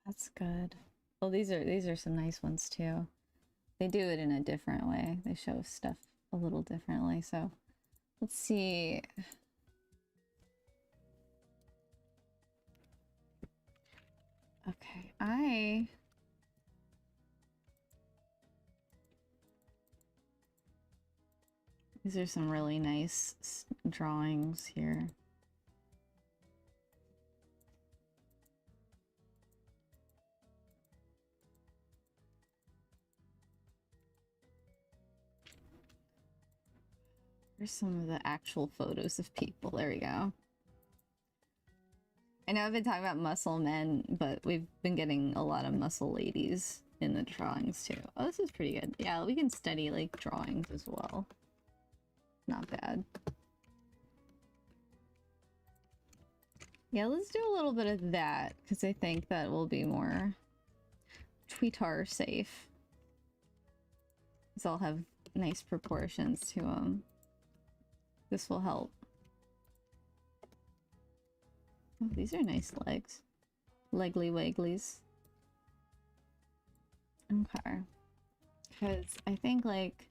That's good. Oh, these are some nice ones too. They do it in a different way. They show stuff a little differently. So let's see. Okay, these are some really nice drawings here. Here's some of the actual photos of people. There we go. I know I've been talking about muscle men, but we've been getting a lot of muscle ladies in the drawings too. Oh, this is pretty good. Yeah, we can study like drawings as well. Not bad. Yeah, let's do a little bit of that, because I think that will be more Twitter safe. These all have nice proportions to them. This will help. Oh, these are nice legs. Legly wagglies. Okay. Because I think, like,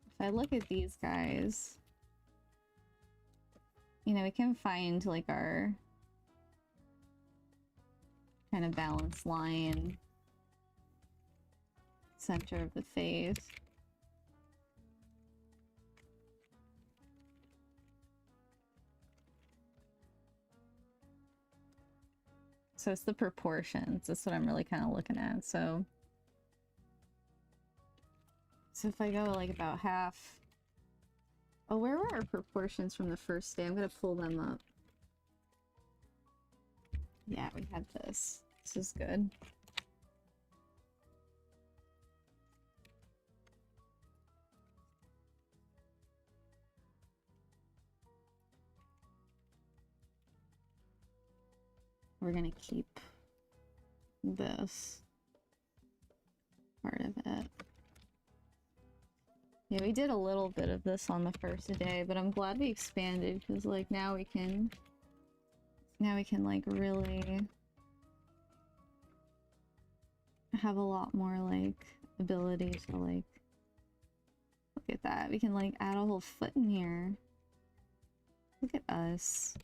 if I look at these guys, you know, we can find, like, our kind of balanced line. Center of the face. So it's the proportions. That's what I'm really kind of looking at. So if I go like about half. Oh, where were our proportions from the first day? I'm gonna pull them up. Yeah, we had this. This is good. We're gonna keep this part of it. Yeah, we did a little bit of this on the first day, but I'm glad we expanded, because like now we can like really have a lot more like ability to like look at that. We can like add a whole foot in here. Look at us.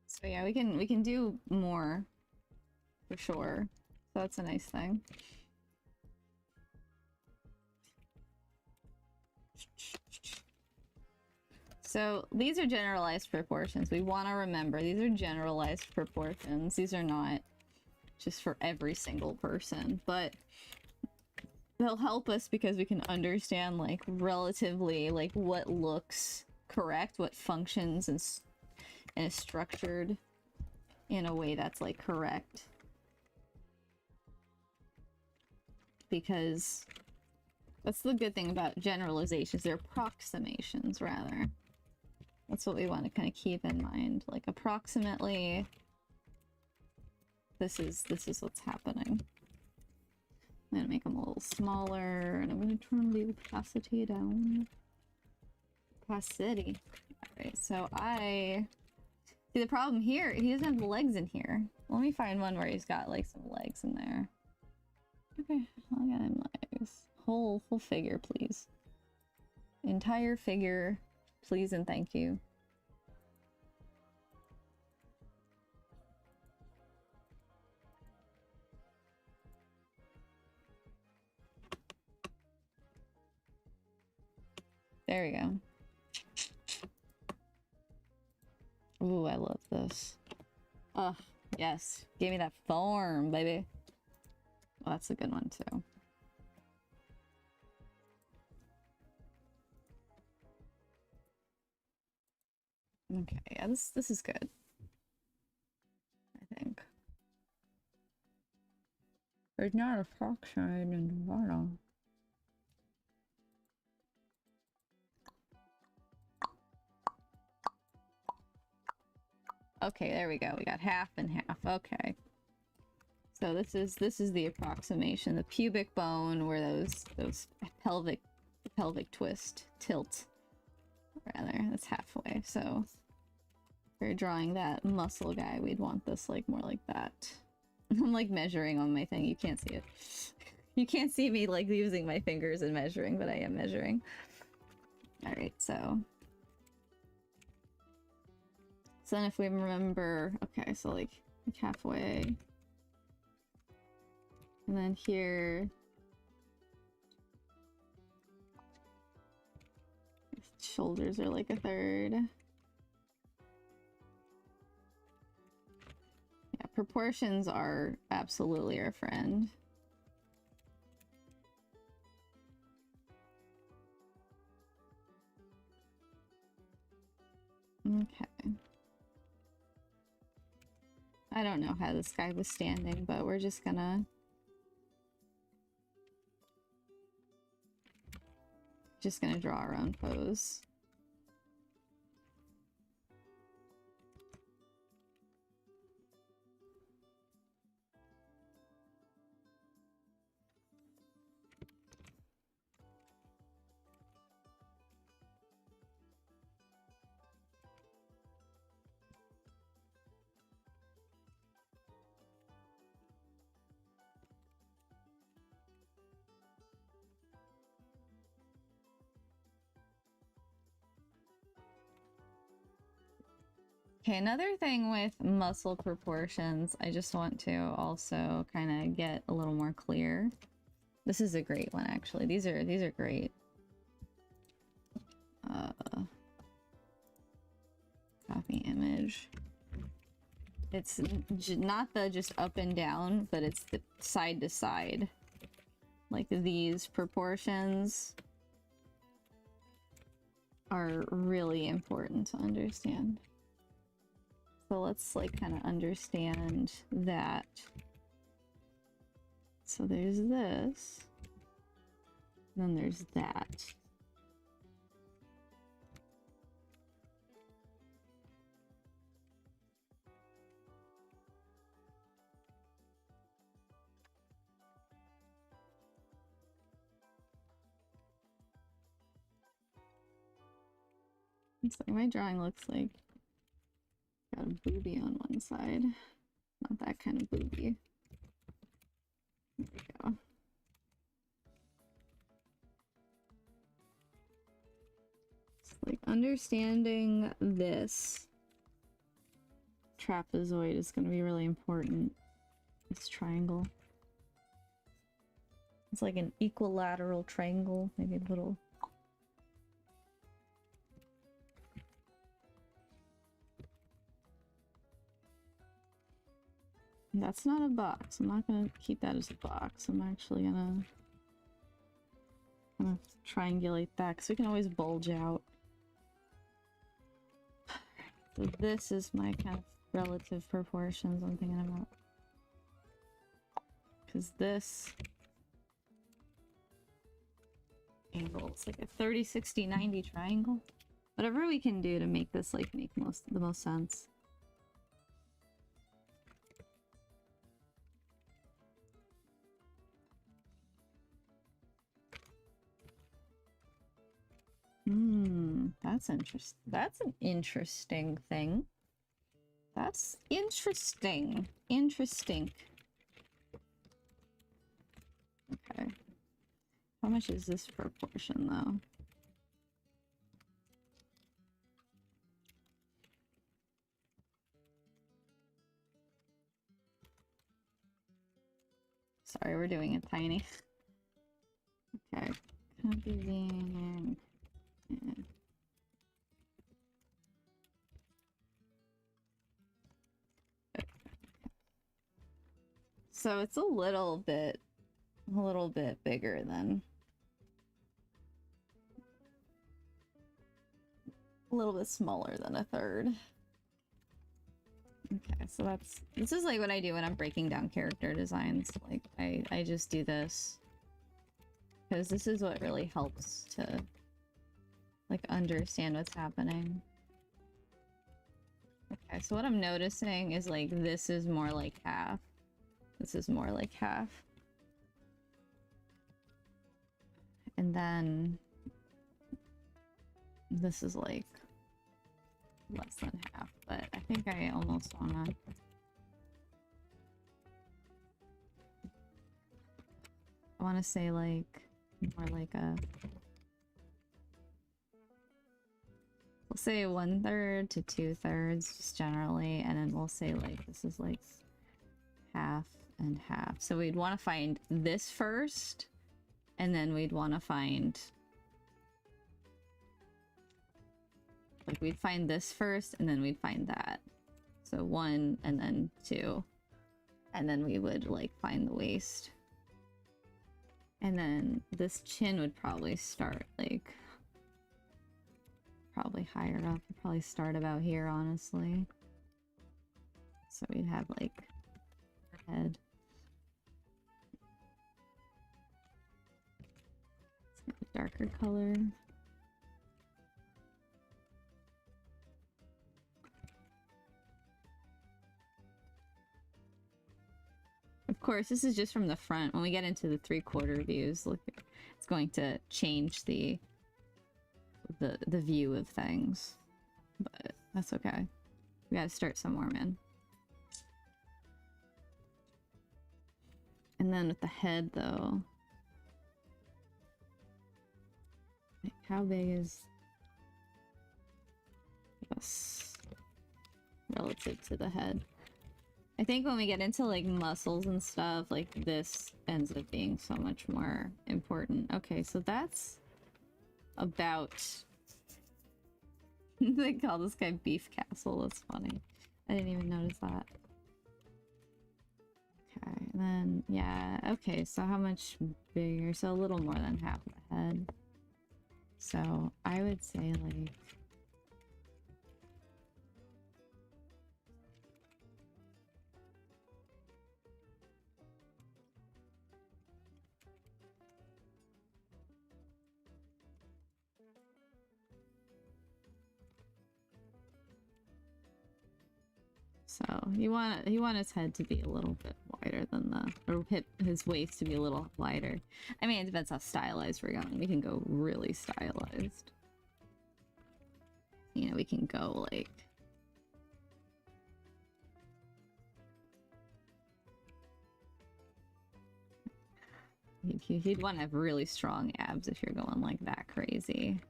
So yeah, we can do more for sure. So that's a nice thing. So these are generalized proportions. We want to remember these are generalized proportions. These are not just for every single person, but they'll help us because we can understand like relatively like what looks correct, what functions and is structured in a way that's like correct. Because that's the good thing about generalizations. They're approximations, rather. That's what we want to kind of keep in mind. Like, approximately, this is what's happening. I'm gonna make them a little smaller, and I'm gonna turn the opacity down. Opacity. Alright, so I... See, the problem here, he doesn't have the legs in here. Let me find one where he's got, like, some legs in there. Okay, I'll get him legs. Whole figure, please. Entire figure, please and thank you. There we go. Ooh, I love this. Oh, yes. Give me that form, baby. Well, that's a good one, too. Okay, yeah, this is good. I think. There's not a fox side in the bottom. Okay, there we go. We got half and half. Okay. So this is the approximation. The pubic bone where those pelvic twist tilt rather. That's halfway. So if we're drawing that muscle guy, we'd want this like more like that. I'm like measuring on my thing. You can't see it. You can't see me like using my fingers and measuring, but I am measuring. All right, so then if we remember, okay, so like halfway. And then here, shoulders are like a third. Yeah, proportions are absolutely our friend. Okay. I don't know how this guy was standing, but we're just gonna draw our own pose. Okay, another thing with muscle proportions, I just want to also kind of get a little more clear. This is a great one, actually. These are great. Copy image. It's not the just up and down, but it's the side to side. Like these proportions are really important to understand. So let's like kind of understand that. So there's this, then there's that. It's like my drawing looks like got a booby on one side. Not that kind of booby. There we go. It's like understanding this trapezoid is going to be really important. This triangle. It's like an equilateral triangle, maybe a little. That's not a box. I'm not gonna keep that as a box. I'm actually gonna kind of triangulate that because we can always bulge out. So this is my kind of relative proportions I'm thinking about. Because this angle is like a 30, 60, 90 triangle. Whatever we can do to make this like make the most sense. That's interesting. That's an interesting thing. That's interesting. Interesting. Okay. How much is this proportion though? Sorry, we're doing it tiny. Okay. Copying. Yeah. So it's a little bit bigger than a little bit smaller than a third. Okay, so this is like what I do when I'm breaking down character designs. Like I just do this because this is what really helps to like understand what's happening. Okay, so what I'm noticing is like this is more like half. This is more like half. And then this is like less than half, but I think I almost wanna say like more like a, we'll say 1/3 to 2/3 just generally, and then we'll say like this is like half and half. So we'd want to find this first, and then we'd want to find like we'd find this first, and then we'd find that. So 1 and then 2, and then we would like find the waist. And then this chin would probably start like probably higher up. It'd probably start about here, honestly. So we'd have like her head. Let's get a darker color. Of course, this is just from the front. When we get into the 3/4 views, look, it's going to change the view of things. But that's okay. We gotta start somewhere, man. And then with the head, though, like how big is this relative to the head? I think when we get into like muscles and stuff, like this ends up being so much more important. Okay, so that's about they call this guy Beef Castle. That's funny. I didn't even notice that. Okay, and then yeah, okay, so how much bigger? So a little more than half the head. So I would say like so you want his head to be a little bit wider than or his waist to be a little wider. I mean, it depends how stylized we're going. We can go really stylized. You know, we can go like he'd want to have really strong abs if you're going like that crazy.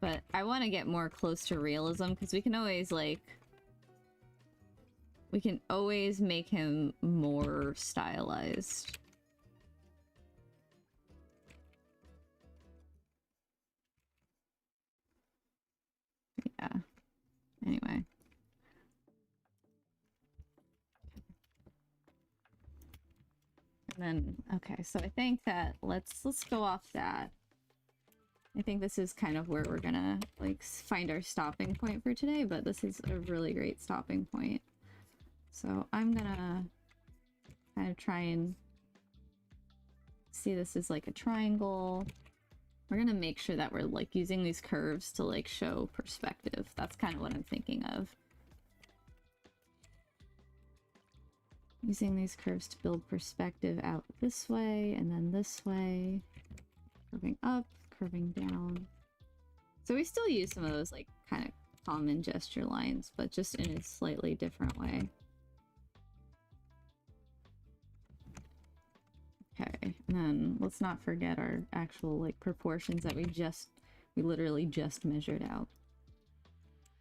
But I want to get more close to realism because we can always like make him more stylized. Yeah. Anyway. then, okay, so I think that let's go off that. I think this is kind of where we're gonna like find our stopping point for today, but this is a really great stopping point. So I'm gonna kind of try and see this as like a triangle. We're gonna make sure that we're like using these curves to like show perspective. That's kind of what I'm thinking of. Using these curves to build perspective out this way and then this way. Curving up, curving down. So we still use some of those like kind of common gesture lines, but just in a slightly different way. Okay, and then let's not forget our actual like proportions that we literally just measured out.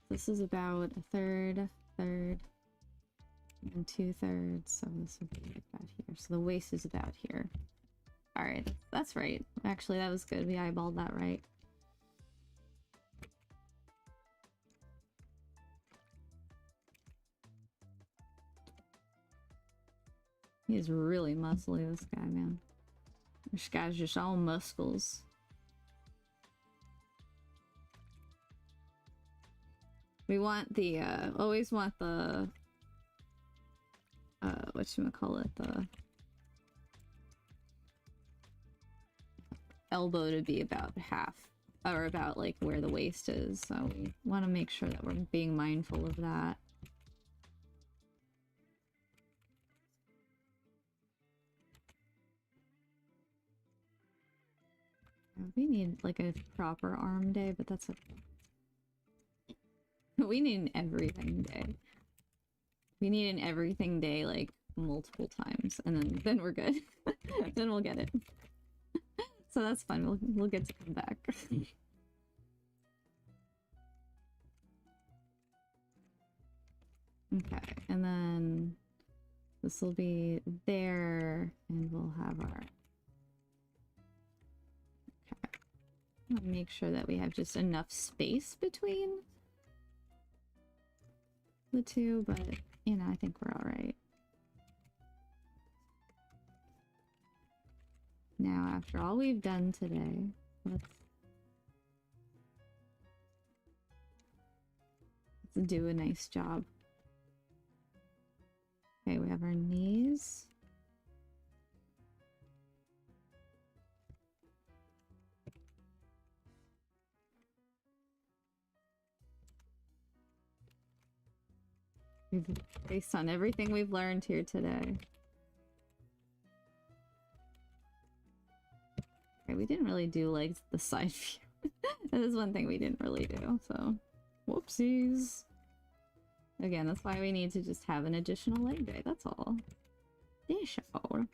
This is about a third, and 2/3, so this would be about here. So the waist is about here. Alright, that's right. Actually, that was good. We eyeballed that right. He's really muscly, this guy, man. This guy's just all muscles. We want the, always want the, whatchamacallit, the elbow to be about half, or about, like, where the waist is, so we want to make sure that we're being mindful of that. We need, like, a proper arm day, but that's okay. We need an everything day. We need an everything day, like, multiple times, and then we're good. Then we'll get it. So that's fun. We'll get to come back. Okay, and then this will be there, and we'll have our... Okay. I'll make sure that we have just enough space between the two, but, you know, I think we're alright. Now, after all we've done today, let's do a nice job. Okay, we have our knees. Based on everything we've learned here today. Okay, we didn't really do like the side view. That is one thing we didn't really do, so whoopsies. Again, that's why we need to just have an additional leg day, that's all. That's all.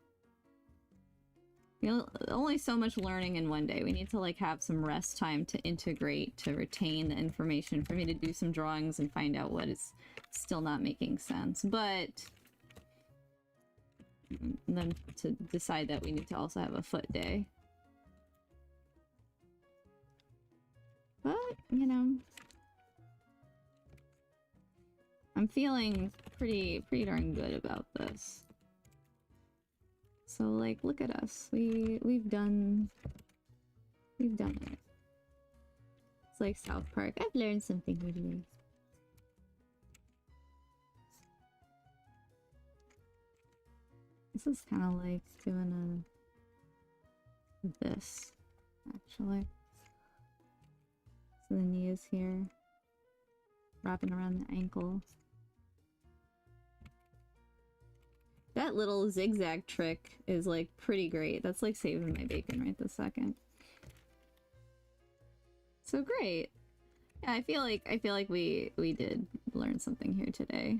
You know, only so much learning in one day. We need to like have some rest time to integrate, to retain the information, for me to do some drawings and find out what is still not making sense. But then to decide that we need to also have a foot day. But, you know, I'm feeling pretty darn good about this. So, like, look at us. We've done it. It's like South Park. I've learned something new today. This is kind of like doing this, actually. So the knee is here, wrapping around the ankle. That little zigzag trick is like pretty great. That's like saving my bacon right this second. So great. Yeah, I feel like we did learn something here today.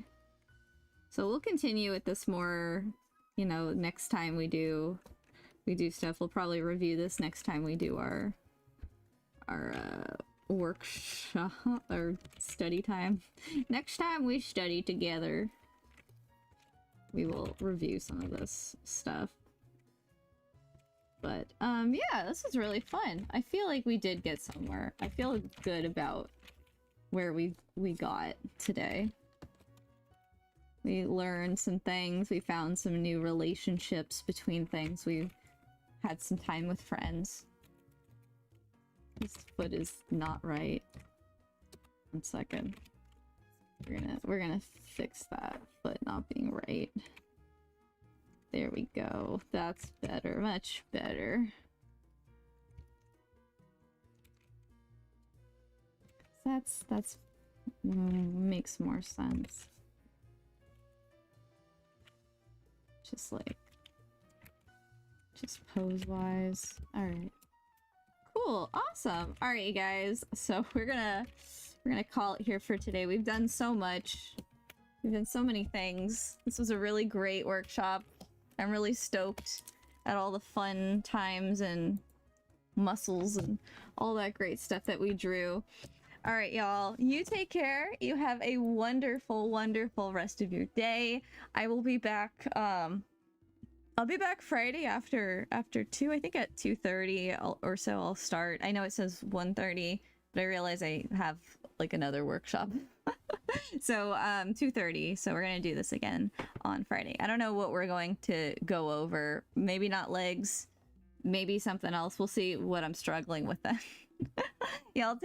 So we'll continue with this more, you know, next time we do stuff. We'll probably review this next time we do our workshop or study time. Next time we study together, we will review some of this stuff. But yeah, this was really fun. I feel like we did get somewhere. I feel good about where we got today. We learned some things. We found some new relationships between things. We had some time with friends. This foot is not right. 1 second. We're gonna fix that foot not being right. There we go. That's better. Much better. That's makes more sense. Just like pose wise. All right. Cool. Awesome. All right, you guys. So we're gonna call it here for today. We've done so much. We've done so many things. This was a really great workshop. I'm really stoked at all the fun times and muscles and all that great stuff that we drew. All right, y'all. You take care. You have a wonderful, wonderful rest of your day. I will be back. I'll be back Friday after 2. I think at 2:30 or so I'll start. I know it says 1:30, but I realize I have like another workshop. So 2:30. So we're gonna do this again on Friday. I don't know what we're going to go over. Maybe not legs. Maybe something else. We'll see what I'm struggling with then. Y'all take